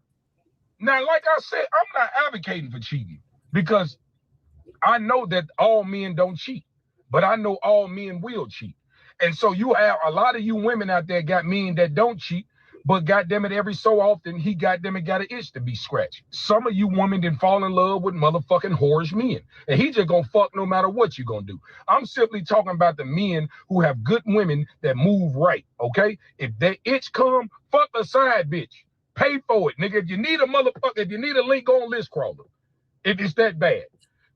Now, like I said, I'm not advocating for cheating, because I know that all men don't cheat, but I know all men will cheat. And so you have a lot of you women out there got men that don't cheat, but goddamn it, every so often he goddamn it got an itch to be scratched. Some of you women didn't fall in love with motherfucking whorish men, and he just gonna fuck no matter what you gonna do. I'm simply talking about the men who have good women that move right, okay? If that itch come, fuck a side bitch. Pay for it, nigga. If you need a motherfucker, if you need a link, go on List Crawler. If it's that bad.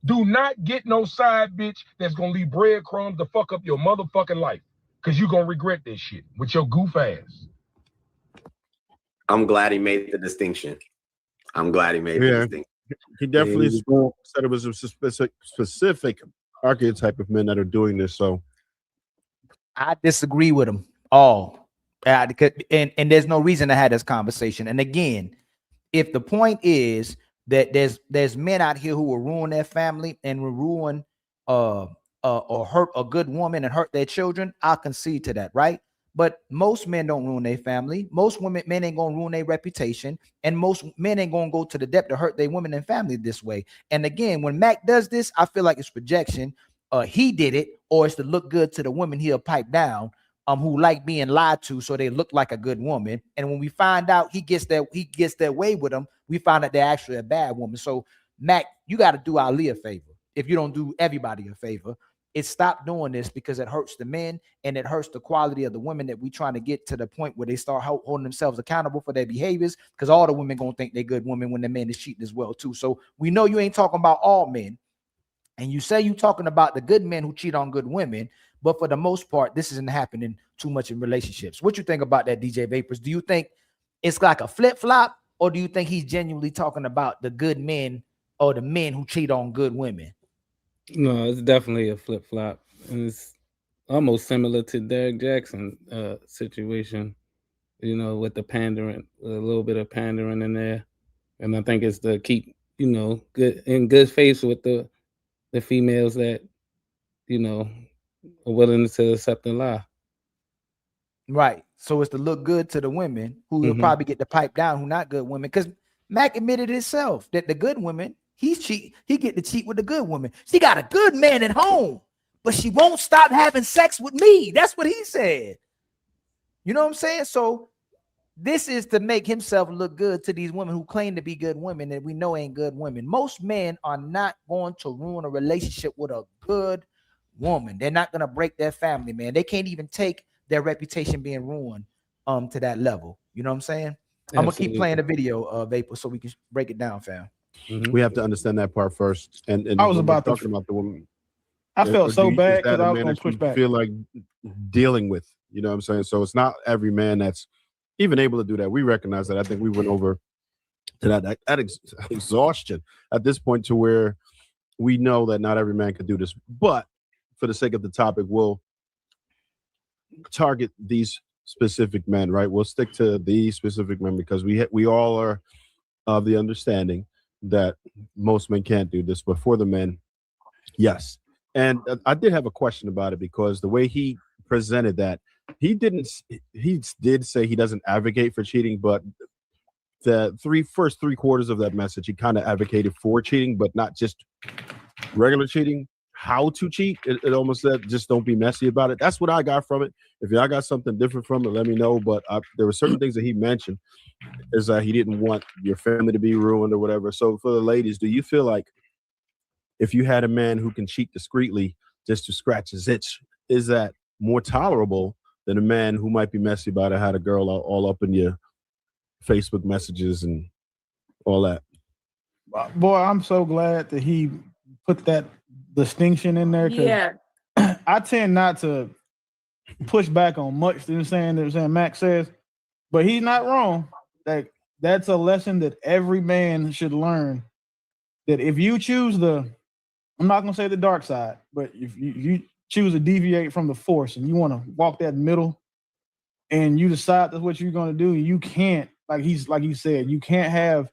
Do not get no side bitch that's gonna leave breadcrumbs to fuck up your motherfucking life, because you're gonna regret this shit with your goof ass. I'm glad he made the distinction. I'm glad he made the distinction. He definitely said it was a specific archetype of men that are doing this. So I disagree with them all. And there's no reason to have this conversation. And again, if the point is that there's men out here who will ruin their family and will ruin or hurt a good woman and hurt their children, I'll concede to that, right? But most men don't ruin their family. Most men ain't gonna ruin their reputation, and most men ain't gonna go to the depth to hurt their women and family this way. And again, when Mac does this, I feel like it's projection. He did it, or it's to look good to the women he'll pipe down, who like being lied to, so they look like a good woman. And when we find out he gets their way with them, we find out they're actually a bad woman. So Mac, you got to do Ali a favor. If you don't do everybody a favor, it's stop doing this, because it hurts the men and it hurts the quality of the women that we trying to get to the point where they start holding themselves accountable for their behaviors, because all the women gonna think they're good women when the man is cheating as well too. So we know you ain't talking about all men, and you say you talking about the good men who cheat on good women, but for the most part, this isn't happening too much in relationships. What you think about that, DJ Vapors? Do you think it's like a flip-flop, or do you think he's genuinely talking about the good men or the men who cheat on good women? No, it's definitely a flip-flop. And it's almost similar to Derek Jackson situation, you know, with the pandering, a little bit of pandering in there. And I think it's to keep, you know, good faith with the females that, you know, are willing to accept the lie. Right. So it's to look good to the women who will probably get the pipe down, who not good women. Because Mac admitted himself that the good women, he get to cheat with the good woman. She got a good man at home, but she won't stop having sex with me. That's what he said. You know what I'm saying? So this is to make himself look good to these women who claim to be good women that we know ain't good women. Most men are not going to ruin a relationship with a good woman. They're not going to break their family, man. They can't even take their reputation being ruined to that level. You know what I'm saying? Absolutely. I'm going to keep playing the video, Vapor, so we can break it down, fam. We have to understand that part first. And I was about talking about the woman. I felt so bad because I was going to push back. Feel like dealing with, you know what I'm saying? So it's not every man that's even able to do that. We recognize that. I think we went over to that exhaustion at this point, to where we know that not every man could do this. But for the sake of the topic, we'll target these specific men, right? We'll stick to these specific men because we all are of the understanding that most men can't do this, but for the men, yes. And I did have a question about it, because the way he presented that, he did say he doesn't advocate for cheating, but the first three quarters of that message, he kind of advocated for cheating, but not just regular cheating, how to cheat. It almost said, just don't be messy about it. That's what I got from it. If y'all got something different from it, let me know. But there were certain things that he mentioned, is that he didn't want your family to be ruined or whatever. So for the ladies, do you feel like if you had a man who can cheat discreetly just to scratch his itch, is that more tolerable than a man who might be messy about it, had a girl all up in your Facebook messages and all that? Boy, I'm so glad that he put that distinction in there. Yeah. I tend not to push back on much that Mac says, but he's not wrong. Like, that's a lesson that every man should learn. That if you choose I'm not gonna say the dark side, but if you choose to deviate from the force and you want to walk that middle, and you decide that's what you're gonna do, you can't, like he said, you can't have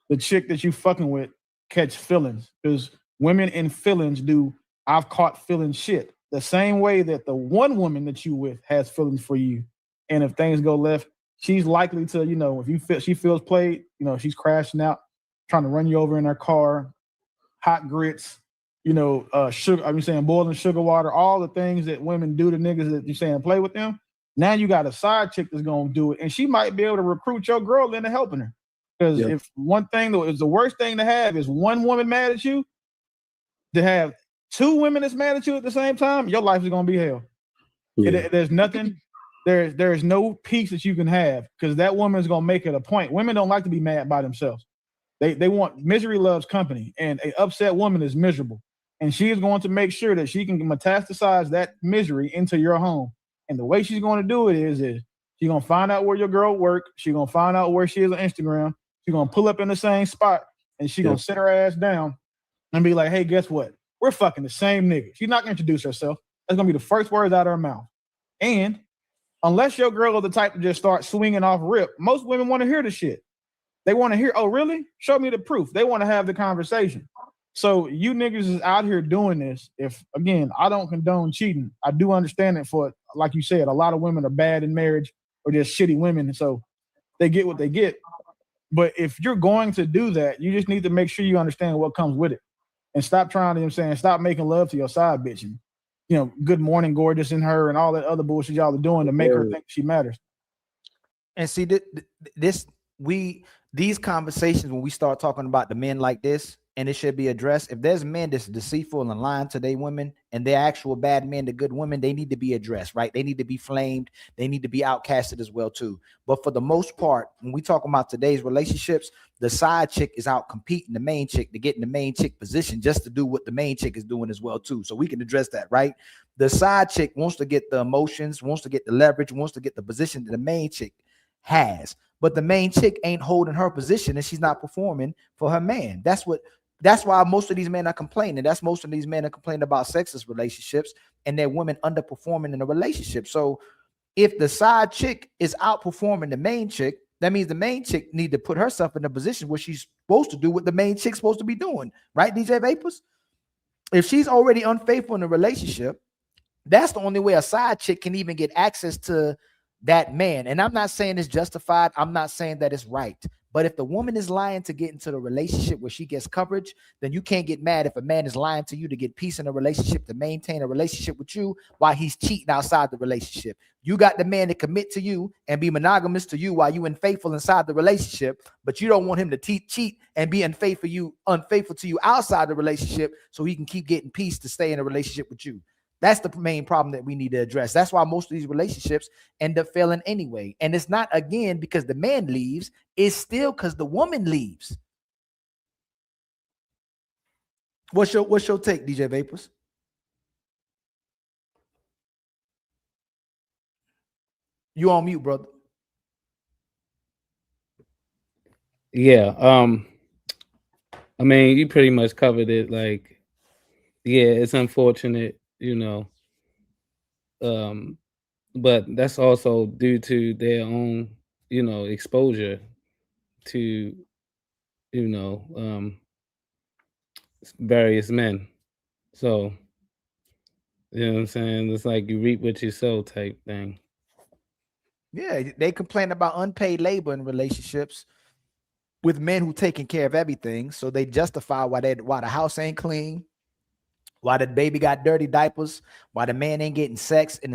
the chick that you fucking with catch feelings, because women in feelings do I've caught feeling shit. The same way that the one woman that you with has feelings for you. And if things go left, she's likely to, you know, if she feels played, you know, she's crashing out, trying to run you over in her car, hot grits, you know, sugar, I'm saying boiling sugar water, all the things that women do to niggas that you're saying play with them. Now you got a side chick that's gonna do it, and she might be able to recruit your girl into helping her. Because if one thing though is the worst thing to have is one woman mad at you, to have two women that's mad at you at the same time, your life is gonna be hell. There's nothing, there's no peace that you can have, because that woman is gonna make it a point. Women don't like to be mad by themselves. They want, misery loves company, and an upset woman is miserable. And she is going to make sure that she can metastasize that misery into your home. And the way she's going to do it is she's going to find out where your girl work. She's going to find out where she is on Instagram. She's going to pull up in the same spot, and she's going to sit her ass down and be like, hey, guess what? We're fucking the same nigga. She's not going to introduce herself. That's going to be the first words out of her mouth. And unless your girl is the type to just start swinging off rip, most women want to hear the shit. They want to hear, oh, really? Show me the proof. They want to have the conversation. So you niggas is out here doing this. If again, I don't condone cheating. I do understand it for, like you said, a lot of women are bad in marriage or just shitty women, and so they get what they get. But if you're going to do that, you just need to make sure you understand what comes with it, and stop trying to, you know what I'm saying, stop making love to your side bitch and, you know, good morning gorgeous in her and all that other bullshit y'all are doing to make her think she matters. And see, these conversations, when we start talking about the men like this, and it should be addressed. If there's men that's deceitful and lying to their women, and they're actual bad men to good women, they need to be addressed, right? They need to be flamed. They need to be outcasted as well too. But for the most part, when we talk about today's relationships, the side chick is out competing the main chick to get in the main chick position just to do what the main chick is doing as well too. So we can address that, right? The side chick wants to get the emotions, wants to get the leverage, wants to get the position that the main chick has. But the main chick ain't holding her position and she's not performing for her man. That's why most of these men are complaining. That's most of these men are complaining about sexist relationships and their women underperforming in a relationship. So if the side chick is outperforming the main chick, that means the main chick need to put herself in a position where she's supposed to do what the main chick's supposed to be doing, right, DJ Vapors? If she's already unfaithful in a relationship, that's the only way a side chick can even get access to that man. And I'm not saying it's justified. I'm not saying that it's right. But if the woman is lying to get into the relationship where she gets coverage, then you can't get mad if a man is lying to you to get peace in a relationship, to maintain a relationship with you while he's cheating outside the relationship. You got the man to commit to you and be monogamous to you while you unfaithful inside the relationship, but you don't want him to cheat and be unfaithful to you outside the relationship so he can keep getting peace to stay in a relationship with you. That's the main problem that we need to address. That's why most of these relationships end up failing anyway. And it's not, again, because the man leaves. It's still because the woman leaves. What's your take, DJ Vapors? You on mute, brother. Yeah. I mean, you pretty much covered it. Like, yeah, it's unfortunate, you know. But that's also due to their own, you know, exposure to, you know, various men. So, you know what I'm saying? It's like you reap what you sow type thing. Yeah, they complain about unpaid labor in relationships with men who taking care of everything. So they justify why the house ain't clean, why the baby got dirty diapers, why the man ain't getting sex, and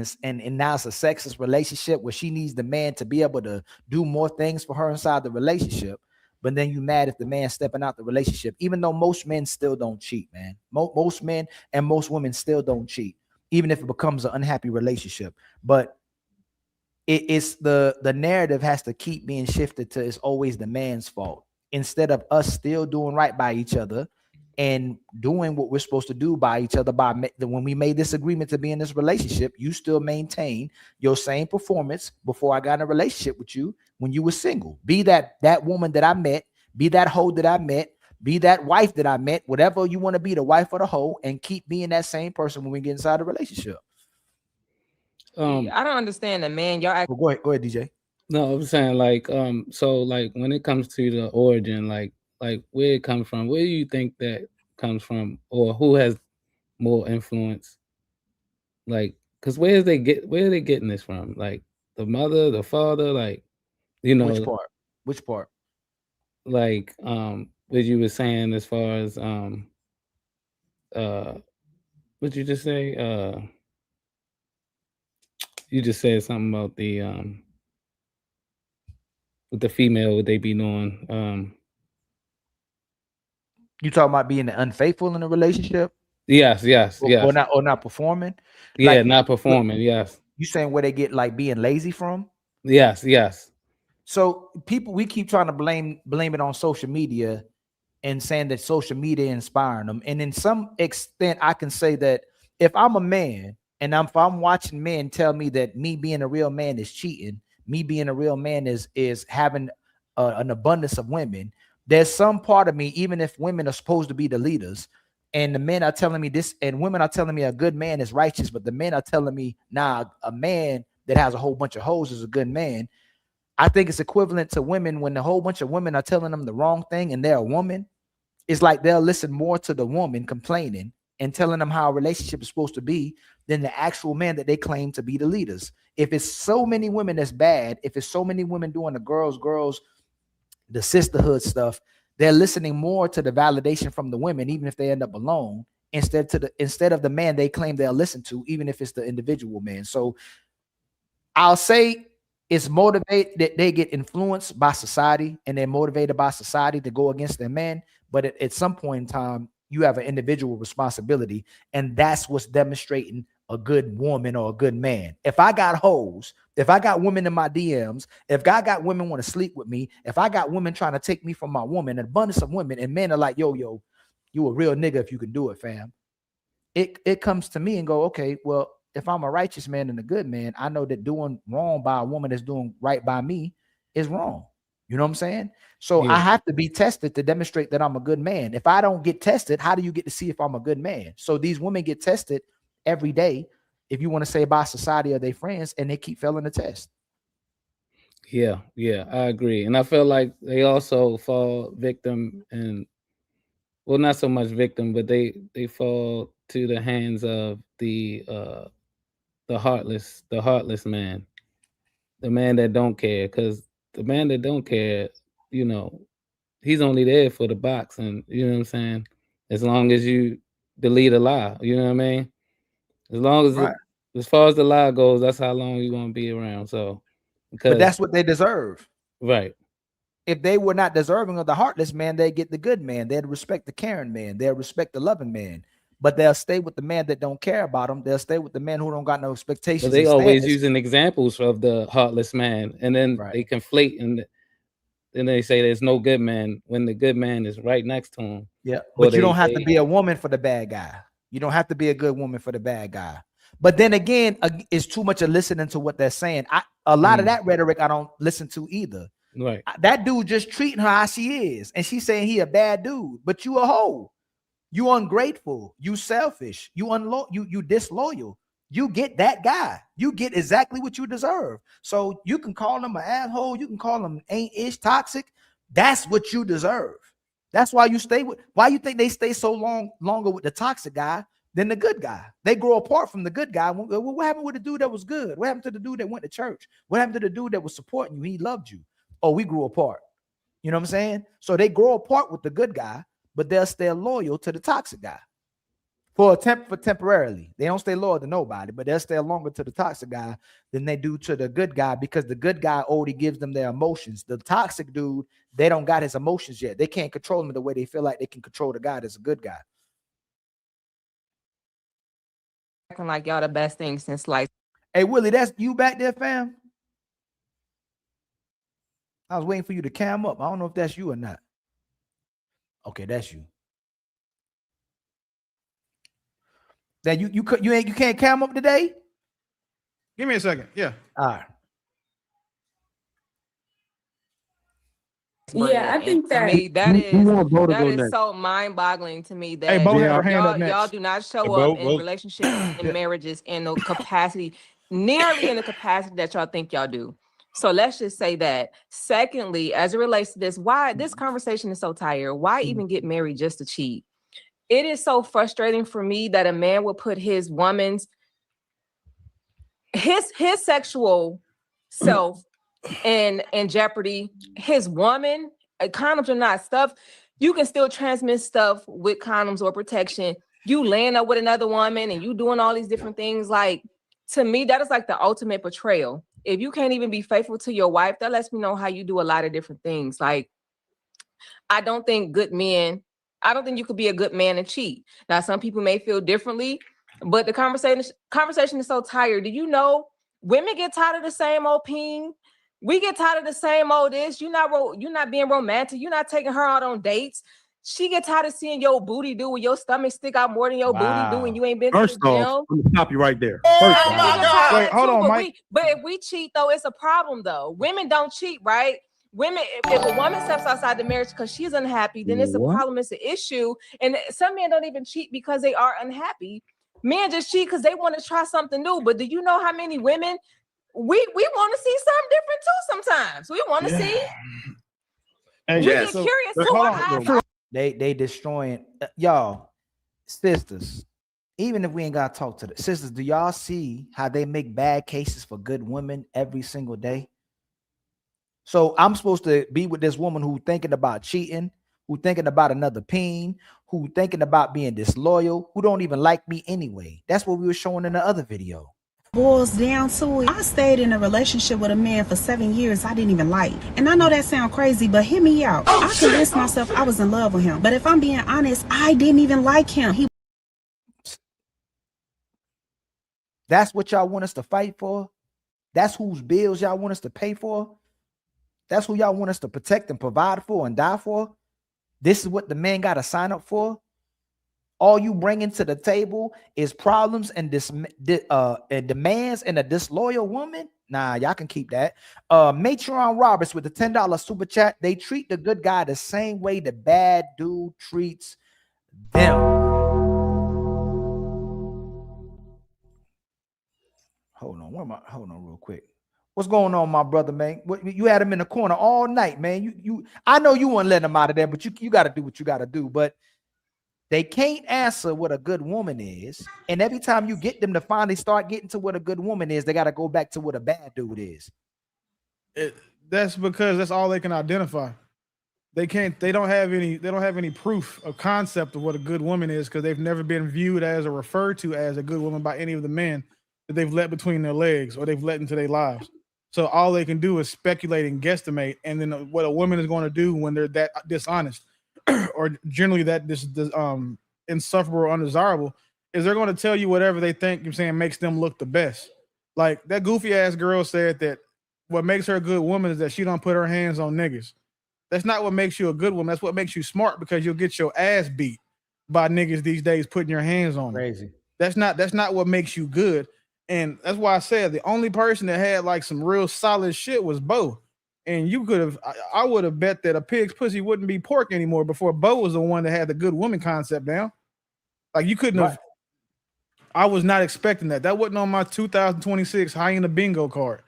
now it's a sexist relationship where she needs the man to be able to do more things for her inside the relationship. But then you mad if the man stepping out the relationship, even though most men still don't cheat, man. Most men and most women still don't cheat, even if it becomes an unhappy relationship. But it's the narrative has to keep being shifted to it's always the man's fault instead of us still doing right by each other and doing what we're supposed to do by each other. When we made this agreement to be in this relationship, you still maintain your same performance before I got in a relationship with you when you were single. Be that woman that I met, be that hoe that I met, be that wife that I met, whatever you want to be, the wife or the hoe, and keep being that same person when we get inside a relationship. I don't understand the man. Y'all go ahead, DJ. No, I'm saying like so like when it comes to the origin, like where it comes from, where do you think that comes from, or who has more influence? Like, because where are they getting this from? Like the mother, the father, like, you know, which part? Like what you were saying as far as what you just say? You just said something about the with the female, what they be doing. You talking about being unfaithful in a relationship? Yes. Or not performing? Yeah, like, not performing. Yes. You saying where they get like being lazy from? Yes. So we keep trying to blame it on social media and saying that social media inspiring them. And in some extent, I can say that if I'm a man and if I'm watching men tell me that me being a real man is cheating, me being a real man is having an abundance of women, there's some part of me, even if women are supposed to be the leaders, and the men are telling me this, and women are telling me a good man is righteous, but the men are telling me, nah, a man that has a whole bunch of hoes is a good man. I think it's equivalent to women when a whole bunch of women are telling them the wrong thing and they're a woman, it's like they'll listen more to the woman complaining and telling them how a relationship is supposed to be than the actual man that they claim to be the leaders. If it's so many women that's bad, if it's so many women doing the girls, the sisterhood stuff, they're listening more to the validation from the women, even if they end up alone, instead of the man they claim they'll listen to, even if it's the individual man. So I'll say it's motivated that they get influenced by society and they're motivated by society to go against their man. But at some point in time, you have an individual responsibility, and that's what's demonstrating a good woman or a good man. If I got hoes, if I got women in my DMs, if I got women want to sleep with me, if I got women trying to take me from my woman, an abundance of women, and men are like, yo, you a real nigga if you can do it, fam. It comes to me and go, okay, well, if I'm a righteous man and a good man, I know that doing wrong by a woman that's doing right by me is wrong. You know what I'm saying? So I have to be tested to demonstrate that I'm a good man. If I don't get tested, how do you get to see if I'm a good man? So these women get tested every day, if you want to say by society or their friends, and they keep failing the test. Yeah, I agree. And I feel like they also fall victim, and well, not so much victim, but they fall to the hands of the heartless man, the man that don't care. Because the man that don't care, you know, he's only there for the box, and you know what I'm saying? As long as you delete a lie, you know what I mean? As long as as far as the lie goes, that's how long you're gonna be around. So But that's what they deserve. Right. If they were not deserving of the heartless man, they get the good man. They'd respect the caring man. They'll respect the loving man. But they'll stay with the man that don't care about them. They'll stay with the man who don't got no expectations. But they and always standards. using examples of the heartless man, and then they conflate, and then they say there's no good man when the good man is right next to him. Yeah, Or but you they- don't have they- to be a woman for the bad guy. You don't have to be a good woman for the bad guy. But then again, it's too much of listening to what they're saying. A lot of that rhetoric I don't listen to either. Right. That dude just treating her how she is, and she's saying he a bad dude, but you a hoe. You ungrateful. You selfish. You disloyal. You get that guy. You get exactly what you deserve. So you can call him an asshole. You can call him ain't-ish toxic. That's what you deserve. That's why you stay with. Why you think they stay so longer with the toxic guy than the good guy? They grow apart from the good guy. What happened with the dude that was good? What happened to the dude that went to church? What happened to the dude that was supporting you? He loved you. Oh, we grew apart. You know what I'm saying? So they grow apart with the good guy, but they'll stay loyal to the toxic guy for temporarily. They don't stay loyal to nobody, but they'll stay longer to the toxic guy than they do to the good guy, because the good guy already gives them their emotions. The toxic dude, they don't got his emotions yet. They can't control him the way they feel like they can control the guy that's a good guy. Acting like y'all the best thing since like. Hey, Willie, that's you back there, fam? I was waiting for you to cam up. I don't know if that's you or not. Okay, that's you. That you can't cam up today? Give me a second. Yeah. All right. Yeah, I think To that me, that go is next. so mind-boggling to me that Hey, Bo had her hand up y'all next. do not show Hey, Bo, up in Bo. relationships and marriages in the capacity, nearly in the capacity that y'all think y'all do. So let's just say that. Secondly, as it relates to this, why this conversation is so tired? Why even get married just to cheat? It is so frustrating for me that a man would put his woman's his sexual self in jeopardy. His woman, condoms are not stuff. You can still transmit stuff with condoms or protection. You laying up with another woman and you doing all these different things. Like, to me, that is like the ultimate betrayal. If you can't even be faithful to your wife, that lets me know how you do a lot of different things. Like, I don't think you could be a good man and cheat. Now, some people may feel differently, but the conversation is so tired. Do you know women get tired of the same old ping? We get tired of the same old this. You're not being romantic. You're not taking her out on dates. She get tired of seeing your booty do with your stomach stick out more than your booty do when you ain't been First Oh, to the gym. off, I'm gonna stop you right there. She First get off, tired of Wait, that hold too, on, but Mike. but if we cheat though, it's a problem though. Women don't cheat, right? Women, if a woman steps outside the marriage because she's unhappy, then it's a What? problem, it's an issue. And some men don't even cheat because they are unhappy. Men just cheat because they want to try something new. But do you know how many women we want to see something different too sometimes? We want to see. Hey, We Yes. get curious Hold too. on. Our eyes For- They destroying y'all sisters. Even if we ain't gotta talk to the sisters, do y'all see how they make bad cases for good women every single day? So I'm supposed to be with this woman who thinking about cheating, who thinking about another peen, who thinking about being disloyal, who don't even like me anyway. That's what we were showing in the other video. Boils down to it. I stayed in a relationship with a man for 7 years I didn't even like. And I know that sounds crazy, but hear me out. I convinced myself I was in love with him. But if I'm being honest, I didn't even like him. That's what y'all want us to fight for? That's whose bills y'all want us to pay for? That's who y'all want us to protect and provide for and die for? This is what the man got to sign up for? All you bringing to the table is problems and demands and a disloyal woman? Nah, y'all can keep that. Matron Roberts with the $10 super chat. They treat the good guy the same way the bad dude treats them. Hold on real quick. What's going on, my brother, man? You had him in the corner all night, man. I know you wouldn't let him out of there, but you got to do what you got to do. But they can't answer what a good woman is. And every time you get them to finally start getting to what a good woman is, they got to go back to what a bad dude is. That's because that's all they can identify. They don't have any proof or concept of what a good woman is because they've never been viewed as or referred to as a good woman by any of the men that they've let between their legs or they've let into their lives. So all they can do is speculate and guesstimate. And then what a woman is going to do when they're that dishonest or generally that insufferable or undesirable is they're going to tell you whatever they think makes them look the best. Like that goofy ass girl said that what makes her a good woman is that she don't put her hands on niggas. That's not what makes you a good woman. That's what makes you smart because you'll get your ass beat by niggas these days putting your hands on them. Crazy. That's not what makes you good. And that's why I said the only person that had like some real solid shit was Bo. And you could have, I would have bet that a pig's pussy wouldn't be pork anymore before Bo was the one that had the good woman concept down. Like you couldn't have, I was not expecting that. That wasn't on my 2026 hyena bingo card.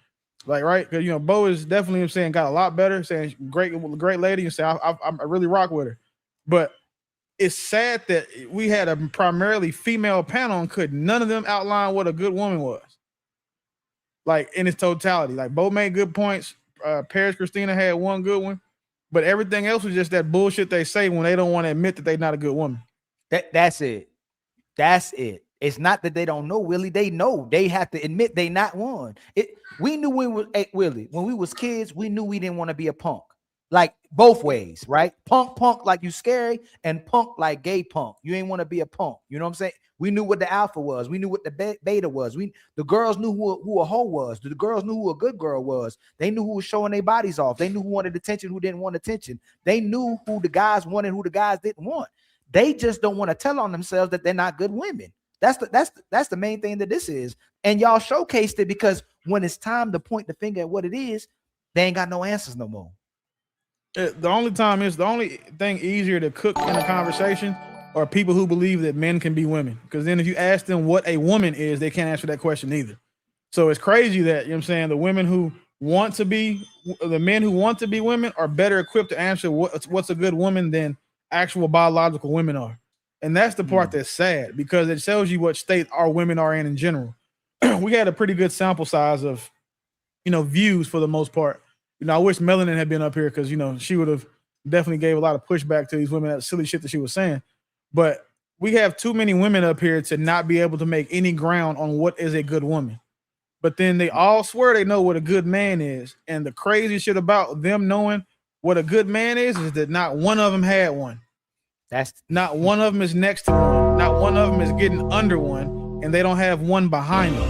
Like, right? Because, Bo is definitely, got a lot better, great lady, and say, I really rock with her. But it's sad that we had a primarily female panel and could none of them outline what a good woman was. Like in its totality. Like Bo made good points. Paris Christina had one good one, but everything else was just that bullshit they say when they don't want to admit that they're not a good woman. That's it. That's it. It's not that they don't know, Willie. They know. They have to admit they not one. We knew Willie, when we was kids, we knew we didn't want to be a punk. Like both ways, right? Punk like you scary, and punk like gay punk. You ain't want to be a punk. You know what I'm saying? We knew what the alpha was. We knew what the beta was. The girls knew who a hoe was. The girls knew who a good girl was. They knew who was showing their bodies off. They knew who wanted attention, who didn't want attention. They knew who the guys wanted, who the guys didn't want. They just don't want to tell on themselves that they're not good women. That's the main thing that this is. And y'all showcased it because when it's time to point the finger at what it is, they ain't got no answers no more. The only thing easier to cook in a conversation are people who believe that men can be women. Because then if you ask them what a woman is, they can't answer that question either. So it's crazy that, the men who want to be women are better equipped to answer what's a good woman than actual biological women are. And that's the part that's sad because it tells you what state our women are in general. We had a pretty good sample size of, views for the most part. I wish Melanin had been up here because, she would have definitely gave a lot of pushback to these women, that silly shit that she was saying. But we have too many women up here to not be able to make any ground on what is a good woman. But then they all swear they know what a good man is. And the crazy shit about them knowing what a good man is that not one of them had one. That's not one of them is next to one. Not one of them is getting under one, and they don't have one behind them.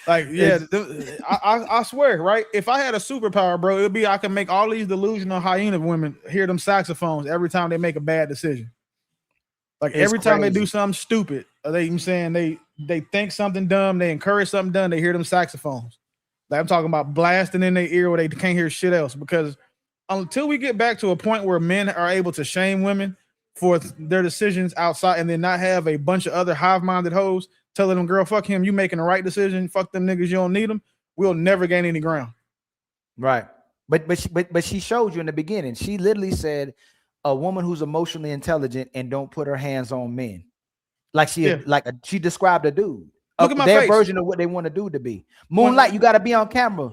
I swear, right? If I had a superpower, bro, it would be I can make all these delusional hyena women hear them saxophones every time they make a bad decision. Like every time they do something stupid, they think something dumb, they encourage something dumb, they hear them saxophones. Like I'm talking about blasting in their ear where they can't hear shit else. Because until we get back to a point where men are able to shame women for their decisions outside and then not have a bunch of other hive-minded hoes telling them, girl, fuck him, you making the right decision, fuck them niggas, you don't need them, we'll never gain any ground. Right. But she showed you in the beginning. She literally said a woman who's emotionally intelligent and don't put her hands on men. Like she she described a dude. Look at my their face. version of what they want to do to be. Moonlight, you got to be on camera.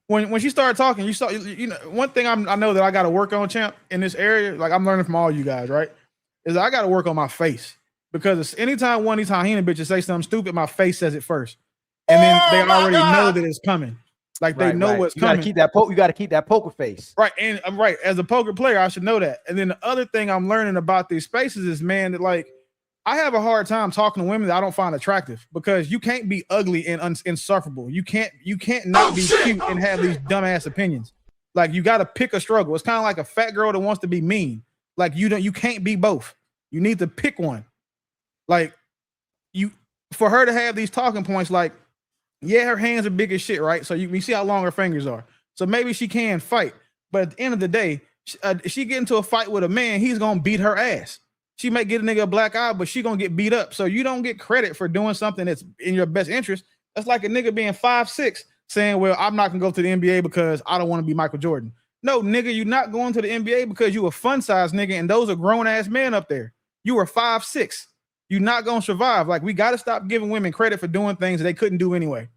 When she started talking, you saw, you know, one thing I know that I got to work on, champ, in this area, like I'm learning from all you guys, right? Is I got to work on my face, because anytime one of these hyena bitches say something stupid, my face says it first, and then they already know that it's coming. Like they know what's coming. You got to keep that poker face. Right. And I'm right. As a poker player, I should know that. And then the other thing I'm learning about these spaces is, man, that like I have a hard time talking to women that I don't find attractive, because you can't be ugly and insufferable. You can't not be cute and have these dumbass opinions. Like you got to pick a struggle. It's kind of like a fat girl that wants to be mean. Like you can't be both. You need to pick one. Like for her to have these talking points, like, yeah, her hands are big as shit, right? So you see how long her fingers are. So maybe she can fight. But at the end of the day, she get into a fight with a man, he's going to beat her ass. She might get a nigga a black eye, but she going to get beat up. So you don't get credit for doing something that's in your best interest. That's like a nigga being 5'6", saying, well, I'm not going to go to the NBA because I don't want to be Michael Jordan. No, nigga, you're not going to the NBA because you a fun-sized nigga, and those are grown-ass men up there. You are 5'6". You're not going to survive. Like, we got to stop giving women credit for doing things that they couldn't do anyway.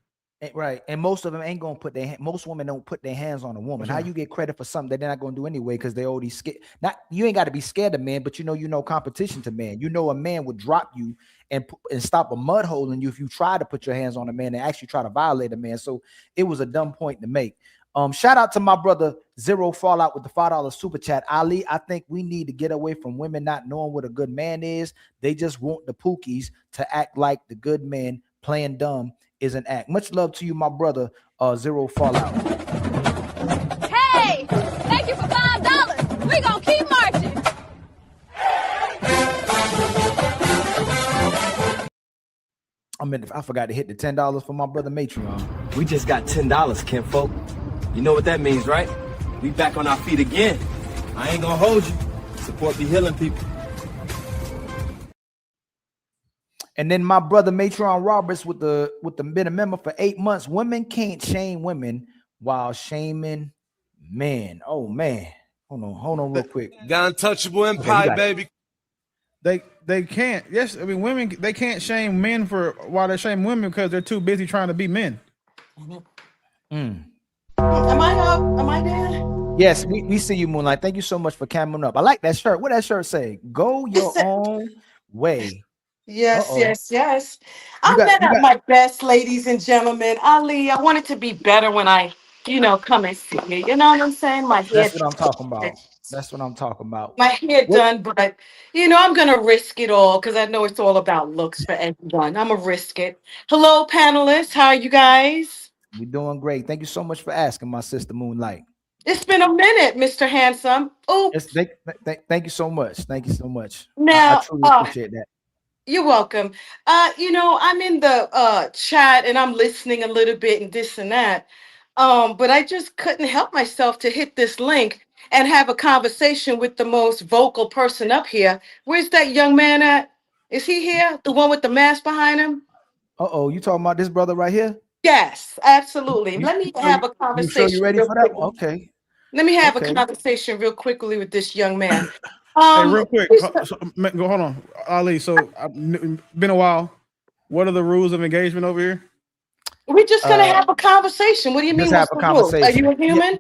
Right, and most of them ain't gonna put most women don't put their hands on a woman. How you get credit for something that they're not gonna do anyway because they already scared? Not you ain't got to be scared of men, but you know competition to man. You know a man would drop you and stop a mud hole in you if you try to put your hands on a man and actually try to violate a man. So it was a dumb point to make. Shout out to my brother Zero Fallout with the $5 super chat. Ali, I think we need to get away from women not knowing what a good man is. They just want the pookies to act like the good man. Playing dumb is an act. Much love to you, my brother, Zero Fallout. Hey, thank you for $5. We're gonna keep marching. I forgot to hit the $10 for my brother Matreon. We just got $10, kinfolk. You know what that means, right? We back on our feet again. I ain't gonna hold you. Support be healing people. And then my brother Matreon Roberts with the been a member for 8 months. Women can't shame women while shaming men. Oh man, hold on real quick. The untouchable empire, baby. They can't. Yes, I mean women. They can't shame men for while they shame women because they're too busy trying to be men. Mm. Am I up? Am I there? Yes, we see you, Moonlight. Thank you so much for coming up. I like that shirt. What that shirt say? Go your own way. Yes, yes. I'm not at my best, ladies and gentlemen. Ali, I want it to be better when I, come and see you. You know what I'm saying? My hair. That's what I'm talking about. That's what I'm talking about. My hair done, but I'm gonna risk it all because I know it's all about looks for everyone. I'm gonna risk it. Hello, panelists. How are you guys? We're doing great. Thank you so much for asking, my sister Moonlight. It's been a minute, Mr. Handsome. Oops. Thank you so much. Thank you so much. Now, I truly appreciate that. You're welcome. I'm in the chat and I'm listening a little bit and this and that. But I just couldn't help myself to hit this link and have a conversation with the most vocal person up here. Where's that young man at? Is he here? The one with the mask behind him? You talking about this brother right here? Yes, absolutely. Let me have a conversation. You sure you ready for that? Okay. Let me have a conversation real quickly with this young man. Hey, real quick, hold on, Ali. So, been a while. What are the rules of engagement over here? We're just gonna have a conversation. What do you mean? Have a conversation. Are you a human? Yeah.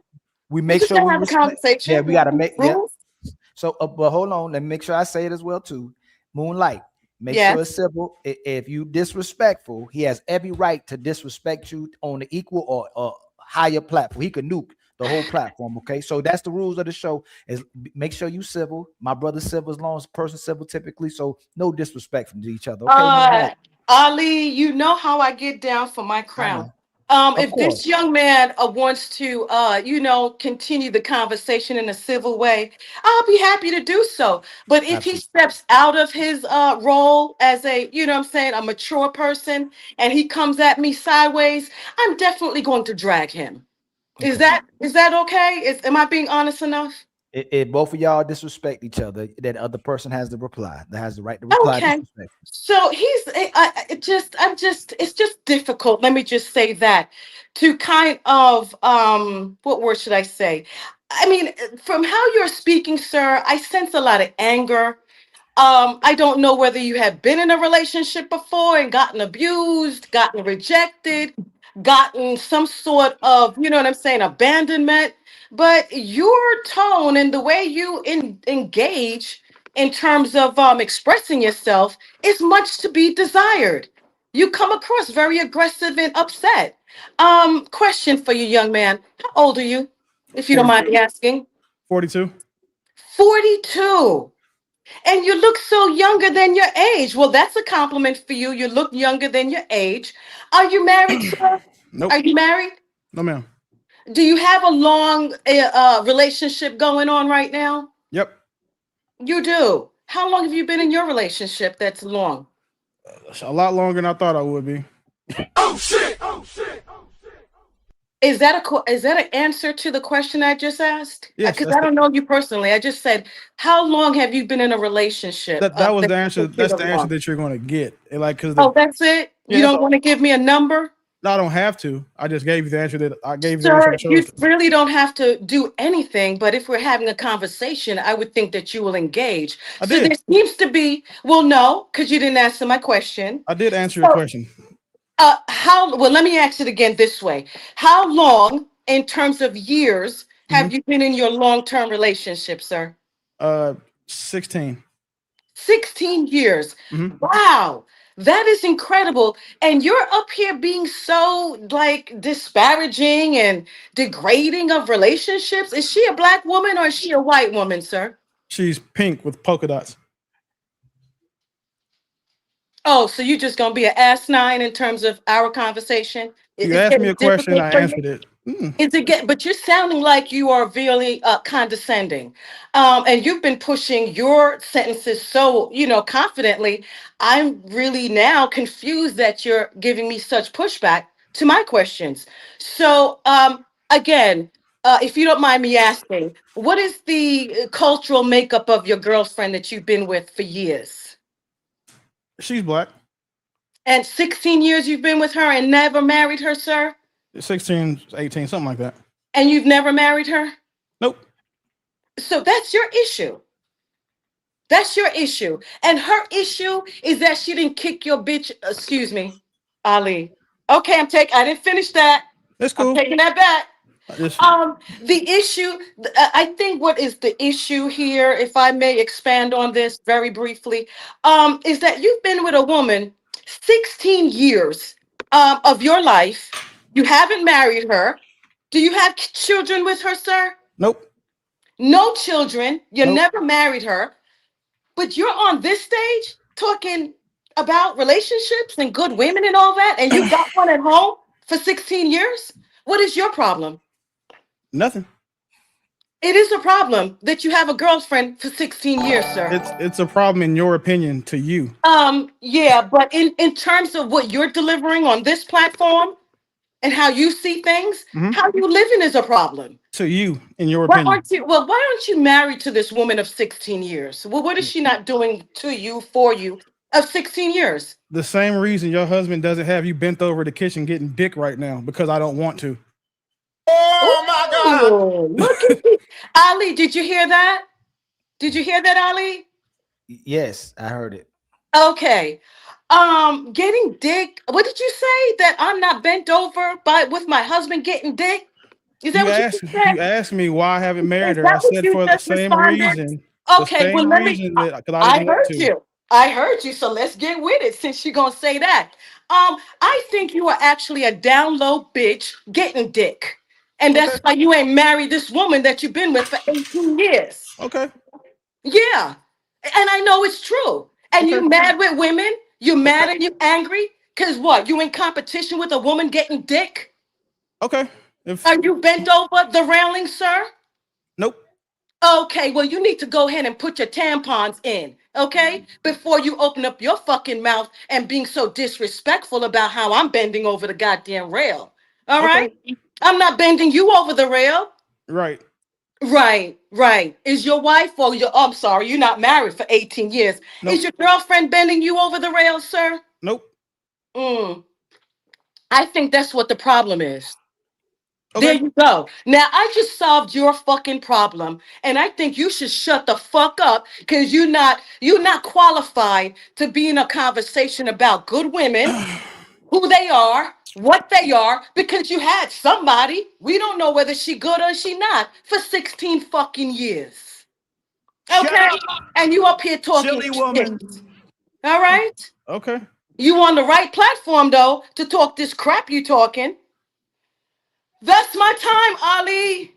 We make sure we have a conversation. Yeah, we gotta make. Yeah. So, but hold on. Let me make sure I say it as well too. Moonlight. Make sure it's civil. If you disrespectful, he has every right to disrespect you on the equal or higher platform. He can nuke the whole platform. Okay, so that's the rules of the show. Is make sure you civil. My brother civil as long as person civil typically. So no disrespect from each other. Okay, Ali, you know how I get down for my crown. If this young man wants to, continue the conversation in a civil way, I'll be happy to do so. But if he steps out of his role as a, a mature person, and he comes at me sideways, I'm definitely going to drag him. Okay. Is that okay? Am I being honest enough? If both of y'all disrespect each other, that other person has the reply. That has the right to reply. Okay. Disrespect. So it's just difficult. Let me just say that to kind of, what word should I say? I mean, from how you're speaking, sir, I sense a lot of anger. I don't know whether you have been in a relationship before and gotten abused, gotten rejected, gotten some sort of, you know what I'm saying, abandonment. But your tone and the way you engage in terms of expressing yourself is much to be desired. You come across very aggressive and upset. Question for you, young man. How old are you, if you don't mind me asking? 42. 42. And you look so younger than your age. Well, that's a compliment for you. You look younger than your age. Are you married, sir? Nope. Are you married? No, ma'am. Do you have a long relationship going on right now? Yep. You do. How long have you been in your relationship that's long? A lot longer than I thought I would be. Oh shit! Oh shit! Is that an answer to the question I just asked? Yes, Because that's I don't know you personally. I just said, how long have you been in a relationship? That was the that's answer. That's the considered answer long? that you're going to get. Like, because Oh, that's it? Yeah, You that's don't want to give me a number? No, I don't have to. I just gave you the answer that I gave. The Sir, answer I you chose. really don't have to do anything, but if we're having a conversation, I would think that you will engage. I So did. there seems to be, well, no, because you didn't answer my question. I did answer your question. Well, let me ask it again this way. How long, in terms of years, have you been in your long-term relationship, sir? 16. 16 years. Mhm. Wow. That is incredible. And you're up here being so like disparaging and degrading of relationships. Is she a black woman or is she a white woman, sir? She's pink with polka dots. Oh, so you're just gonna be an asinine in terms of our conversation? You It's asked me getting a question, difficult I for you? answered it. Is it get? But you're sounding like you are really condescending, and you've been pushing your sentences so confidently. I'm really now confused that you're giving me such pushback to my questions. So again, if you don't mind me asking, what is the cultural makeup of your girlfriend that you've been with for years? She's black. And 16 years you've been with her and never married her, sir? 16, 18, something like that. And you've never married her? Nope. So that's your issue. That's your issue. And her issue is that she didn't kick your bitch. Excuse me, Ali. Okay, I didn't finish that. That's cool. I'm taking that back. Just- The issue, I think what is the issue here, if I may expand on this very briefly, is that you've been with a woman 16 years of your life. You haven't married her. Do you have children with her, sir? Nope. No children. You Nope. never married her. But you're on this stage talking about relationships and good women and all that, and you got one at home for 16 years? What is your problem? Nothing. It is a problem that you have a girlfriend for 16 years, sir. It's a problem in your opinion to you. Yeah, but in terms of what you're delivering on this platform and how you see things, how you living is a problem. To you, in your Why opinion. aren't you married to this woman of 16 years? Well, what is she not doing to you, for you, of 16 years? The same reason your husband doesn't have you bent over the kitchen getting dick right now, because I don't want to. Oh my God! Look at you. Ali, did you hear that? Did you hear that, Ali? Yes, I heard it. Okay. Getting dick. What did you say? That I'm not bent over with my husband getting dick? Is that what you said? You asked me why I haven't married her. that I what said you for the just same responded? reason. Okay, well, let me. I heard you. I heard you. So let's get with it since you're gonna say that. I think you are actually a down low bitch getting dick. And that's why you ain't married this woman that you've been with for 18 years. Okay. Yeah. And I know it's true. And you mad with women? You mad and you angry? Because what? You in competition with a woman getting dick? Okay. Are you bent over the railing, sir? Nope. Okay, well, you need to go ahead and put your tampons in, okay? Before you open up your fucking mouth and being so disrespectful about how I'm bending over the goddamn rail. All right? I'm not bending you over the rail. Right. Right. Right. Is your wife or your, I'm sorry, you're not married for 18 years. Nope. Is your girlfriend bending you over the rails, sir? Nope. I think that's what the problem is. Okay. There you go. Now I just solved your fucking problem, and I think you should shut the fuck up because you're not qualified to be in a conversation about good women, who they are, what they are, because you had somebody. We don't know whether she good or she not for 16 fucking years. Okay, and you up here talking Silly woman. shit. All right. Okay. You on the right platform though to talk this crap you talking. That's my time, Ali.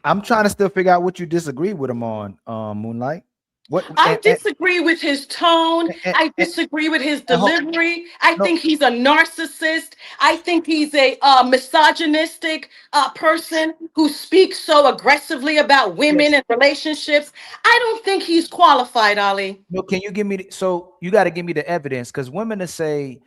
I'm trying to still figure out what you disagree with him on, Moonlight. What I disagree with his tone. I disagree with his delivery. I think he's a narcissist. I think he's a misogynistic person who speaks so aggressively about women and relationships. I don't think he's qualified, Ali. No, can you give me so you got to give me the evidence because women to say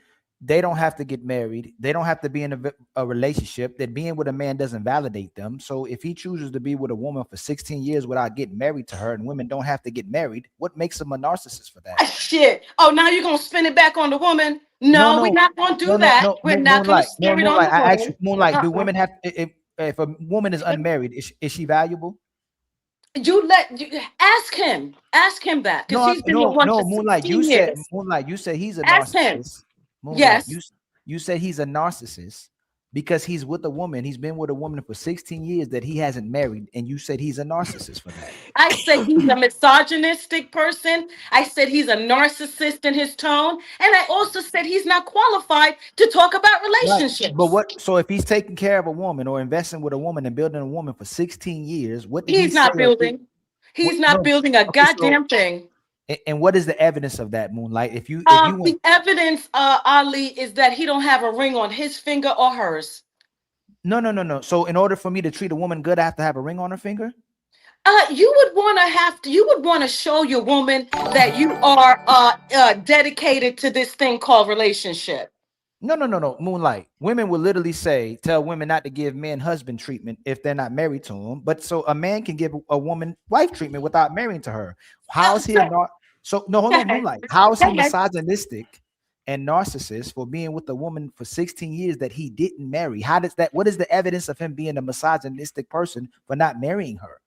they don't have to get married, they don't have to be in a relationship, that being with a man doesn't validate them. So if he chooses to be with a woman for 16 years without getting married to her, and women don't have to get married, what makes him a narcissist for that? Shit. Oh, now you're gonna spin it back on the woman? No, we're not gonna do that. We're not gonna spin it on the woman. I ask you, Moonlight, do women have if a woman is unmarried, is she valuable? Ask him that because he's been with one for Moonlight. 16 years. Moonlight. You said he's a Ask him. narcissist. Moonlight, Yes. You said he's a narcissist because he's with a woman. He's been with a woman for 16 years that he hasn't married, and you said he's a narcissist for that. I said he's a misogynistic person. I said he's a narcissist in his tone, and I also said he's not qualified to talk about relationships. Right. But what? So if he's taking care of a woman or investing with a woman and building a woman for 16 years, what? Did He's not building. He's not building a goddamn thing. And what is the evidence of that, Moonlight? If you The evidence, Ali, is that he don't have a ring on his finger or hers. No. So in order for me to treat a woman good, I have to have a ring on her finger? You would want to show your woman that you are dedicated to this thing called relationship. No. Moonlight. Women will literally tell women not to give men husband treatment if they're not married to them. But so a man can give a woman wife treatment without marrying to her. How is he not? So no, hold on, Moonlight. How is he misogynistic and narcissist for being with a woman for 16 years that he didn't marry? How does that? What is the evidence of him being a misogynistic person for not marrying her?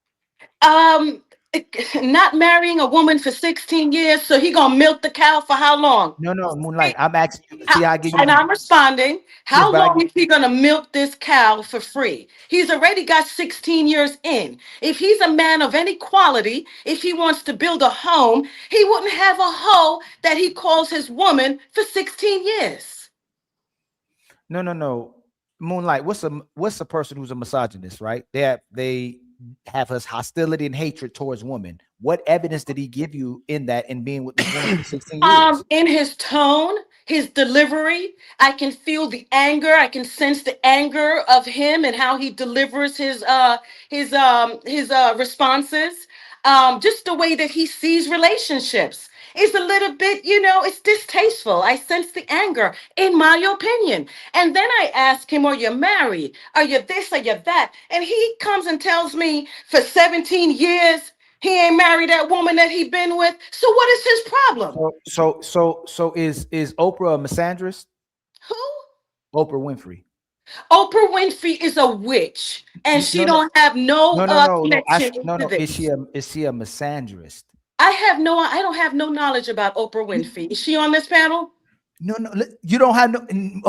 Not marrying a woman for 16 years, so he gonna milk the cow for how long? No, Moonlight. I'm asking you. See, I give you. And I'm responding. How long is he gonna milk this cow for free? He's already got 16 years in. If he's a man of any quality, if he wants to build a home, he wouldn't have a hoe that he calls his woman for 16 years. No. Moonlight. What's a person who's a misogynist, right? They have his hostility and hatred towards women. What evidence did he give you in that in being with this woman for 16 years? In his tone, his delivery, I can feel the anger. I can sense the anger of him and how he delivers his responses. Just the way that he sees relationships is a little bit, it's distasteful. I sense the anger, in my opinion. And then I ask him, are you married? Are you this? Are you that? And he comes and tells me for 17 years, he ain't married that woman that he been with. So what is his problem? So is Oprah a misandrist? Who? Oprah Winfrey. Oprah Winfrey is a witch, and she don't have no connection to this. Is she a misandrist? I don't have no knowledge about Oprah Winfrey. Is she on this panel? No, you don't have no.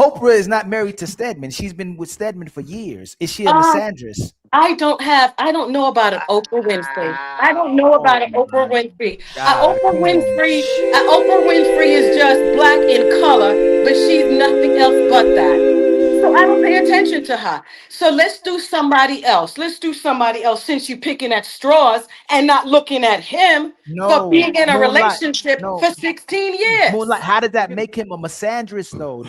Oprah is not married to Stedman. She's been with Stedman for years. Is she a misandrist? I don't know about an Oprah Winfrey. I don't know about an Oprah Winfrey. Oprah Winfrey is just black in color, but she's nothing else but that. So I don't pay attention to her. So let's do somebody else. Since you're picking at straws and not looking at him for being in a relationship for 16 years. Moonlight, how did that make him a misandrist though?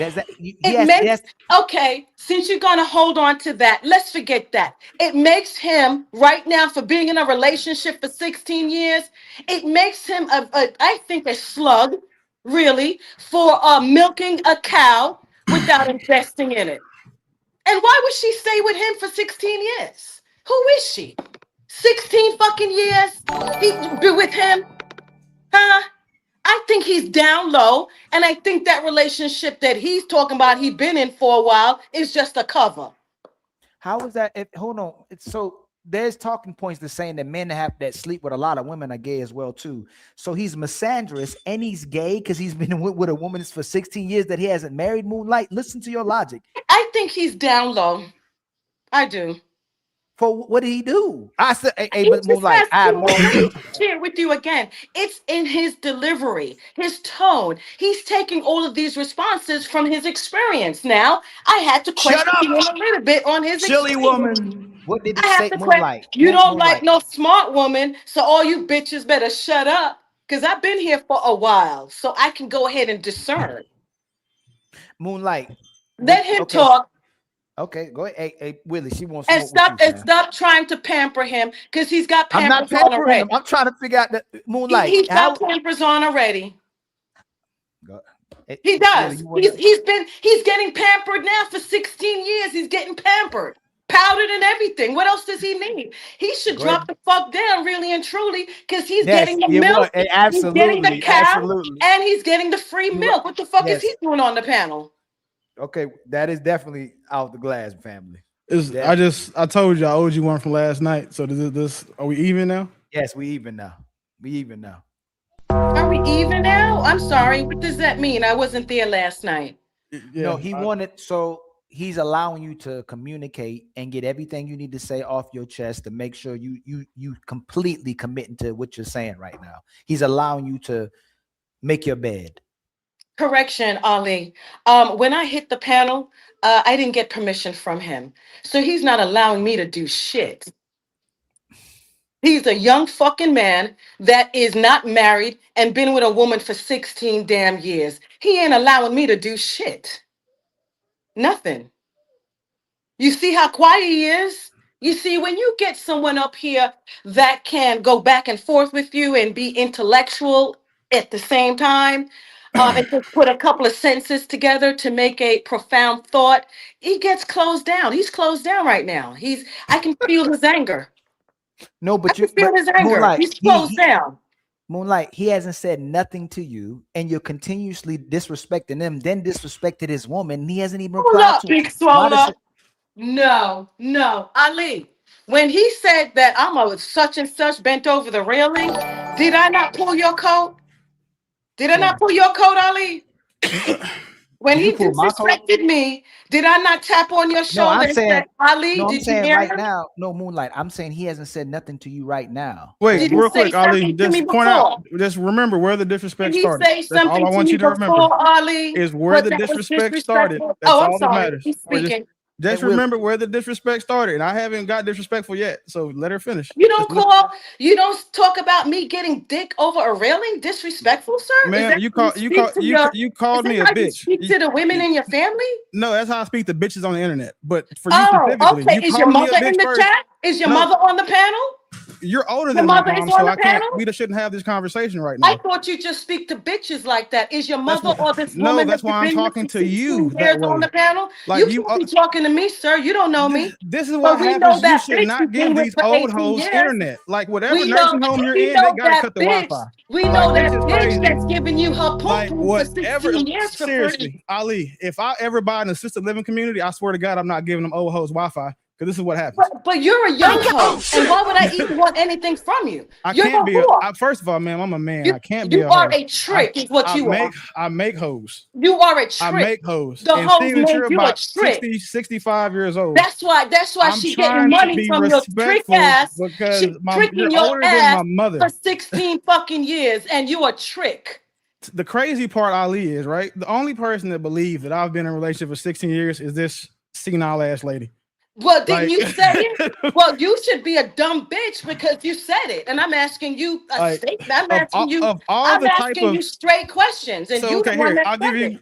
Okay, since you're gonna hold on to that, let's forget that. It makes him right now for being in a relationship for 16 years, it makes him I think a slug, really, for milking a cow without investing in it. And why would she stay with him for 16 years? Who is she? 16 fucking years he be with him? Huh? I think he's down low, and I think that relationship that he's talking about he been in for a while is just a cover. How is that? Hold on. So there's talking points to saying that men that sleep with a lot of women are gay as well too. So he's misandrous and he's gay because he's been with a woman for 16 years that he hasn't married. Moonlight, listen to your logic. I think he's down low. I do. For what did he do? I said, He but just Moonlight, has to share with you again. It's in his delivery, his tone. He's taking all of these responses from his experience. Now, I had to question him a little bit on his Silly experience. woman. What did he I have say? to Moonlight. you don't Moonlight. like no smart woman, so all you bitches better shut up. Because I've been here for a while, so I can go ahead and discern. Moonlight. Let him talk. Okay, go ahead. Hey, Willie, she wants And stop trying to pamper him because he's got I'm not pampers on pampering already. him. I'm trying to figure out the Moonlight. He's got pampers on already. He does. He's getting pampered now for 16 years. He's getting pampered, powdered and everything. What else does he need? He should drop the fuck down, really and truly, because he's getting the milk, he's getting the cow, and he's getting the free milk. What the fuck is he doing on the panel? Okay, that is definitely out the glass, family. I told you I owed you one from last night. So this are we even now? Yes, we even now. Are we even now? I'm sorry. What does that mean? I wasn't there last night. No, he wanted, so he's allowing you to communicate and get everything you need to say off your chest to make sure you completely committing to what you're saying right now. He's allowing you to make your bed. Correction, Ali. When I hit the panel, I didn't get permission from him. So he's not allowing me to do shit. He's a young fucking man that is not married and been with a woman for 16 damn years. He ain't allowing me to do shit. Nothing. You see how quiet he is? You see, when you get someone up here that can go back and forth with you and be intellectual at the same time, and just put a couple of sentences together to make a profound thought, he gets closed down. He's closed down right now. I can feel his anger. No, but I can feel his anger. Moonlight, He's closed down. Moonlight, he hasn't said nothing to you, and you're continuously disrespecting him, then disrespected his woman, and he hasn't even Hold replied up, to Big it. Swola. No. Ali, when he said that I'm a such and such bent over the railing, did I not pull your coat? Did I not pull your coat, Ali? When he disrespected me, did I not tap on your No, shoulder I'm and saying, say, Ali, no, I'm did you saying hear right him? now, no, Moonlight, I'm saying he hasn't said nothing to you right now. Wait, Did he real say quick, Ali. something to me Just point before? out. Just remember where the disrespect Did he started. say That's all something I to want me you to remember. before, Ali? Is where What, the that was disrespect started. disrespectful? That's Oh, I'm all that sorry. matters. He's speaking. Just remember where the disrespect started, and I haven't got disrespectful yet. So let her finish. You don't talk about me getting dick over a railing. Disrespectful, sir. Is Man, that you how called you speak called to you your- you called is me that a how you bitch. speak to the women in your family? No, that's how I speak to bitches on the internet. But for you Oh, specifically, okay. you Is your called me a mother in bitch the first. chat? Is your No, mother on the panel? You're older Your than my mother is mom, on so the I can't. panel? We shouldn't have this conversation right I now. thought you just speak to bitches like that. Is your That's mother why, or this no, woman that's that why you've I'm been with talking for to you 16 that years on way. the panel? Like You you, can't be talking to me, sir. You don't know me. this is what But we know happens. You that should bitch not you've give been with these for old 18 hoes years. internet. Like whatever We nursing home you're in, they gotta that cut the bitch. Wi-Fi. We know Like that this is bitch crazy. that's giving you her Like poo-poo for whatever. 16 years for free. Seriously, Ali, if I ever buy an assisted living community, I swear to God, I'm not giving them old hoes Wi-Fi because this is what happens. But you're a young hoe, and why would I even want anything from you? I You're can't a be. whore. First of all, ma'am, I'm a man. I can't be You a are hoe. a trick, is what you are. I make hoes. You are a I trick. make hoes. The And hoes seeing that made you're you a about trick. 60, 65 years old. That's why I'm she trying getting to money be from your trick respectful ass. because She tricking you're your older than ass my mother. for 16 fucking years, and you a trick. The crazy part, Ali, is right. The only person that believes that I've been in a relationship for 16 years is this senile ass lady. Well, didn't Like- you say it? Well, you should be a dumb bitch because you said it. And I'm asking you a Like, statement. I'm of asking all- you. of all I'm the type asking of- you straight questions, and So you okay, the one here that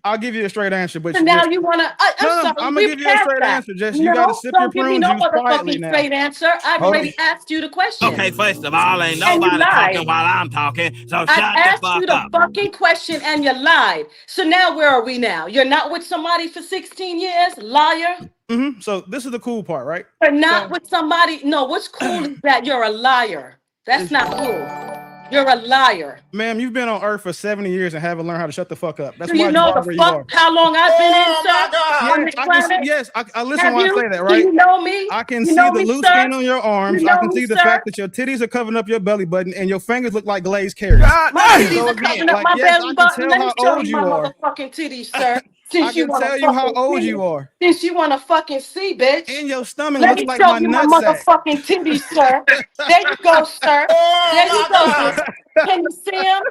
I'll give you a straight answer. But So now you wanna? I'm sorry. I'm gonna we give you a passed straight that. answer. Just no, you got to sip your don't give me prune no juice quietly motherfucking now. straight answer. I've Hold already asked you the question. Okay, first of all, ain't And you nobody lied. talking while I'm talking, so I shut the asked fuck you the up. fucking question and you lied. So now where are we now? You're not with somebody for 16 years, liar. So this is the cool part, right? But not with somebody. No, what's cool is that you're a liar. That's not cool. You're a liar. Ma'am, you've been on Earth for 70 years and haven't learned how to shut the fuck up. That's Do why you know are the where you fuck are. how long I've been in, sir? Yes, I listen Have when I you? say that, Do right? you know me? I can You see know the me, loose sir? skin on your arms. You I know can me, see the sir? fact that your titties are covering up your belly button and your fingers look like glazed carrots. My titties So are again, covering up like, my yes, belly I button. can Let tell me how show old you my you are. motherfucking titties, sir. I Since you can want tell to you how fucking old see. you are. Since you want to fucking see, bitch. And your stomach Let looks me like show my you my nutsack. motherfucking titties, sir. There you go, sir. There you go, bitch. Can you see him?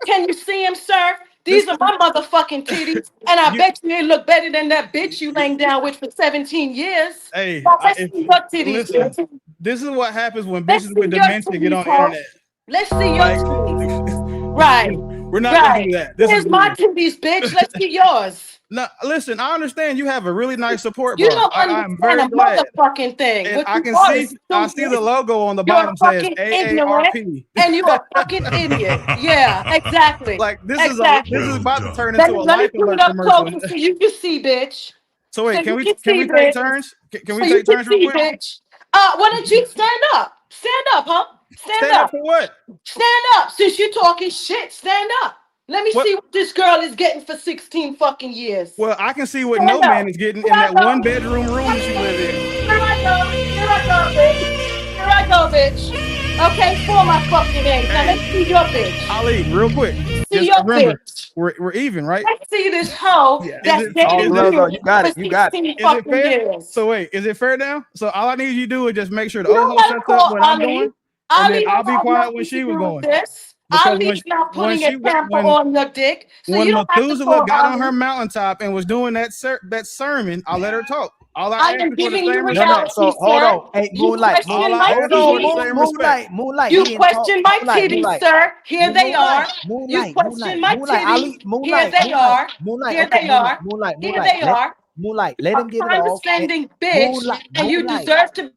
Can you see him, sir? These are my motherfucking titties, and I bet you they look better than that bitch you laying down with for 17 years. Hey, Well, let's see your titties, listen, bitch. this is what happens when Let's bitches see with your dementia get on titties, the ho. internet. Let's see your Like, titties. Right. we're not gonna do that. This Here's is my weird. titties, bitch. Let's see yours. No, listen, I understand you have a really nice support You bar. don't I'm understand very a glad. motherfucking thing. And What I you can are is see, I see stupid. the logo on the You're bottom says fucking ignorant, AARP. and you're a fucking idiot. Yeah, exactly. Like this exactly. is about to turn Let into me a let me life put it alert up commercial. closer so you can see, bitch. So wait, So can you we can see, take bitch. turns? Can So we you take turns real see, quick? bitch. Why don't you stand up? Stand up, huh? Stand up for what? Stand up. Since you're talking shit, stand up. Let me see what this girl is getting for 16 fucking years. Well, I can see what Stand no up. man is getting in that one bedroom room that you live in. Here I go. Here I go, bitch. Here I go, bitch. Okay, for my fucking age. Now let's see your bitch. Ali, real quick. See Just your remember, bitch. we're even, right? Let's see this hoe that's Is dating it- you you got it, for you got it. 16 Is it fucking fair? years. So wait, is it fair now? So all I need you to do is just make sure the You old don't hoe gotta sets up call what I'm Ali. doing, and then Ali I'll don't be have quiet nothing when she to was do with going. this. Because Ali's not putting a tamper when on your dick, so you don't have to Methuselah call got on Ali. her mountaintop and was doing that sermon, I let her talk. All I I asked am is for the giving you same reality, respect. So hold sir. on. Hey, You Moonlight, question All my I hold asked is for on, the titties. same respect. Moonlight. You He didn't talk. question my titties, sir. Here they are. You question my titties. Here they are. Here they are. Here they are. Moonlight, let A him get it off. condescending bitch, and you deserve to.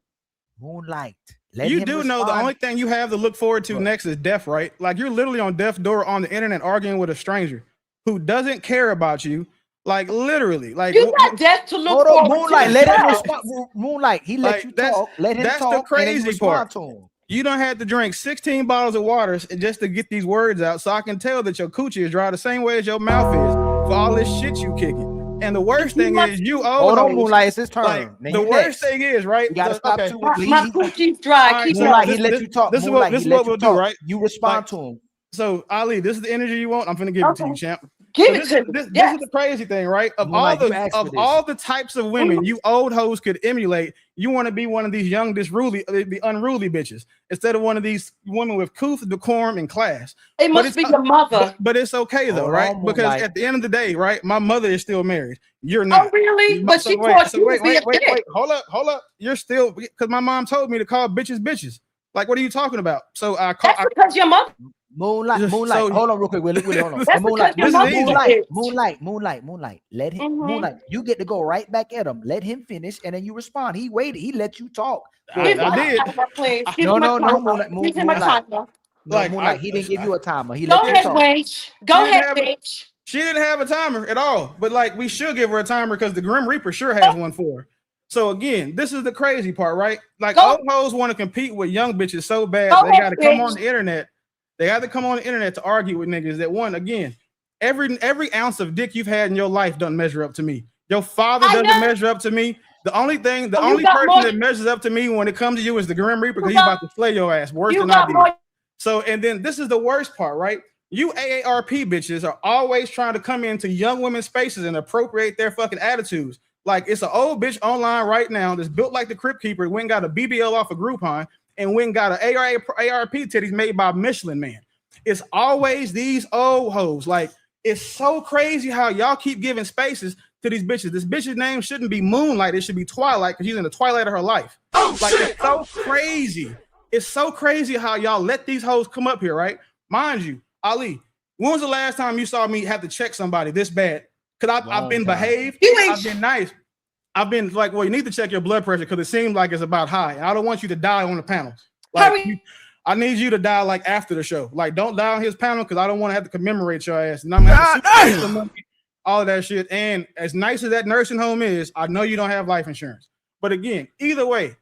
Moonlight. Let You him do know the respond. only thing you have to look forward to next is death, right? Like you're literally on death door on the internet arguing with a stranger who doesn't care about you. Like literally, like You got death to look Hold on, forward Moonlight. to. Let him yourself. respond. Moonlight, he let like you that's talk. Let him that's talk. the And then you crazy respond part. to him. You don't have to drink 16 bottles of water just to get these words out, so I can tell that your coochie is dry the same way as your mouth is for all this shit you kicking. And the worst thing is you old Hold on, hoes, Moonlight. It's his turn. like Then the you worst next. thing is, right? You gotta stop Okay. too. My coochie's dry. All right, Keep so Moonlight, going. he let you talk. This is Moonlight, what he let we'll you do, talk. right? You respond Like, to him. So Ali, this is the energy you want. I'm gonna give it to you, champ. Give So it this, to me. this, Yes. this is the crazy thing, right? Of Moonlight, you asked for this. all the types of women you old hoes could emulate, you want to be one of these young, the unruly bitches instead of one of these women with couth, decorum, and class. It must be your mother. But it's okay though, Hold right? on, Because Moonlight. at the end of the day, right? My mother is still married. You're not. Oh, really? But So she wait, taught so you wait, to be a wait. dick. Hold up. You're still because my mom told me to call bitches bitches. Like, what are you talking about? So I call. That's because your mother. Moonlight. So- Hold on, real quick. Willie, hold on. That's Moonlight. because your This is mother's a easy. bitch. Moonlight. Let him. Mhm. Moonlight. You get to go right back at him. Let him finish, and then you respond. He waited. He let you talk. I Give him a did. timer, please. Give No, him a no, timer. Moonlight. Give him a Moonlight. timer. No, Like, Moonlight. He didn't give you a timer. He Go let you ahead, talk. Wage. She Go didn't ahead, have bitch. She didn't have a timer at all. But like, we should give her a timer because the Grim Reaper sure has one for her. So again, this is the crazy part, right? Like, Go- old hoes want to compete with young bitches so bad Go they ahead, got to come bitch. on the internet. They have to come on the internet to argue with niggas that one again. Every ounce of dick you've had in your life doesn't measure up to me. Your father I doesn't know. measure up to me. The only You person got more- that measures up to me when it comes to you is the Grim Reaper because You he's got- about to slay your ass worse You than I got did. more. So, and then this is the worst part, right? You AARP bitches are always trying to come into young women's spaces and appropriate their fucking attitudes. Like, it's an old bitch online right now that's built like the Crypt Keeper, went and got a BBL off of Groupon, and went and got an ARP titties made by Michelin Man. It's always these old hoes. Like, it's so crazy how y'all keep giving spaces to these bitches. This bitch's name shouldn't be Moonlight. It should be Twilight because she's in the twilight of her life. Like, it's so crazy. It's so crazy how y'all let these hoes come up here, right? Mind you, Ali, when was the last time you saw me have to check somebody this bad? Because I've been behaved. I've been nice. I've been like, well, you need to check your blood pressure because it seems like it's about high. I don't want you to die on the panel. Like, I need you to die like after the show. Like, don't die on his panel because I don't want to have to commemorate your ass. And I'm gonna have to all of that shit. And as nice as that nursing home is, I know you don't have life insurance. But again, either way,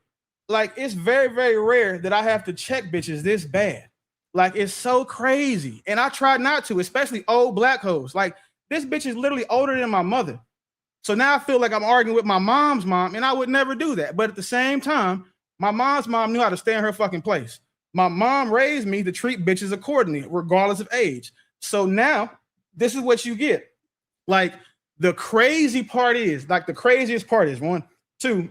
like it's very, very rare that I have to check bitches this bad. Like it's so crazy. And I try not to, especially old black hoes. Like this bitch is literally older than my mother. So now I feel like I'm arguing with my mom's mom, and I would never do that. But at the same time, my mom's mom knew how to stay in her fucking place. My mom raised me to treat bitches accordingly, regardless of age. So now this is what you get. Like the craziest part is, one, two,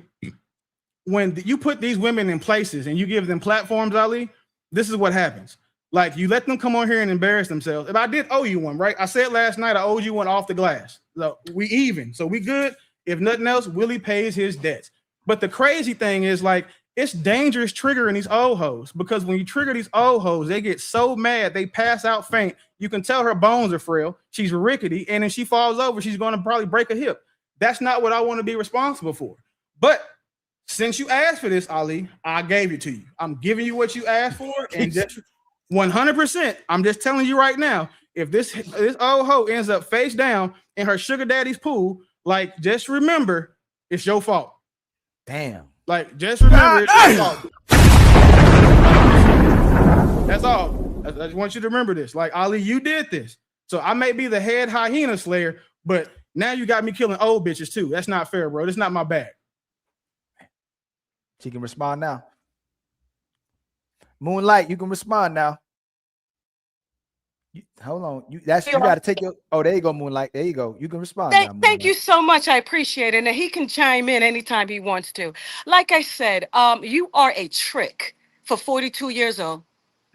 when you put these women in places and you give them platforms, Ali, this is what happens. Like you let them come on here and embarrass themselves. If I did owe you one, right? I said last night I owed you one off the glass. So we even. So we good. If nothing else, Willie pays his debts. But the crazy thing is like it's dangerous triggering these old hoes because when you trigger these old hoes, they get so mad they pass out faint. You can tell her bones are frail. She's rickety, and if she falls over, she's going to probably break a hip. That's not what I want to be responsible for. But since you asked for this, Ali, I gave it to you. I'm giving you what you asked for, and just 100%. I'm just telling you right now. If this old hoe ends up face down in her sugar daddy's pool, like just remember, it's your fault. Damn. Like just remember, it's your fault. That's all. I just want you to remember this. Like Ali, you did this, so I may be the head hyena slayer, but now you got me killing old bitches too. That's not fair, bro. That's not my bag. She can respond now. Moonlight, you can respond now. Hold on. You got to take your. Oh, there you go, Moonlight. There you go. You can respond. Thank you so much. I appreciate it. And he can chime in anytime he wants to. Like I said, you are a trick for 42 years old.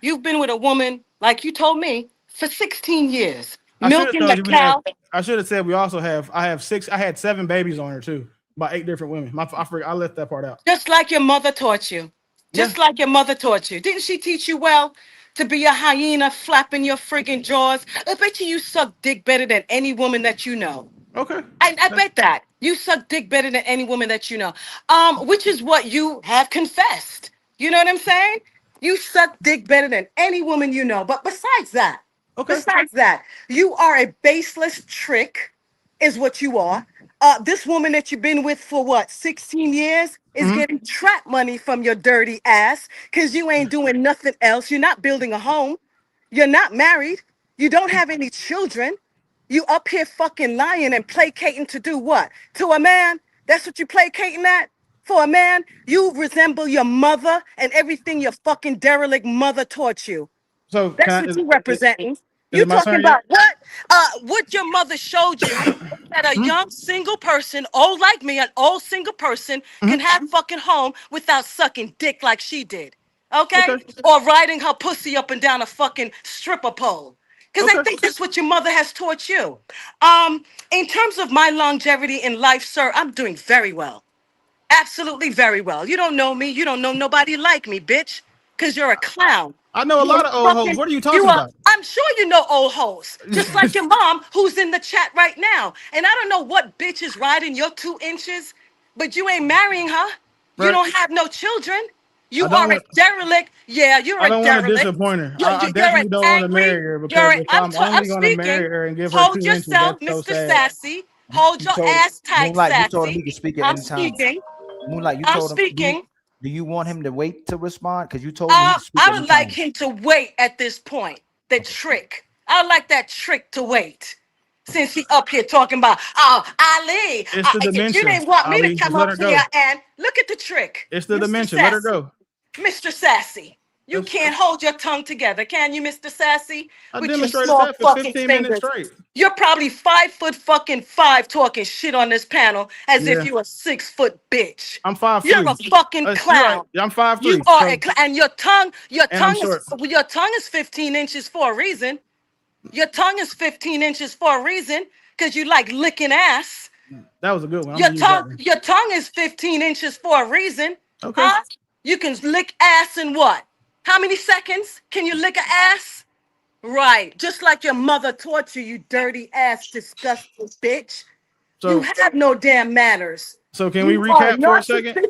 You've been with a woman, like you told me, for 16 years. Milking the cow. I should have said I had 7 babies on her too, by 8 different women. I left that part out. Just like your mother taught you. Just like your mother taught you. Didn't she teach you well? To be a hyena flapping your friggin' jaws. I bet you suck dick better than any woman that you know. Okay. I bet that. You suck dick better than any woman that you know. Which is what you have confessed. You know what I'm saying? You suck dick better than any woman you know. But besides that, you are a baseless trick, is what you are. This woman that you've been with for what, 16 years is getting trap money from your dirty ass because you ain't doing nothing else. You're not building a home. You're not married. You don't have any children. You up here fucking lying and placating to do what? To a man? That's what you placating at? For a man? You resemble your mother and everything your fucking derelict mother taught you. So that's what you representing. You talking about what your mother showed you that a young single person, old like me, an old single person can have a fucking home without sucking dick like she did. Okay? Or riding her pussy up and down a fucking stripper pole. Because I think that's what your mother has taught you. In terms of my longevity in life, sir, I'm doing very well. Absolutely very well. You don't know me. You don't know nobody like me, bitch. Because you're a clown. I know a lot of old hoes. What are you talking about? I'm sure you know old hoes, just like your mom who's in the chat right now. And I don't know what bitch is riding your 2 inches, but you ain't marrying her. Right. You don't have no children. You are a derelict. Yeah, you're a derelict. I don't want to disappoint her. I definitely don't want to marry her because if I'm only going to marry her and give her 2 inches, yourself, Mr. Sassy. Hold your ass tight, Sassy. You told him he could speak at any time. Speaking. Moonlight, you told him. Speaking. Do you want him to wait to respond? Because you told me I would like him to wait at this point. The trick. I would like that trick to wait. Since he up here talking about, Ali. It's the dementia. You didn't want me to come up here and look at the trick. It's the dementia. Let her go. Mr. Sassy. You can't hold your tongue together, can you, Mr. Sassy? I demonstrated that for 15 minutes straight. You're probably 5'5" talking shit on this panel as if you're a 6 foot bitch. I'm 5'3". You're a fucking clown. Right. I'm 5'3". You are a clown, and your tongue is 15 inches for a reason. Your tongue is 15 inches for a reason because you like licking ass. That was a good one. Your tongue is 15 inches for a reason. Okay. Huh? You can lick ass in what? How many seconds can you lick an ass? Right. Just like your mother taught you, you dirty ass, disgusting bitch. You have no damn manners. So can we recap for a second?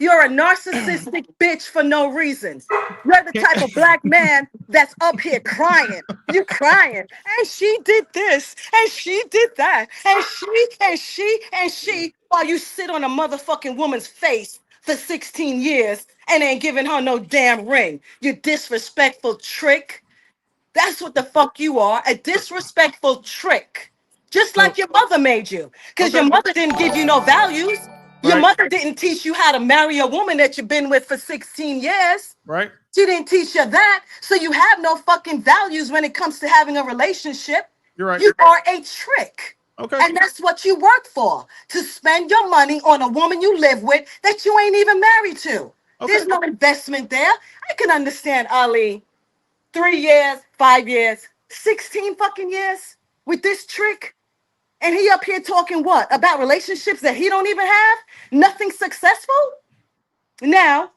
You're a narcissistic bitch for no reason. You're the type of black man that's up here crying. You're crying. And she did this, and she did that, and she, while you sit on a motherfucking woman's face for 16 years and ain't giving her no damn ring. You disrespectful trick. That's what the fuck you are, a disrespectful trick. Just like your mother made you. Because your mother didn't give you no values. Your mother didn't teach you how to marry a woman that you've been with for 16 years. Right. She didn't teach you that. So you have no fucking values when it comes to having a relationship. You're right. You are a trick. Okay. And that's what you work for. To spend your money on a woman you live with that you ain't even married to. Okay. There's no investment there. I can understand, Ali. 3 years, 5 years, 16 fucking years with this trick. And he up here talking what? About relationships that he don't even have? Nothing successful? Now,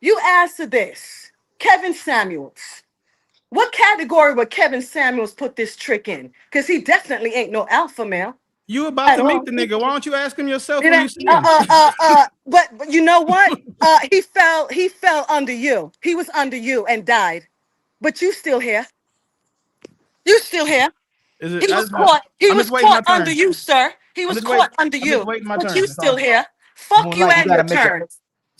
you answer this. Kevin Samuels. What category would Kevin Samuels put this trick in? Because he definitely ain't no alpha male. You about to meet the nigga. Why don't you ask him yourself when you see him? But you know what? He fell under you. He was under you and died. But you still here. You still here. Is it, He was caught. He was caught under you, sir. He was caught under you. But you still here. Fuck you and your turn.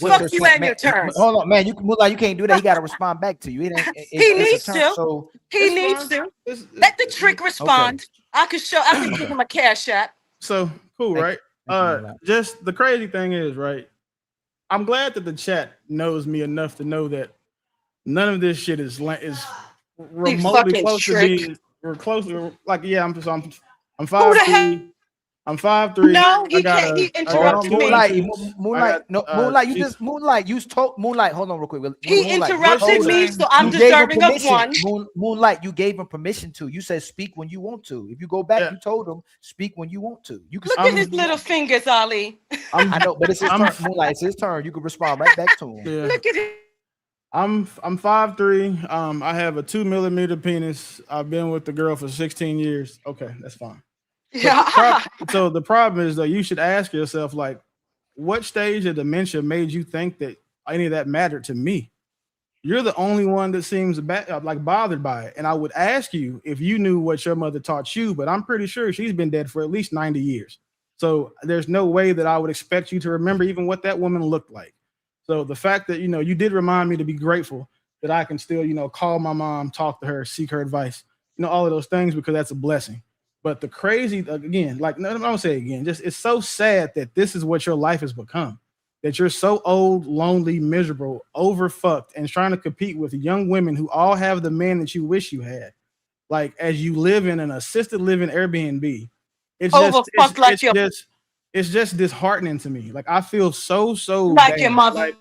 Fuck you and your turn. Hold on, man. You can't do that. He got to respond back to you. He needs to. He needs to. Let the trick respond. I can give him a cash app. So cool, right? Just the crazy thing is, right? I'm glad that the chat knows me enough to know that none of this shit is remotely close to being. We're close. Like, yeah, I'm 5'3". I'm 5'3". No, he can't. He interrupted me. Moonlight. You told Moonlight. Hold on, real quick. He interrupted me, so I'm deserving of one. Moonlight, you gave him permission to. You said speak when you want to. If you go back, you told him speak when you want to. You can look at his little fingers, Ali. I know, but it's his turn. Moonlight, it's his turn. You can respond right back to him. Yeah. Look at him. I'm 5'3". I have a 2 millimeter penis. I've been with the girl for 16 years. Okay, that's fine. Yeah. So the problem is, though, you should ask yourself, like, what stage of dementia made you think that any of that mattered to me? You're the only one that seems bothered by it. And I would ask you if you knew what your mother taught you, but I'm pretty sure she's been dead for at least 90 years. So there's no way that I would expect you to remember even what that woman looked like. So the fact that, you did remind me to be grateful that I can still, call my mom, talk to her, seek her advice, all of those things, because that's a blessing. But the crazy, again, like, no, I don't say it again, just it's so sad that this is what your life has become, that you're so old, lonely, miserable, overfucked, and trying to compete with young women who all have the men that you wish you had. Like, as you live in an assisted living Airbnb, it's just disheartening to me. Like, I feel so like bad. your mother. Like,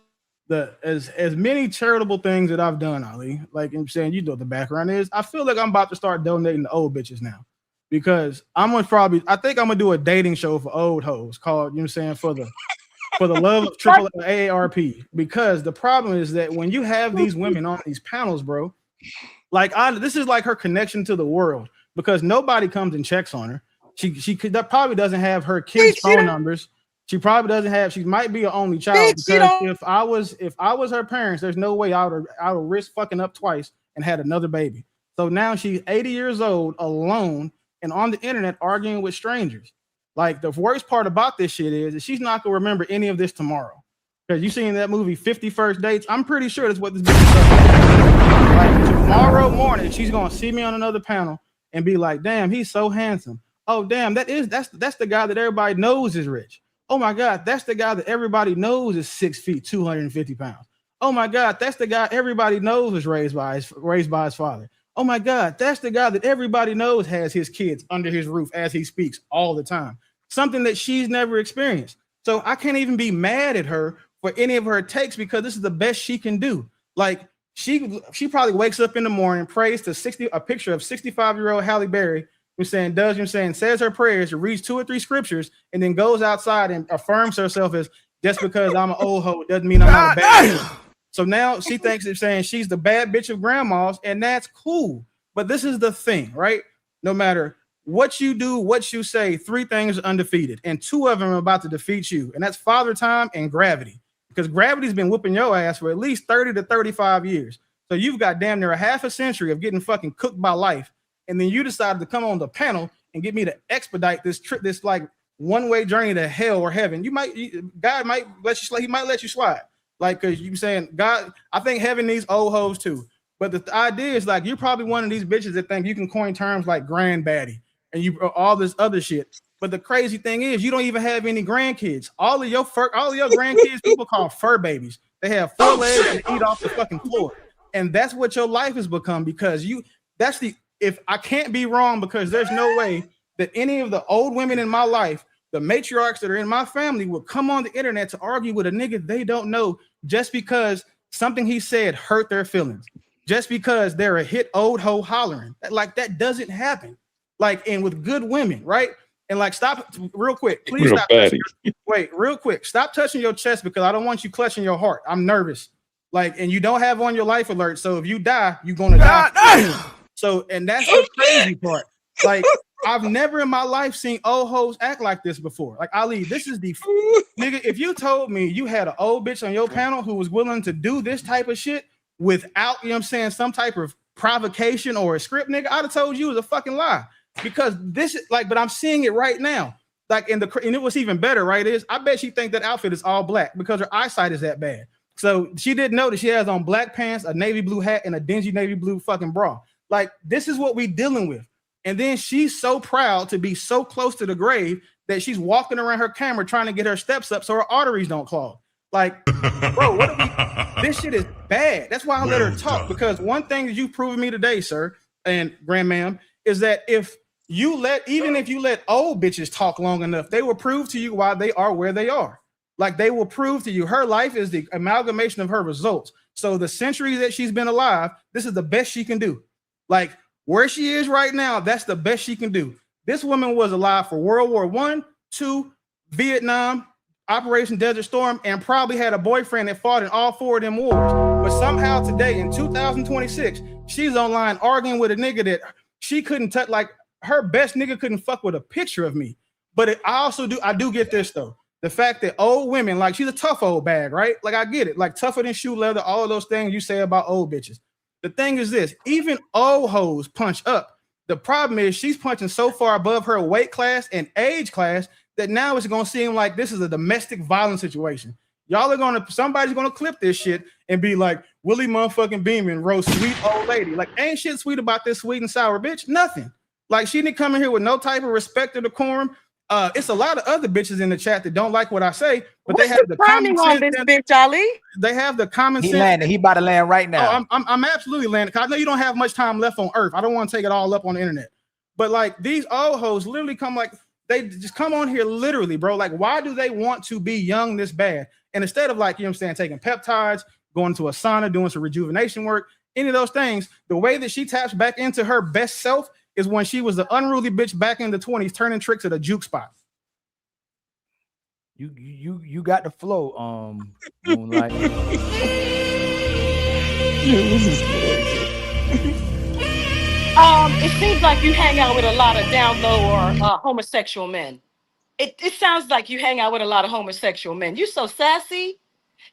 as many charitable things that I've done, Ali, like I'm saying, what the background is. I feel like I'm about to start donating to old bitches now, because I think I'm gonna do a dating show for old hoes called, for the love of triple AARP. Because the problem is that when you have these women on these panels, bro, like this is like her connection to the world, because nobody comes and checks on her. That probably doesn't have her kids' phone numbers. She probably doesn't have. She might be an only child. Because if I was her parents, there's no way I would risk fucking up twice and had another baby. So now she's 80 years old, alone, and on the internet arguing with strangers. Like, the worst part about this shit is that she's not gonna remember any of this tomorrow. Because you seen that movie 50 First Dates? I'm pretty sure that's what this bitch is doing. Like, tomorrow morning, she's gonna see me on another panel and be like, "Damn, he's so handsome. Oh, damn, that's the guy that everybody knows is rich. Oh my God, that's the guy that everybody knows is 6 feet, 250 pounds. Oh my God, that's the guy everybody knows was raised by his father. Oh my God, that's the guy that everybody knows has his kids under his roof as he speaks all the time. Something that she's never experienced. So I can't even be mad at her for any of her takes, because this is the best she can do. Like, she probably wakes up in the morning, prays to a picture of 65-year-old Halle Berry, says her prayers, reads 2 or 3 scriptures, and then goes outside and affirms herself as, just because I'm an old hoe doesn't mean I'm not a bad. So now she thinks it's saying she's the bad bitch of grandmas, and that's cool. But this is the thing, right? No matter what you do, what you say, 3 things are undefeated, and 2 of them are about to defeat you, and that's Father Time and gravity. because gravity's been whooping your ass for at least 30 to 35 years. So you've got damn near a half a century of getting fucking cooked by life. And then you decided to come on the panel and get me to expedite this trip, this like one-way journey to hell or heaven. God might let you, he might let you slide. Like, cause you saying God, I think heaven needs old hoes too. But the idea is like, you're probably one of these bitches that think you can coin terms like grandbaddie and you all this other shit. But the crazy thing is, you don't even have any grandkids. All of your grandkids, people call fur babies. They have 4 legs and eat off the fucking floor. And that's what your life has become, because if I can't be wrong, because there's no way that any of the old women in my life, the matriarchs that are in my family, will come on the internet to argue with a nigga they don't know just because something he said hurt their feelings, just because they're a hit old hoe hollering. Like, that doesn't happen. Like, and with good women, right? And like, stop real quick. Please stop. Wait, real quick. Stop touching your chest, because I don't want you clutching your heart. I'm nervous. Like, and you don't have on your life alert. So if you die, you're going to die. So, and that's the crazy part. Like, I've never in my life seen old hoes act like this before. Like, Ali, this is the nigga. If you told me you had an old bitch on your panel who was willing to do this type of shit without, you know what I'm saying, some type of provocation or a script, nigga, I'd have told you it was a fucking lie. Because this is like, but I'm seeing it right now. Like, and it was even better, right? Is I bet she think that outfit is all black because her eyesight is that bad. So she didn't know that she has on black pants, a navy blue hat, and a dingy navy blue fucking bra. Like, this is what we dealing with. And then she's so proud to be so close to the grave that she's walking around her camera trying to get her steps up so her arteries don't clog. Like, bro, this shit is bad. That's why I let her talk, because one thing that you've proven me today, sir and grandma'am, is that even if you let old bitches talk long enough, they will prove to you why they are where they are. Like, they will prove to you her life is the amalgamation of her results. So the centuries that she's been alive, this is the best she can do. Like, where she is right now, that's the best she can do. This woman was alive for World War I, II, Vietnam, Operation Desert Storm, and probably had a boyfriend that fought in all 4 of them wars. But somehow today, in 2026, she's online arguing with a nigga that she couldn't touch. Like, her best nigga couldn't fuck with a picture of me. But I do get this though. The fact that old women, like, she's a tough old bag, right? Like, I get it. Like, tougher than shoe leather, all of those things you say about old bitches. The thing is this, even old hoes punch up. The problem is she's punching so far above her weight class and age class that now it's going to seem like this is a domestic violence situation. Somebody's going to clip this shit and be like, Willie motherfucking Beeman wrote sweet old lady. Like, ain't shit sweet about this sweet and sour bitch. Nothing. Like, she didn't come in here with no type of respect or decorum. It's a lot of other bitches in the chat that don't like what I say, but they have the common sense. This bitch, Ali? They have the common sense. Landed. He about to land right now. Oh, I'm absolutely landing. Cause I know you don't have much time left on Earth. I don't want to take it all up on the internet. But like, these old hoes literally come, like, they just come on here literally, bro. Like, why do they want to be young this bad? And instead of, like, you know what I'm saying, taking peptides, going to a sauna, doing some rejuvenation work, any of those things, the way that she taps back into her best self is when she was the unruly bitch back in the 20s, turning tricks at a juke spot. You got the flow, Moonlight. It seems like you hang out with a lot of down low or homosexual men. It sounds like you hang out with a lot of homosexual men. You so sassy.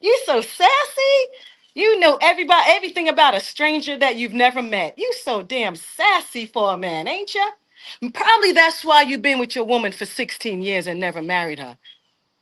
You so sassy. You know everything about a stranger that you've never met. You so damn sassy for a man, ain't ya? Probably that's why you've been with your woman for 16 years and never married her.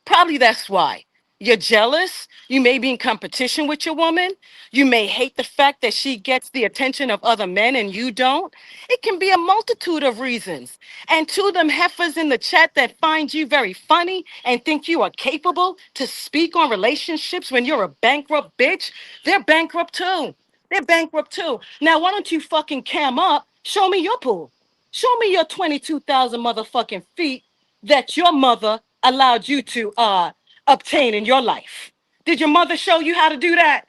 Probably that's why. You're jealous. You may be in competition with your woman. You may hate the fact that she gets the attention of other men and you don't. It can be a multitude of reasons. And to them heifers in the chat that find you very funny and think you are capable to speak on relationships when you're a bankrupt bitch, they're bankrupt too. They're bankrupt too. Now, why don't you fucking cam up? Show me your pool. Show me your 22,000 motherfucking feet that your mother allowed you to obtain in your life. Did your mother show you how to do that?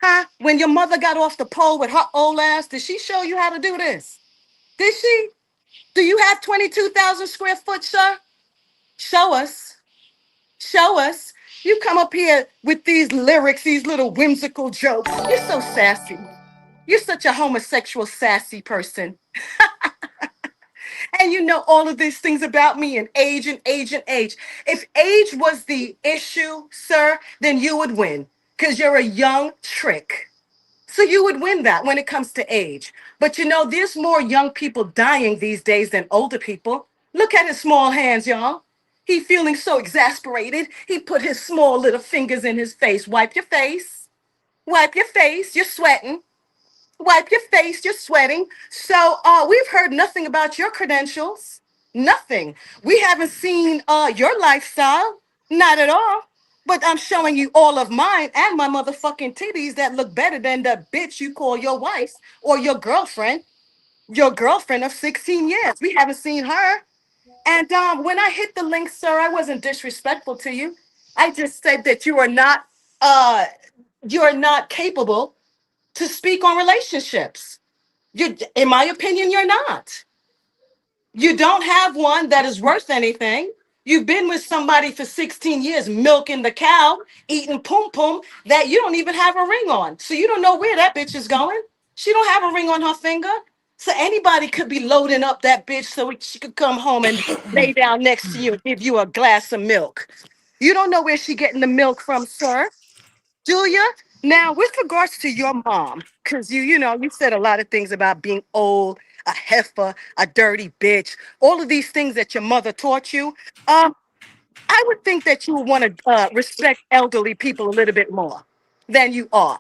Huh? When your mother got off the pole with her old ass, did she show you how to do this? Did she? Do you have 22,000 square foot, sir? Show us. Show us. You come up here with these lyrics, these little whimsical jokes. You're so sassy. You're such a homosexual sassy person. And you know all of these things about me and age and age and age. If age was the issue, sir, then you would win because you're a young trick. So you would win that when it comes to age. But you know, there's more young people dying these days than older people. Look at his small hands, y'all. He feeling so exasperated. He put his small little fingers in his face. Wipe your face. Wipe your face. You're sweating. Wipe your face. You're sweating. So we've heard nothing about your credentials. Nothing. We haven't seen your lifestyle. Not at all. But I'm showing you all of mine and my motherfucking titties that look better than the bitch you call your wife or your girlfriend of 16 years. We haven't seen her. And when I hit the link, sir, I wasn't disrespectful to you. I just said that you are not capable to speak on relationships. In my opinion, you're not. You don't have one that is worth anything. You've been with somebody for 16 years, milking the cow, eating pum pum that you don't even have a ring on. So you don't know where that bitch is going. She don't have a ring on her finger. So anybody could be loading up that bitch so she could come home and lay down next to you and give you a glass of milk. You don't know where she getting the milk from, sir. Julia, now with regards to your mom, because you said a lot of things about being old, a heifer, a dirty bitch, all of these things that your mother taught you. I would think that you would want to respect elderly people a little bit more than you are.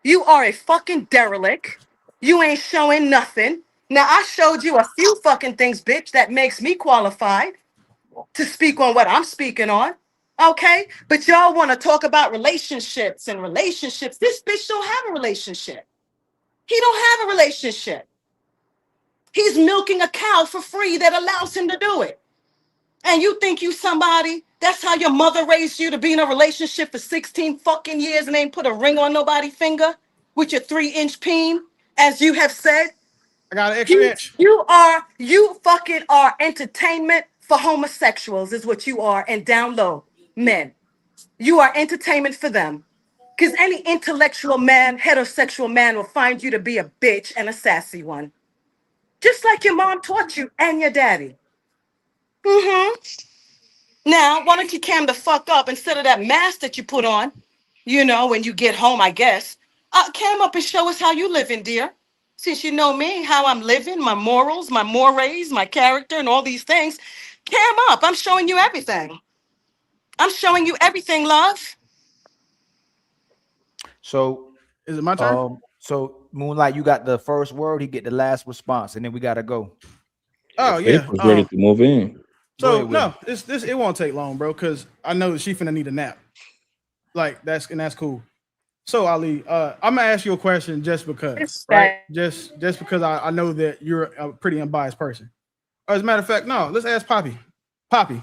You are a fucking derelict. You ain't showing nothing. Now, I showed you a few fucking things, bitch, that makes me qualified to speak on what I'm speaking on. Okay? But y'all want to talk about relationships and relationships. This bitch don't have a relationship. He don't have a relationship. He's milking a cow for free that allows him to do it. And you think you somebody? That's how your mother raised you, to be in a relationship for 16 fucking years and ain't put a ring on nobody's finger with your 3-inch peen, as you have said? I got an extra inch. You fucking are entertainment for homosexuals is what you are, and down low men. You are entertainment for them. Because any intellectual man, heterosexual man will find you to be a bitch and a sassy one. Just like your mom taught you and your daddy. Now, why don't you cam the fuck up instead of that mask that you put on, when you get home, I guess. Cam up and show us how you living, dear. Since you know me, how I'm living, my morals, my mores, my character, and all these things. Cam up. I'm showing you everything. I'm showing you everything, love. So is it my turn? So Moonlight, you got the first word, he get the last response, and then we gotta go. Oh yeah. Was ready to move in. So no, it won't take long, bro, because I know that she finna need a nap. Like that's cool. So Ali, I'm gonna ask you a question just because, right? Just because I know that you're a pretty unbiased person. As a matter of fact, no, let's ask Poppy. Poppy,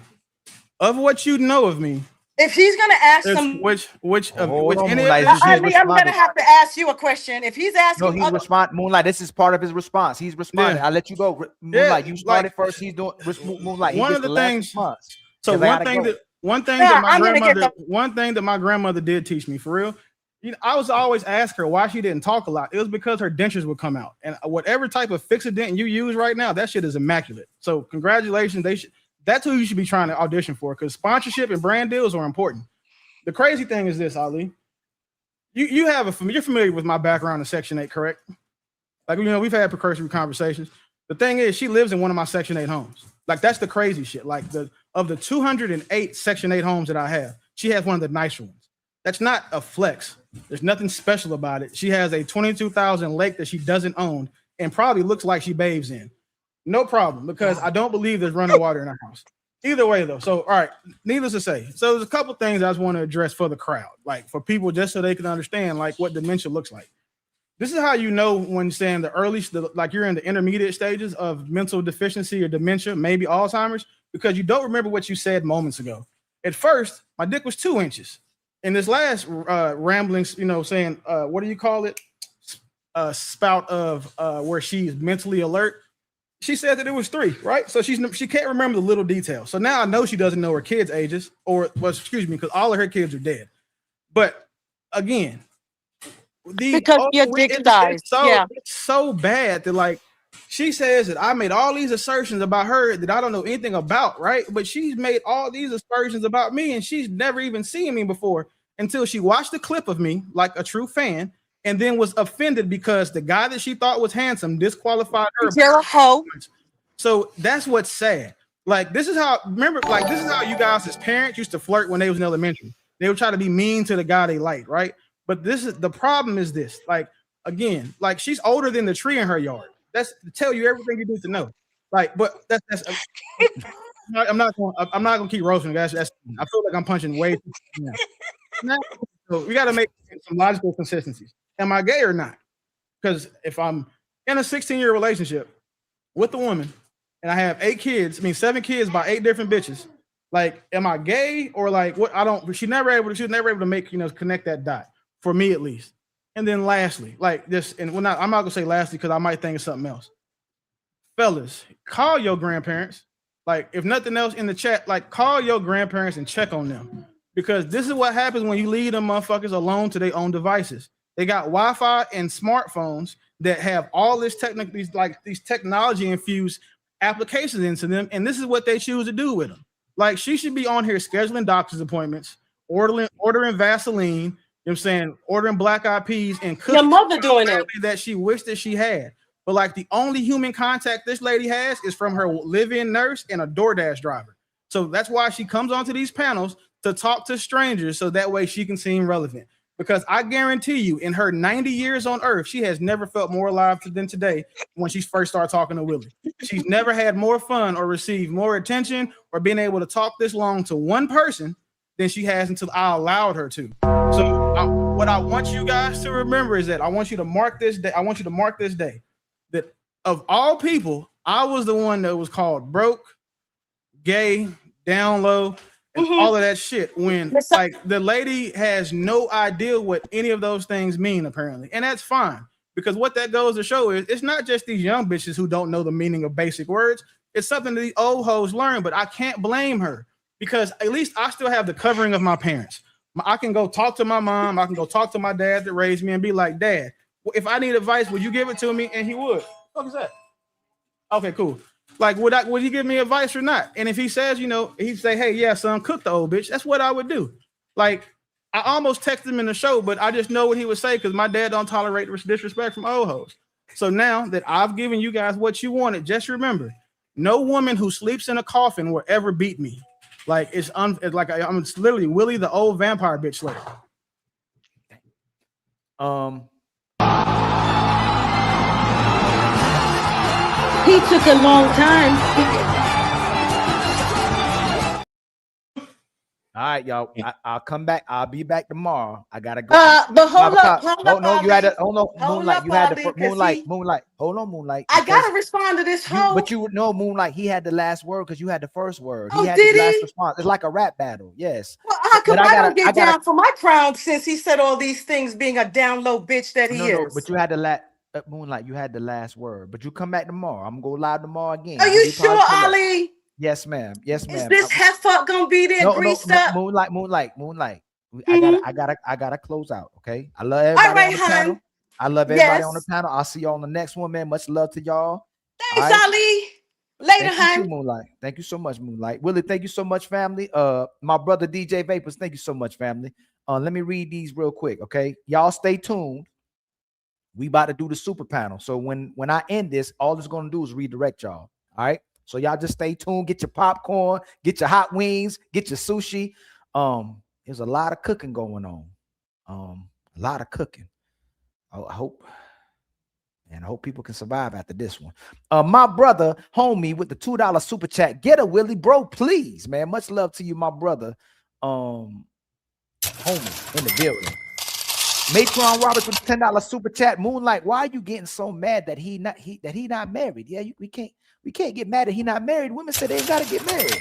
of what you know of me, if he's gonna ask some, Moonlight, I'm gonna have to ask you a question. If he's asking, no, he's respond. Moonlight, this is part of his response. He's responding. I'll let you go. Moonlight, you started first. He's doing Moonlight. One of the things. So one thing that my grandmother did teach me, for real. I was always ask her why she didn't talk a lot. It was because her dentures would come out, and whatever type of Fix-A-Dent you use right now, that shit is immaculate. So congratulations. That's who you should be trying to audition for, because sponsorship and brand deals are important. The crazy thing is this, Ali. You're familiar with my background in Section 8, correct? Like, we've had precursory conversations. The thing is, she lives in one of my Section 8 homes. Like, that's the crazy shit. Like, of the 208 Section 8 homes that I have, she has one of the nicer ones. That's not a flex. There's nothing special about it. She has a 22,000 lake that she doesn't own and probably looks like she bathes in. No problem, because I don't believe there's running water in our house. Either way, though. So, all right, needless to say. So there's a couple things I just want to address for the crowd, like for people, just so they can understand like what dementia looks like. This is how you know when saying like you're in the intermediate stages of mental deficiency or dementia, maybe Alzheimer's, because you don't remember what you said moments ago. At first, my dick was 2 inches. In this last ramblings, saying, what do you call it? Spout of where she's mentally alert. She said that it was 3, right? So she can't remember the little details. So now I know she doesn't know her kids' ages, because all of her kids are dead. But again, because your dick size, it's so bad that like She says that I made all these assertions about her that I don't know anything about, right? But she's made all these aspersions about me, and she's never even seen me before until she watched the clip of me like a true fan, and then was offended because the guy that she thought was handsome disqualified her. You're a hoe. So that's what's sad. Like, this is how, remember, like, this is how you guys as parents used to flirt when they was in elementary. They would try to be mean to the guy they liked, right? But this is the problem is this. Like, again, like, she's older than the tree in her yard. That's to tell you everything you need to know. Like, but that's I'm not gonna keep roasting, guys. I feel like I'm punching way too now. So we got to make some logical consistencies. Am I gay or not? Because if I'm in a 16-year relationship with a woman and I have 7 kids by 8 different bitches, like, am I gay or like what? She was never able to make, connect that dot for me at least. And then lastly, like this, and I'm not gonna say lastly because I might think of something else. Fellas, call your grandparents. Like, if nothing else in the chat, like, call your grandparents and check on them. Because this is what happens when you leave them motherfuckers alone to their own devices. They got Wi-Fi and smartphones that have all this these technology infused applications into them, and this is what they choose to do with them. Like, she should be on here scheduling doctor's appointments, ordering Vaseline, you know what I'm saying, ordering black eyed peas and cooking. Your mother doing it that she wished that she had. But like, the only human contact this lady has is from her live-in nurse and a DoorDash driver. So that's why she comes onto these panels to talk to strangers, so that way she can seem relevant. Because I guarantee you, in her 90 years on earth, she has never felt more alive than today when she first started talking to Willie. She's never had more fun or received more attention or been able to talk this long to one person than she has until I allowed her to. So what I want you guys to remember is that I want you to mark this day. I want you to mark this day that of all people, I was the one that was called broke, gay, down low, and all of that shit, when like the lady has no idea what any of those things mean, apparently. And that's fine, because what that goes to show is it's not just these young bitches who don't know the meaning of basic words. It's something that these old hoes learn, but I can't blame her, because at least I still have the covering of my parents. I can go talk to my mom. I can go talk to my dad that raised me and be like, Dad, if I need advice, would you give it to me? And he would. What is that? Okay, cool. Like, would he give me advice or not? And if he says, he'd say, hey, yeah, son, cook the old bitch. That's what I would do. Like, I almost texted him in the show, but I just know what he would say because my dad don't tolerate disrespect from old hoes. So now that I've given you guys what you wanted, just remember, no woman who sleeps in a coffin will ever beat me. Like, it's like I'm literally Willie the old vampire bitch slayer. He took a long time. All right, y'all. I'll come back. I'll be back tomorrow. I gotta go. But hold up. No, you had to. Hold on, Moonlight. You had to. Moonlight. Moonlight. Hold on, Moonlight. I gotta respond to this hoe. But you know, Moonlight. He had the last word because you had the first word. Oh, he had did the last he? response. It's like a rap battle. Yes. Well, how come I don't get down for my crown since he said all these things, being a down low bitch that he is? No, but you had the last. Moonlight, you had the last word, but you come back tomorrow. I'm gonna go live tomorrow again. Are you sure, Ali? Yes, ma'am. Yes, ma'am. Is this heifer gonna be there greased up? Moonlight. I gotta close out. Okay. I love everybody on the panel. I love everybody on the panel. I'll see y'all on the next one, man. Much love to y'all. Thanks, Ali. Later, hun. Moonlight. Thank you so much, Moonlight. Willie, thank you so much, family. My brother DJ Vapors, thank you so much, family. Let me read these real quick. Okay, y'all stay tuned. We about to do the super panel. So when I end this, all it's going to do is redirect y'all. All right. So y'all just stay tuned. Get your popcorn, get your hot wings, get your sushi. There's a lot of cooking going on. A lot of cooking. I hope people can survive after this one. My brother, homie, with the $2 super chat. Get a Willie, bro, please, man. Much love to you, my brother. Homie in the building. Matron Roberts with $10 super chat. Moonlight, why are you getting so mad that he not married? Yeah, we can't get mad that he not married. Women say they ain't gotta get married.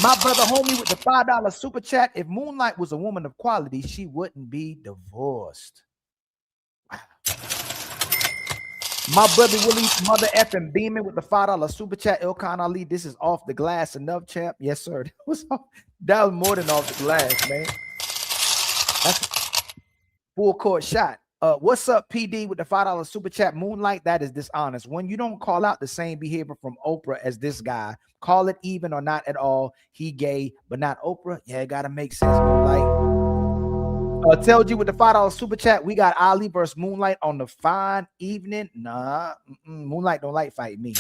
My brother homie with the $5 super chat. If Moonlight was a woman of quality, she wouldn't be divorced. Wow. My brother Willie's mother effing beaming with the $5 super chat. Ilkhan Ali, this is off the glass enough, champ. Yes, sir. That was more than off the glass, man. That's full court shot. What's up, PD, with the $5 super chat? Moonlight, that is dishonest. When you don't call out the same behavior from Oprah as this guy, call it even or not at all. He gay, but not Oprah. Yeah, it gotta make sense, Moonlight. Tell you with the $5 super chat, we got Ali versus Moonlight on the fine evening. Nah, Moonlight don't like fight me.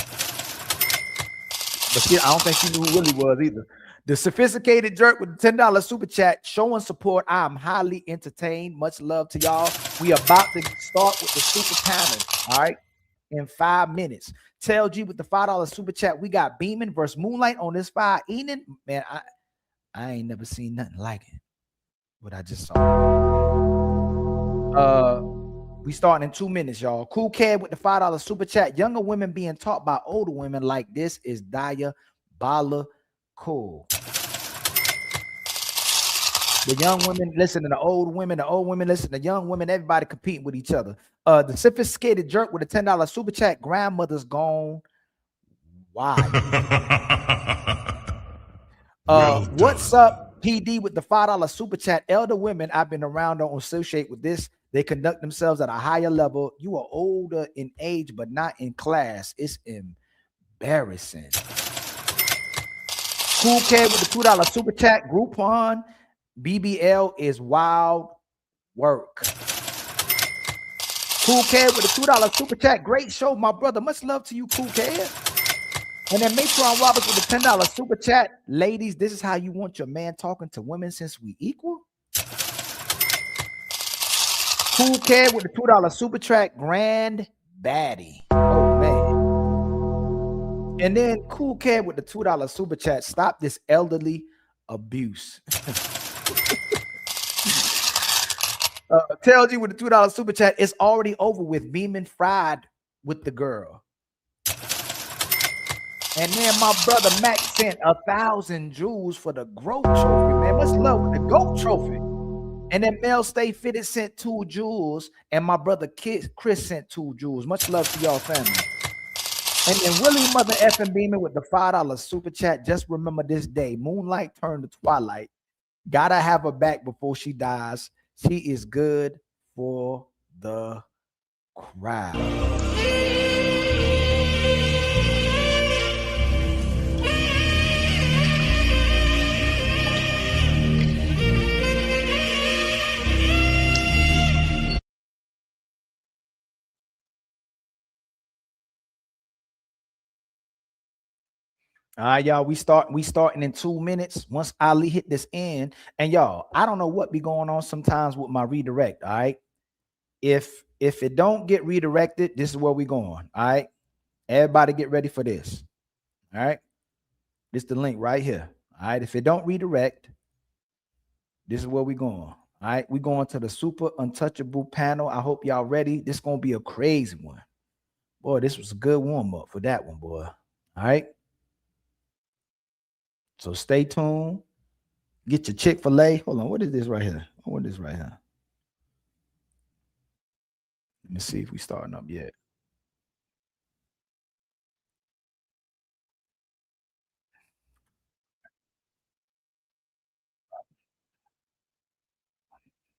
But see, I don't think she knew who Willie was either. The sophisticated jerk with the $10 super chat showing support. I'm highly entertained. Much love to y'all. We about to start with the super panel. All right, in 5 minutes. Tell G with the $5 super chat. We got Beeman versus Moonlight on this fire evening. Man, I ain't never seen nothing like it. What I just saw. We starting in 2 minutes, y'all. Cool Cat with the $5 super chat. Younger women being taught by older women like this is diabolical. The young women listen to the old women listen to young women, everybody competing with each other. The sophisticated jerk with a $10 super chat, grandmother's gone. Why? What's up, PD, with the $5 super chat? Elder women I've been around don't associate with this. They conduct themselves at a higher level. You are older in age, but not in class. It's embarrassing. Cool Cat with the $2 super chat, Groupon. BBL is wild work. Cool Cat with the $2 super chat. Great show, my brother. Much love to you, Cool Cat. And then Matron Roberts with the $10 super chat. Ladies, this is how you want your man talking to women since we equal. Cool Cat with the $2 super chat. Grand baddie. Oh, man. And then Cool Cat with the $2 super chat. Stop this elderly abuse. Tells you with the $2 super chat, it's already over with. Beeman fried with the girl. And then my brother Mac sent 1,000 jewels for the GOAT trophy, man. Much love with the GOAT trophy. And then Mel Stay Fitted sent 2 jewels, and my brother Chris sent 2 jewels. Much love to y'all family. And then Willie Mother effing Beeman with the $5 super chat. Just remember this day. Moonlight turned to twilight. Gotta have her back before she dies. She is good for the crowd. All right, y'all. We starting in 2 minutes. Once Ali hit this end, and y'all, I don't know what be going on sometimes with my redirect. All right, if it don't get redirected, this is where we going. All right, everybody get ready for this. All right, this is the link right here. All right, if it don't redirect, this is where we going. All right, we going to the super untouchable panel. I hope y'all ready. This gonna be a crazy one. Boy, this was a good warm up for that one, boy. All right. So stay tuned. Get your Chick-fil-A. Hold on. What is this right here? What is this right here? Let me see if we starting up yet.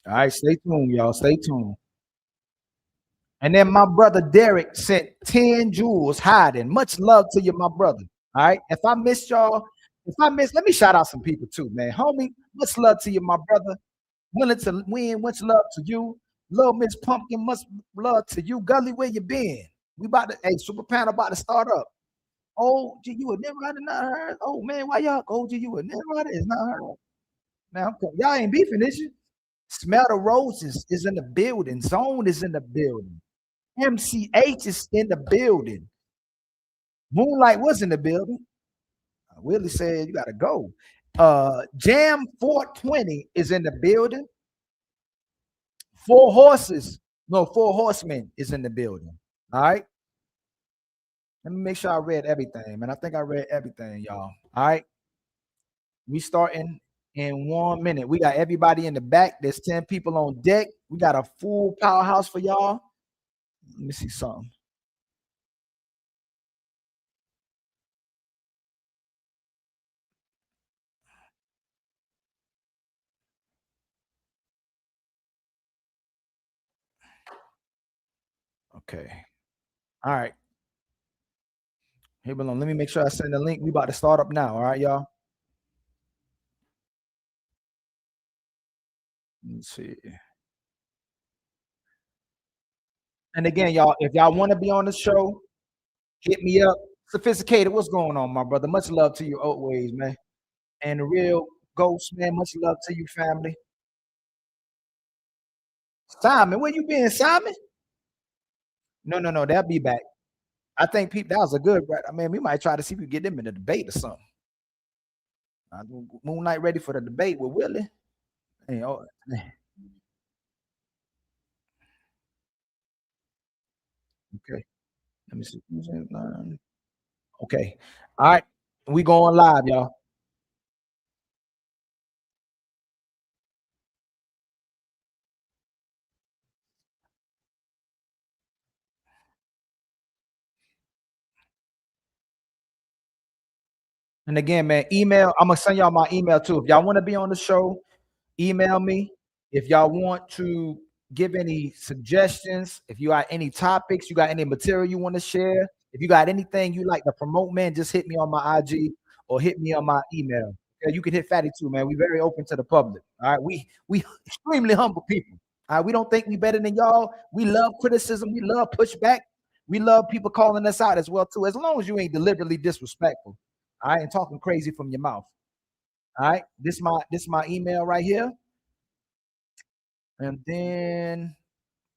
All right, stay tuned, y'all. Stay tuned. And then my brother Derek sent 10 jewels hiding. Much love to you, my brother. All right. If I missed y'all, let me shout out some people too, man. Homie, much love to you, my brother. Willing to win, much love to you. Little Miss Pumpkin, much love to you. Gully, where you been? We about to, Super Panel about to start up. Oh, gee, you would never have not heard. Oh man, why y'all? Oh, gee, you would never have it's not heard. Now, y'all ain't beefing, is you? Smell the Roses is in the building. Zone is in the building. MCH is in the building. Moonlight was in the building. Willie said you gotta go. Jam 420 is in the building. 4 Horsemen is in the building. All right. Let me make sure I read everything, man. I think I read everything, y'all. All right. We starting in 1 minute. We got everybody in the back. There's 10 people on deck. We got a full powerhouse for y'all. Let me see something. Okay. All right. Here, Balloon. Let me make sure I send the link. We about to start up now. All right, y'all. Let's see. And again, y'all, if y'all want to be on the show, hit me up. Sophisticated, what's going on, my brother? Much love to you always, man. And the real Ghost, man, much love to you, family. Simon, where you been, Simon? No, they'll be back. I think people, that was a good, I mean, we might try to see if we get them in a debate or something. Moonlight ready for the debate with Willie. Hey, oh, okay. Let me see. Okay. All right. We going live, y'all. And again, man, email. I'm gonna send y'all my email too. If y'all want to be on the show, email me. If y'all want to give any suggestions, if you got any topics, you got any material you want to share, if you got anything you like to promote, man, just hit me on my IG or hit me on my email. Okay, you can hit Fatty too, man. We're very open to the public. All right, we extremely humble people. All right, we don't think we better than y'all. We love criticism. We love pushback. We love people calling us out as well too. As long as you ain't deliberately disrespectful. All right, and talking crazy from your mouth. All right, this my email right here. And then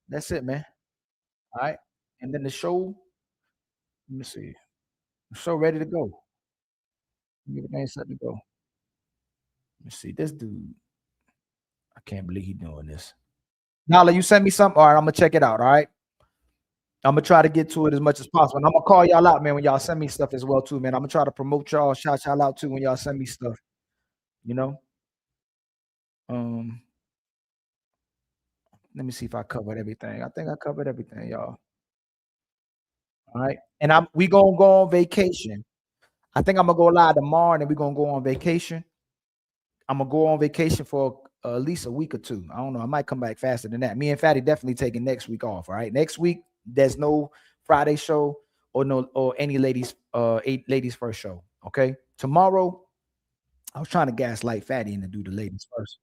that's it, man. All right. And then the show, let me see. The show ready to go. Everything's set to go. Let me see. This dude, I can't believe he's doing this. Nala, you send me something. All right, I'm gonna check it out. All right. I'm gonna try to get to it as much as possible. And I'm gonna call y'all out, man, when y'all send me stuff as well, too, man. I'm gonna try to promote y'all, shout y'all out too when y'all send me stuff. You know? Let me see if I covered everything. I think I covered everything, y'all. All right. And we gonna go on vacation. I think I'm gonna go live tomorrow, and then we're gonna go on vacation. I'm gonna go on vacation for at least a week or two. I don't know. I might come back faster than that. Me and Fatty definitely taking next week off. All right. Next week, there's no Friday show or any ladies first show. Okay. Tomorrow, I was trying to gaslight Fatty into do the ladies first.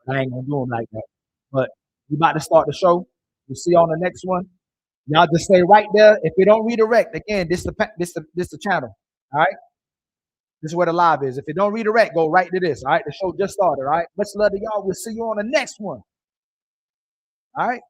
I ain't gonna do them like that. But we about to start the show. We'll see you on the next one. Y'all just stay right there. If you don't redirect, again, this the channel. All right. This is where the live is. If you don't redirect, go right to this. All right. The show just started. All right. Much love to y'all. We'll see you on the next one. All right.